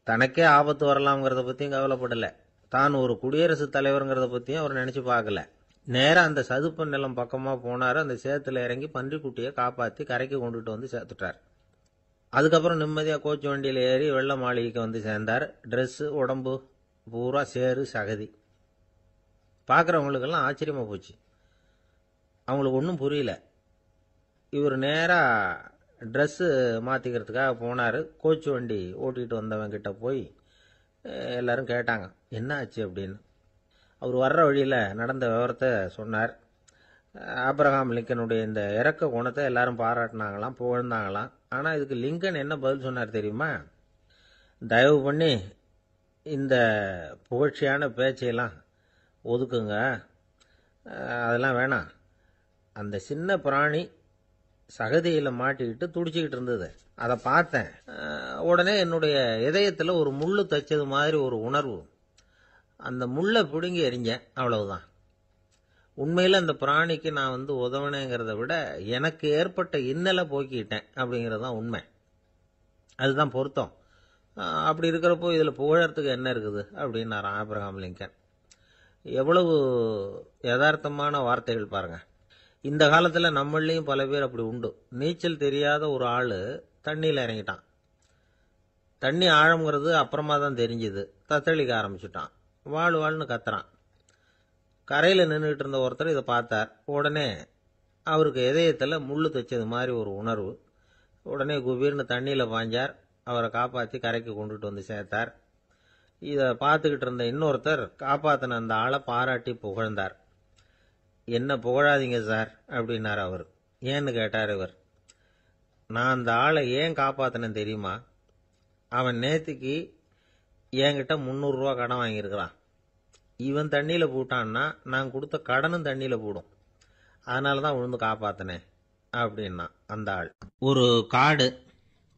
தனக்கே ஆபத்து வரலாம்ங்கிறத பத்தியும் கவலைப்படல. தான் ஒரு குடியரசுத் தலைவருங்கிறத பத்தியும் அவர் நினைச்சு பார்க்கல. நேரம் அந்த சதுப்பு நிலம் பக்கமா போனாரு. அந்த சேத்துல இறங்கி பன்றிக்குட்டியை காப்பாத்தி கரைக்கு கொண்டுட்டு வந்து சேர்த்துட்டார். அதுக்கப்புறம் நிம்மதியா கோச்சு வண்டியில ஏறி வெள்ள மாளிகைக்கு வந்து சேர்ந்தார். ட்ரெஸ், உடம்பு பூரா சேரு சகதி. பார்க்குறவங்களுக்கெல்லாம் ஆச்சரியமா போச்சு. அவங்களுக்கு ஒன்றும் புரியல. இவர் நேரா ட்ரெஸ்ஸு மாற்றிக்கிறதுக்காக போனார். கோச்சு வண்டி ஓட்டிகிட்டு வந்தவன் கிட்ட போய் எல்லாரும் கேட்டாங்க என்ன ஆச்சு அப்படின்னு. அவர் வர்ற வழியில் நடந்த விவரத்தை சொன்னார். ஆப்ரஹாம் லிங்கனுடைய இந்த இறக்க குணத்தை எல்லாரும் பாராட்டினாங்களாம், புகழ்ந்தாங்களாம். ஆனால் இதுக்கு லிங்கன் என்ன பதில் சொன்னார் தெரியுமா? தயவு பண்ணி இந்த புகழ்ச்சியான பேச்சையெல்லாம் ஒதுக்குங்க, அதெல்லாம் வேணாம். அந்த சின்ன பிராணி சகதியில் மாட்டிக்கிட்டு துடிச்சிக்கிட்டு இருந்தது, அதை பார்த்தேன். உடனே என்னுடைய இதயத்தில் ஒரு முள்ளு தைச்சது மாதிரி ஒரு உணர்வு. அந்த முள்ளை பிடுங்கி எறிஞ்சேன், அவ்வளவுதான். உண்மையில் அந்த பிராணிக்கு நான் உதவினேங்கிறத விட எனக்கு ஏற்பட்ட இன்னலை போக்கிட்டேன் அப்படிங்கிறது தான் உண்மை. அதுதான் பொருத்தம். அப்படி இருக்கிறப்போ இதில் புகழறதுக்கு என்ன இருக்குது அப்படின்னாராம் ஆப்ரஹாம் லிங்கன். எவ்வளவு யதார்த்தமான வார்த்தைகள் பாருங்க. இந்த காலத்தில் நம்மளையும் பல பேர் அப்படி உண்டு. நீச்சல் தெரியாத ஒரு ஆள் தண்ணியில் இறங்கிட்டான். தண்ணி ஆழம்ங்கிறது அப்புறமா தான் தெரிஞ்சுது. தத்தளிக்க ஆரம்பிச்சுட்டான். வாழ் வாழ்னு கத்துறான். கரையில் நின்றுட்டு இருந்த ஒருத்தர் இதை பார்த்தார். உடனே அவருக்கு இதயத்தில் முள்ளு தைச்சது மாதிரி ஒரு உணர்வு. உடனே குபீர்னு தண்ணியில் பாய்ஞ்சார். அவரை காப்பாற்றி கரைக்கு கொண்டுட்டு வந்து சேர்த்தார். இதை பார்த்துக்கிட்டு இருந்த இன்னொருத்தர் காப்பாற்றின அந்த ஆளை பாராட்டி புகழ்ந்தார். என்ன புகழாதீங்க சார் அப்படின்னார் அவர். ஏன்னு கேட்டார் இவர். நான் அந்த ஆளை ஏன் காப்பாற்றினேன் தெரியுமா? அவன் நேற்றுக்கு என்கிட்ட 300 ரூபா கடன் வாங்கியிருக்கிறான். இவன் தண்ணியில் போட்டான்னா நான் கொடுத்த கடனும் தண்ணியில் போடும். அதனால தான் விழுந்து காப்பாற்றினேன் அப்படின்னா அந்த ஆள். ஒரு காடு,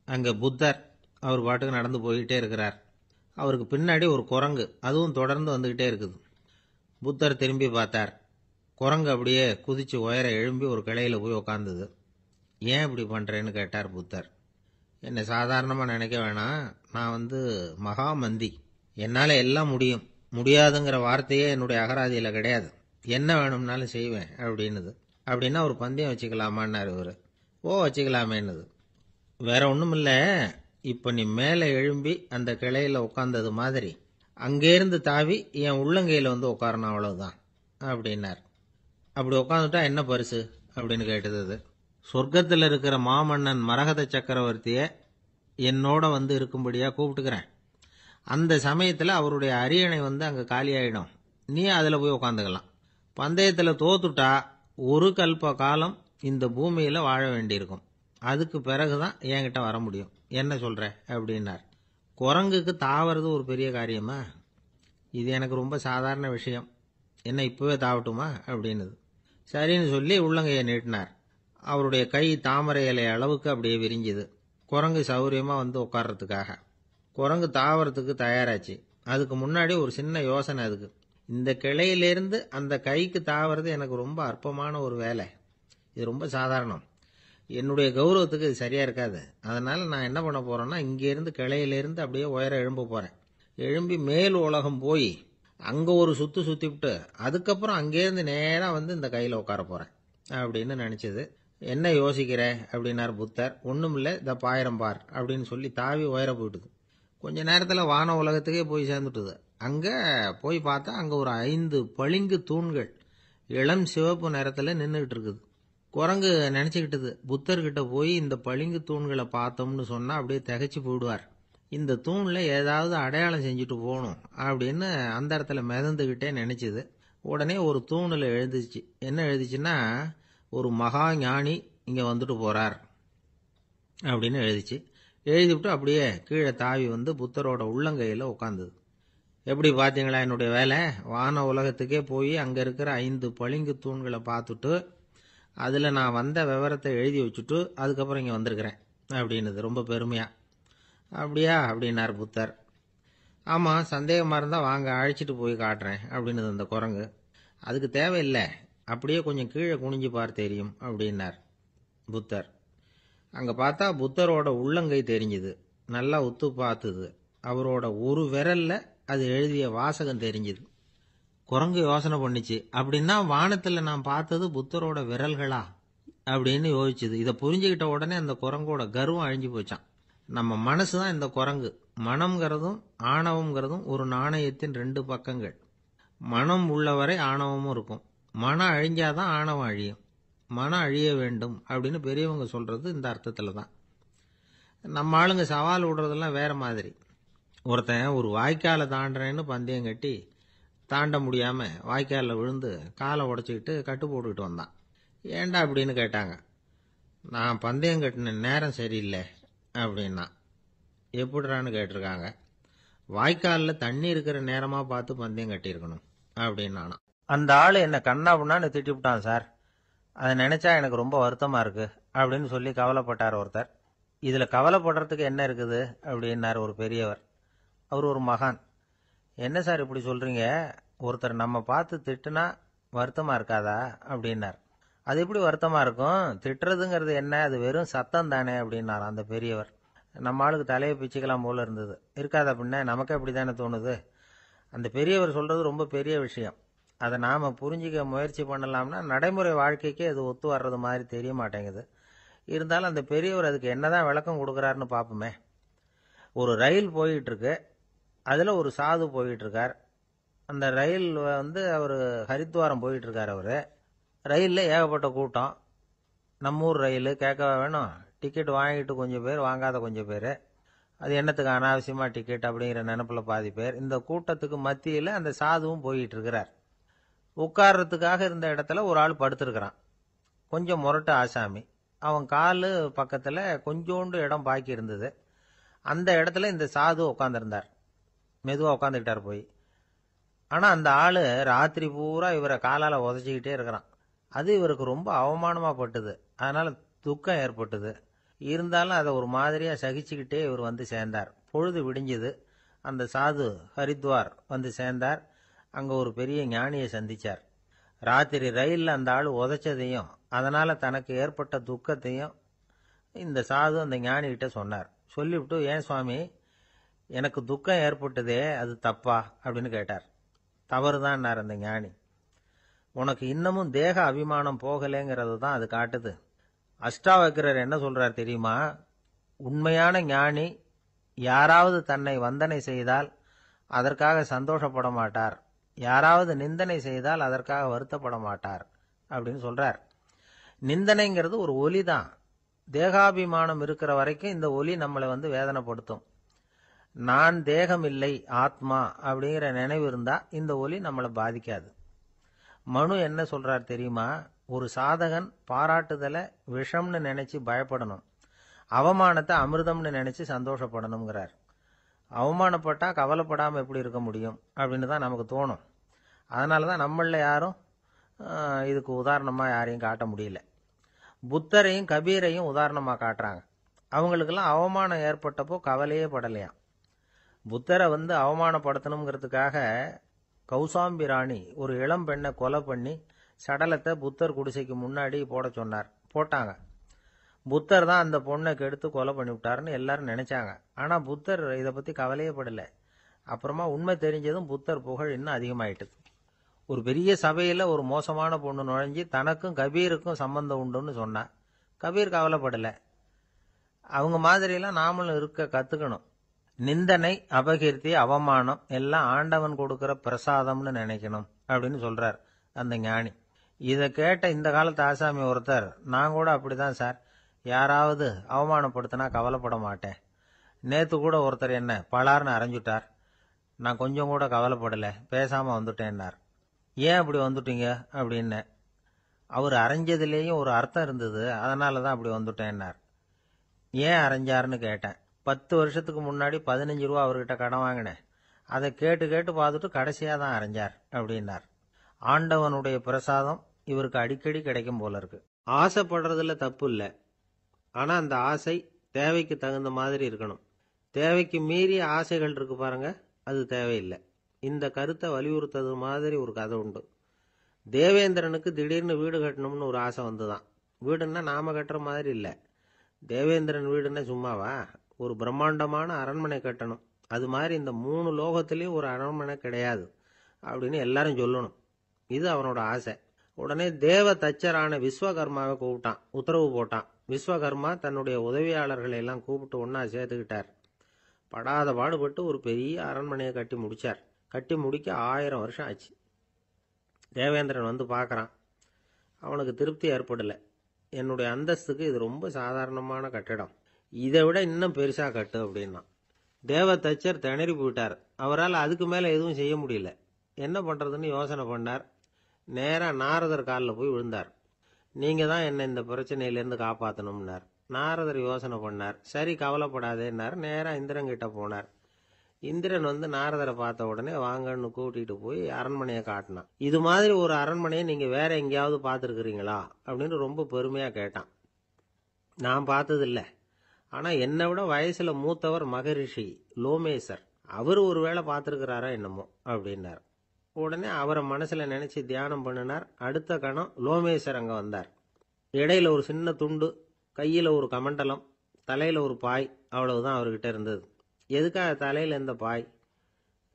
அங்கே புத்தர் அவர் பாட்டுக்கு நடந்து போய்கிட்டே இருக்கிறார். அவருக்கு பின்னாடி ஒரு குரங்கு, அதுவும் தொடர்ந்து வந்துக்கிட்டே இருக்குது. புத்தர் திரும்பி பார்த்தார். குரங்கு அப்படியே குதிச்சு உயர எழும்பி ஒரு கிளையில் போய் உக்காந்துது. ஏன் இப்படி பண்ணுறேன்னு கேட்டார் புத்தர். என்னை சாதாரணமாக நினைக்க வேணாம், நான் மகாமந்தி, என்னால் எல்லாம் முடியும், முடியாதுங்கிற வார்த்தையே என்னுடைய அகராதியில் கிடையாது, என்ன வேணும்னாலும் செய்வேன் அப்படின்னுது. அப்படின்னா ஒரு பந்தயம் வச்சுக்கலாமான்னாரு இவர். ஓ வச்சுக்கலாமேன்னுது. வேற ஒன்றும் இல்லை, இப்போ நீ மேலே எழும்பி அந்த கிளையில் உட்காந்தது மாதிரி அங்கேருந்து தாவி என் உள்ளங்கையில் உட்காரணும், அவ்வளவுதான் அப்படின்னார். அப்படி உட்காந்துட்டா என்ன பரிசு அப்படின்னு கேட்டது அது. சொர்க்கத்தில் இருக்கிற மாமன்னன் மரகத சக்கரவர்த்தியை என்னோட இருக்கும்படியா கூப்பிட்டுக்கிறேன். அந்த சமயத்தில் அவருடைய அரியணை அங்கே காலியாயிடும், நீ அதில் போய் உட்காந்துக்கலாம். பந்தயத்தில் தோத்துட்டா ஒரு கல்ப காலம் இந்த பூமியில் வாழ வேண்டியிருக்கும். அதுக்கு பிறகுதான் என்கிட்ட வர முடியும். என்ன சொல்ற அப்படின்னார். குரங்குக்கு தாவறது ஒரு பெரிய காரியமா? இது எனக்கு ரொம்ப சாதாரண விஷயம், என்ன இப்பவே தாவட்டுமா அப்படின்னுது. சரின்னு சொல்லி உள்ளங்கையை நீட்டினார். அவருடைய கை தாமரை இலை அளவுக்கு அப்படியே விரிஞ்சுது. குரங்கு சௌரியமா உட்கார்றதுக்காக. குரங்கு தாவறதுக்கு தயாராச்சு. அதுக்கு முன்னாடி ஒரு சின்ன யோசனை அதுக்கு. இந்த கிளையிலிருந்து அந்த கைக்கு தாவறது எனக்கு ரொம்ப அற்பமான ஒரு வேலை, இது ரொம்ப சாதாரணம், என்னுடைய கௌரவத்துக்கு இது சரியா இருக்காது. அதனால நான் என்ன பண்ண போறேன்னா, இங்கேருந்து கிளையிலிருந்து அப்படியே உயர எழும்ப போறேன். எழும்பி மேல் உலகம் போய் அங்க ஒரு சுத்து சுத்திவிட்டு அதுக்கப்புறம் அங்கேருந்து நேரா இந்த கையில உட்கார போறேன் அப்படின்னு நினைச்சது. என்ன யோசிக்கிற அப்படின்னார் புத்தர். ஒண்ணும் இல்லை, இந்த பாயிரம் பார் அப்படின்னு சொல்லி தாவி உயர போயிட்டுது. கொஞ்ச நேரத்தில் வான உலகத்துக்கே போய் சேர்ந்துட்டுது. அங்க போய் பார்த்தா அங்க ஒரு 5 பளிங்கு தூண்கள் இளம் சிவப்பு நிறத்துல நின்றுட்டு இருக்குது. குரங்கு நினைச்சுக்கிட்டது, புத்தர்கிட்ட போய் இந்த பளிங்கு தூண்களை பார்த்தோம்னு சொன்னா அப்படியே திகைச்சு போயிடுவார், இந்த தூண்ல ஏதாவது அடையாளம் செஞ்சுட்டு போகணும் அப்படின்னு அந்த இடத்துல மிதந்துகிட்டே நினைச்சுது. உடனே ஒரு தூணில் எழுதுச்சு. என்ன எழுதிச்சுன்னா, ஒரு மகா ஞானி இங்க வந்துட்டு போறார் அப்படின்னு எழுதிச்சு. எழுதிவிட்டு அப்படியே கீழே தாவி புத்தரோட உள்ளங்கையில் உட்காந்துது. எப்படி பார்த்தீங்களா என்னுடைய வேலை? வான உலகத்துக்கே போய் அங்கே இருக்கிற 5 பளிங்கு தூண்களை பார்த்துட்டு அதில் நான் வந்த விவரத்தை எழுதி வச்சுட்டு அதுக்கப்புறம் இங்கே வந்திருக்கிறேன் அப்படின்னுது ரொம்ப பெருமையா. அப்படியா அப்படின்னார் புத்தர். ஆமாம், சந்தேகமாக இருந்தால் வாங்க அழைச்சிட்டு போய் காட்டுறேன் அப்படின்னுது அந்த குரங்கு. அதுக்கு தேவையில்லை, அப்படியே கொஞ்சம் கீழே குனிஞ்சு பார் தெரியும் அப்படின்னார் புத்தர். அங்கே பார்த்தா புத்தரோட உள்ளங்கை தெரிஞ்சுது. நல்லா உத்து பார்த்துது. அவரோட ஒரு விரல்ல அது எழுதிய வாசகம் தெரிஞ்சுது. குரங்கு யோசனை பண்ணிச்சு, அப்படின்னா வானத்தில் நான் பார்த்தது புத்தரோட விரல்களா அப்படின்னு யோசிச்சுது. இதை புரிஞ்சுக்கிட்ட உடனே அந்த குரங்கோட கர்வம் அழிஞ்சு போச்சான். நம்ம மனசு தான் இந்த குரங்கு. மனம்ங்கிறதும் ஆணவம்ங்கிறதும் ஒரு நாணயத்தின் 2 பக்கங்கள். மனம் உள்ளவரை ஆணவமும் இருக்கும். மனம் அழிஞ்சாதான் ஆணவம் அழியும். மனம் அழிய வேண்டும் அப்படின்னு பெரியவங்க சொல்றது இந்த அர்த்தத்தில் தான். நம்ம ஆளுங்க சவால் விடுறதெல்லாம் வேற மாதிரி. ஒருத்தன் ஒரு வாய்க்காலை தாண்டுறேன்னு பந்தயம் கட்டி தாண்ட முடியாம வாய்க்காலில் விழுந்து காலை உடச்சிக்கிட்டு கட்டு போட்டுக்கிட்டு வந்தான். ஏண்டா அப்படின்னு கேட்டாங்க. நான் பந்தயம் கட்டின நேரம் சரியில்லை அப்படின்னா. எப்படிறான்னு கேட்டிருக்காங்க. வாய்க்காலில் தண்ணி இருக்கிற நேரமா பார்த்து பந்தயம் கட்டியிருக்கணும் அப்படின்னானா. அந்த ஆள் என்ன கண்ணா புண்ணான்னு திட்டிவிட்டான் சார், அதை நினைச்சா எனக்கு ரொம்ப வருத்தமா இருக்கு அப்படின்னு சொல்லி கவலைப்பட்டார் ஒருத்தர். இதுல கவலைப்படுறதுக்கு என்ன இருக்குது அப்படின்னார் ஒரு பெரியவர். அவர் ஒரு மகான். என்ன சார் இப்படி சொல்றீங்க, ஒருத்தர் நம்ம பார்த்து திட்டுனா வருத்தமா இருக்காதா அப்படின்னார். அது எப்படி வருத்தமா இருக்கும், திட்டுறதுங்கிறது என்ன, அது வெறும் சத்தம் தானே அப்படின்னார் அந்த பெரியவர். நம்ம ஆளுக்கு தலையை பிச்சுக்கலாம் போல இருந்தது. இருக்காத அப்படின்னா நமக்கு அப்படி தானே தோணுது. அந்த பெரியவர் சொல்றது ரொம்ப பெரிய விஷயம். அதை நாம புரிஞ்சிக்க முயற்சி பண்ணலாம்னா நடைமுறை வாழ்க்கைக்கே அது ஒத்து வர்றது மாதிரி தெரிய மாட்டேங்குது. இருந்தாலும் அந்த பெரியவர் அதுக்கு என்னதான் விளக்கம் கொடுக்குறாருன்னு பார்ப்போமே. ஒரு ரயில் போயிட்டு இருக்கு. அதில் ஒரு சாது போயிட்டு இருக்கார். அந்த ரயில் அவர் ஹரித்வாரம் போயிட்டு இருக்கார். அவர் ரயிலில் ஏகப்பட்ட கூட்டம். நம்ம ஊர் ரயில் கேட்கவா வேணும்? டிக்கெட் வாங்கிட்டு கொஞ்சம் பேர், வாங்காத கொஞ்சம் பேர். அது என்னத்துக்கு அனாவசியமாக டிக்கெட் அப்படிங்கிற நினப்பில் பாதி பேர். இந்த கூட்டத்துக்கு மத்தியில் அந்த சாதுவும் போயிட்டு இருக்கிறார். உட்கார்றதுக்காக இருந்த இடத்துல ஒரு ஆள் படுத்திருக்கிறான். கொஞ்சம் முரட்டு ஆசாமி. அவன் காலு பக்கத்தில் கொஞ்சோண்டு இடம் பாக்கி இருந்தது. அந்த இடத்துல இந்த சாது உட்காந்துருந்தார். மெதுவாக உட்காந்துக்கிட்டார் போய். ஆனால் அந்த ஆள் ராத்திரி பூரா இவரை காலால் உதச்சிக்கிட்டே இருக்கிறான். அது இவருக்கு ரொம்ப அவமானமாக பட்டுது. அதனால் துக்கம் ஏற்பட்டது. இருந்தாலும் அதை ஒரு மாதிரியாக சகிச்சுக்கிட்டே இவர் வந்து சேர்ந்தார். பொழுது விடிஞ்சது. அந்த சாது ஹரித்வார் வந்து சேர்ந்தார். அங்கே ஒரு பெரிய ஞானியை சந்திச்சார். ராத்திரி ரயிலில் அந்த ஆள் உதைச்சதையும் அதனால் தனக்கு ஏற்பட்ட துக்கத்தையும் இந்த சாது அந்த ஞானிகிட்ட சொன்னார். சொல்லிவிட்டு, ஏன் சுவாமி, எனக்கு துக்கம் ஏற்பட்டதே, அது தப்பா அப்படின்னு கேட்டார். தவறுதான்னார் அந்த ஞானி. உனக்கு இன்னமும் தேக அபிமானம் போகலைங்கிறது தான் அது காட்டுது. அஷ்டாவக்கிரர் என்ன சொல்றார் தெரியுமா? உண்மையான ஞானி யாராவது தன்னை வந்தனை செய்தால் அதற்காக சந்தோஷப்பட மாட்டார், யாராவது நிந்தனை செய்தால் அதற்காக வருத்தப்பட மாட்டார் அப்படின்னு சொல்றார். நிந்தனைங்கிறது ஒரு ஒலி தான். தேகாபிமானம் இருக்கிற வரைக்கும் இந்த ஒலி நம்மளை வேதனைப்படுத்தும். நான் தேகம் இல்லை, ஆத்மா அப்படிங்கிற நினைவு இருந்தா இந்த ஒலி நம்மளை பாதிக்காது. மனு என்ன சொல்றார் தெரியுமா? ஒரு சாதகன் பாராட்டுதலை விஷம்னு நினைச்சு பயப்படணும், அவமானத்தை அமிர்தம்னு நினைச்சு சந்தோஷப்படணுங்கிறார். அவமானப்பட்டா கவலைப்படாமல் எப்படி இருக்க முடியும் அப்படின்னு தான் நமக்கு தோணும். அதனால தான் நம்மள யாரும் இதுக்கு உதாரணமாக யாரையும் காட்ட முடியல. புத்தரையும் கபீரையும் உதாரணமாக காட்டுறாங்க. அவங்களுக்கெல்லாம் அவமானம் ஏற்பட்டப்போ கவலையே படலையாம். புத்தரை அவமானப்படுத்தணுங்கிறதுக்காக கௌசாம்பி ராணி ஒரு இளம் பெண்ணை கொலை பண்ணி சடலத்தை புத்தர் குடிசைக்கு முன்னாடி போட சொன்னார். போட்டாங்க. புத்தர் தான் அந்த பொண்ணை கெடுத்து கொலை பண்ணிவிட்டாருன்னு எல்லாரும் நினைச்சாங்க. ஆனால் புத்தர் இதை பற்றி கவலையே படலை. அப்புறமா உண்மை தெரிஞ்சதும் புத்தர் புகழ் இன்னும் அதிகமாயிட்டது. ஒரு பெரிய சபையில் ஒரு மோசமான பொண்ணு நுழைஞ்சி தனக்கும் கபீருக்கும் சம்பந்தம் உண்டுன்னு சொன்னா. கபீர் கவலைப்படலை. அவங்க மாதிரியெல்லாம் நாமளும் இருக்க கற்றுக்கணும். நிந்தனை, அபகீர்த்தி, அவமானம் எல்லாம் ஆண்டவன் கொடுக்கிற பிரசாதம்னு நினைக்கணும் அப்படின்னு சொல்றார் அந்த ஞானி. இதை கேட்ட இந்த காலத்து ஆசாமி ஒருத்தர், நான் கூட அப்படிதான் சார், யாராவது அவமானப்படுத்தினா கவலைப்பட மாட்டேன். நேற்று கூட ஒருத்தர் என்ன பலார்னு அரைஞ்சுட்டார், நான் கொஞ்சம் கூட கவலைப்படலை, பேசாமல் வந்துட்டேன்னார். ஏன் அப்படி வந்துட்டீங்க அப்படின்னு. அவர் அரைஞ்சதுலேயும் ஒரு அர்த்தம் இருந்தது, அதனால தான் அப்படி வந்துட்டேன்னார். ஏன் அரைஞ்சாருன்னு கேட்டேன். 10 வருஷத்துக்கு முன்னாடி 15 ரூபா அவர்கிட்ட கடன் வாங்கினேன், அதை கேட்டு கேட்டு பார்த்துட்டு கடைசியாக தான் அரைஞ்சார் அப்படின்னார். ஆண்டவனுடைய பிரசாதம் இவருக்கு அடிக்கடி கிடைக்கும் போல இருக்கு. ஆசைப்படுறதுல தப்பு இல்லை, ஆனால் அந்த ஆசை தேவைக்கு தகுந்த மாதிரி இருக்கணும். தேவைக்கு மீறிய ஆசைகள் இருக்கு பாருங்க, அது தேவையில்லை. இந்த கருத்தை வலியுறுத்தது மாதிரி ஒரு கதை உண்டு. தேவேந்திரனுக்கு திடீர்னு வீடு கட்டணும்னு ஒரு ஆசை வந்துதான். வீடுன்னா நாம கட்டுற மாதிரி இல்லை. தேவேந்திரன் வீடுன்னா சும்மாவா? ஒரு பிரம்மாண்டமான அரண்மனை கட்டணும். அது மாதிரி இந்த 3 லோகத்திலையும் ஒரு அரண்மனை கிடையாது அப்படின்னு எல்லாரும் சொல்லணும். இது அவனோட ஆசை. உடனே தேவ தச்சரான விஸ்வகர்மாவை கூப்பிட்டான், உத்தரவு போட்டான். விஸ்வகர்மா தன்னுடைய உதவியாளர்களை எல்லாம் கூப்பிட்டு ஒன்னா சேர்த்துக்கிட்டார். படாத பாடுபட்டு ஒரு பெரிய அரண்மனையை கட்டி முடிச்சார். கட்டி முடிக்க 1000 வருஷம் ஆச்சு. தேவேந்திரன் பார்க்கறான். அவனுக்கு திருப்தி ஏற்படலை. என்னுடைய அந்தஸ்துக்கு இது ரொம்ப சாதாரணமான கட்டிடம், இதை விட இன்னும் பெருசா கட்டு அப்படின்னா. தேவ தச்சர் திணறி போயிட்டார். அவரால் அதுக்கு மேல எதுவும் செய்ய முடியல. என்ன பண்றதுன்னு யோசனை பண்ணார். நேரா நாரதர் காலில் போய் விழுந்தார். நீங்க தான் என்ன இந்த பிரச்சனையிலேருந்து காப்பாற்றணும்னார். நாரதர் யோசனை பண்ணார். சரி, கவலைப்படாதேன்னார். நேரா இந்திரன் கிட்ட போனார். இந்திரன் நாரதரை பார்த்த உடனே வாங்கன்னு கூட்டிட்டு போய் அரண்மனையை காட்டினான். இது மாதிரி ஒரு அரண்மனையை நீங்க வேற எங்கேயாவது பார்த்துருக்குறீங்களா அப்படின்னு ரொம்ப பெருமையா கேட்டான். நான் பார்த்ததில்ல, ஆனா என்னை விட வயசுல மூத்தவர் மகரிஷி லோமேசர், அவர் ஒரு வேளை பார்த்துருக்கிறாரா என்னமோ அப்படின்னார். உடனே அவரை மனசுல நினைச்சு தியானம் பண்ணினார். அடுத்த கணம் லோமேசர் அங்க வந்தார். இடையில ஒரு சின்ன துண்டு, கையில ஒரு கமண்டலம், தலையில ஒரு பாய், அவ்வளவுதான் அவர்கிட்ட இருந்தது. எதுக்காக தலையில இந்த பாய்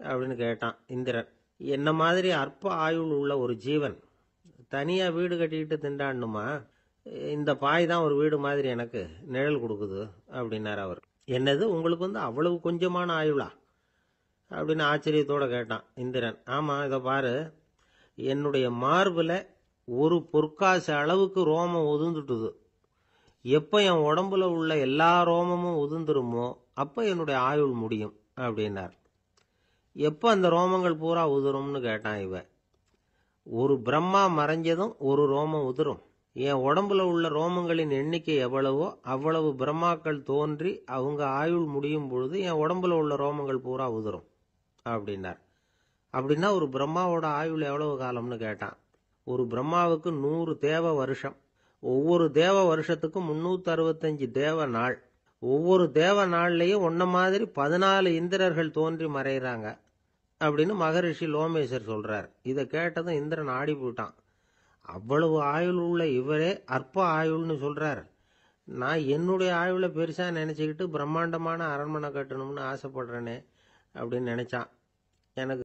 அப்படின்னு கேட்டான் இந்திரன். என்ன மாதிரி அற்ப ஆயுள் உள்ள ஒரு ஜீவன் தனியா வீடு கட்டிக்கிட்டு திண்டாடணுமா? இந்த பாய் தான் ஒரு வீடு மாதிரி எனக்கு நிழல் கொடுக்குது அப்படின்னார் அவர். என்னது, உங்களுக்கு அவ்வளவு கொஞ்சமான ஆயுளா அப்படின்னு ஆச்சரியத்தோட கேட்டான் இந்திரன். ஆமா, இதை பாரு, என்னுடைய மார்பில் ஒரு பொற்காசு அளவுக்கு ரோமம் உதிர்ந்துட்டுது. எப்போ என் உடம்புல உள்ள எல்லா ரோமமும் உதிர்ந்துருமோ அப்போ என்னுடைய ஆயுள் முடியும் அப்படின்னார். எப்போ அந்த ரோமங்கள் பூரா உதிரும்னு கேட்டான் இவன். ஒரு பிரம்மா மறைஞ்சதும் ஒரு ரோமம் உதிரும். என் உடம்புல உள்ள ரோமங்களின் எண்ணிக்கை எவ்வளவோ அவ்வளவு பிரம்மாக்கள் தோன்றி அவங்க ஆயுள் முடியும் பொழுது என் உடம்புல உள்ள ரோமங்கள் பூரா உதிரும் அப்படின்னார். அப்படின்னா ஒரு பிரம்மாவோட ஆயுள் எவ்வளவு காலம்னு கேட்டான். ஒரு பிரம்மாவுக்கு 100 தேவ வருஷம். ஒவ்வொரு தேவ வருஷத்துக்கும் 365 தேவ நாள். ஒவ்வொரு தேவ நாள்லயும் ஒன்ன மாதிரி 14 இந்திரர்கள் தோன்றி மறைகிறாங்க அப்படின்னு மகரிஷி லோமேசர் சொல்றார். இதை கேட்டதும் இந்திரன் ஆடி போயிட்டான். அவ்வளவு ஆயுள் உள்ள இவரே அற்ப ஆயுள்னு சொல்றார். நான் என்னுடைய ஆயுளை பெருசா நினைச்சுக்கிட்டு பிரம்மாண்டமான அரண்மனை கட்டணும்னு ஆசைப்படுறேனே அப்படின்னு நினைச்சான். எனக்கு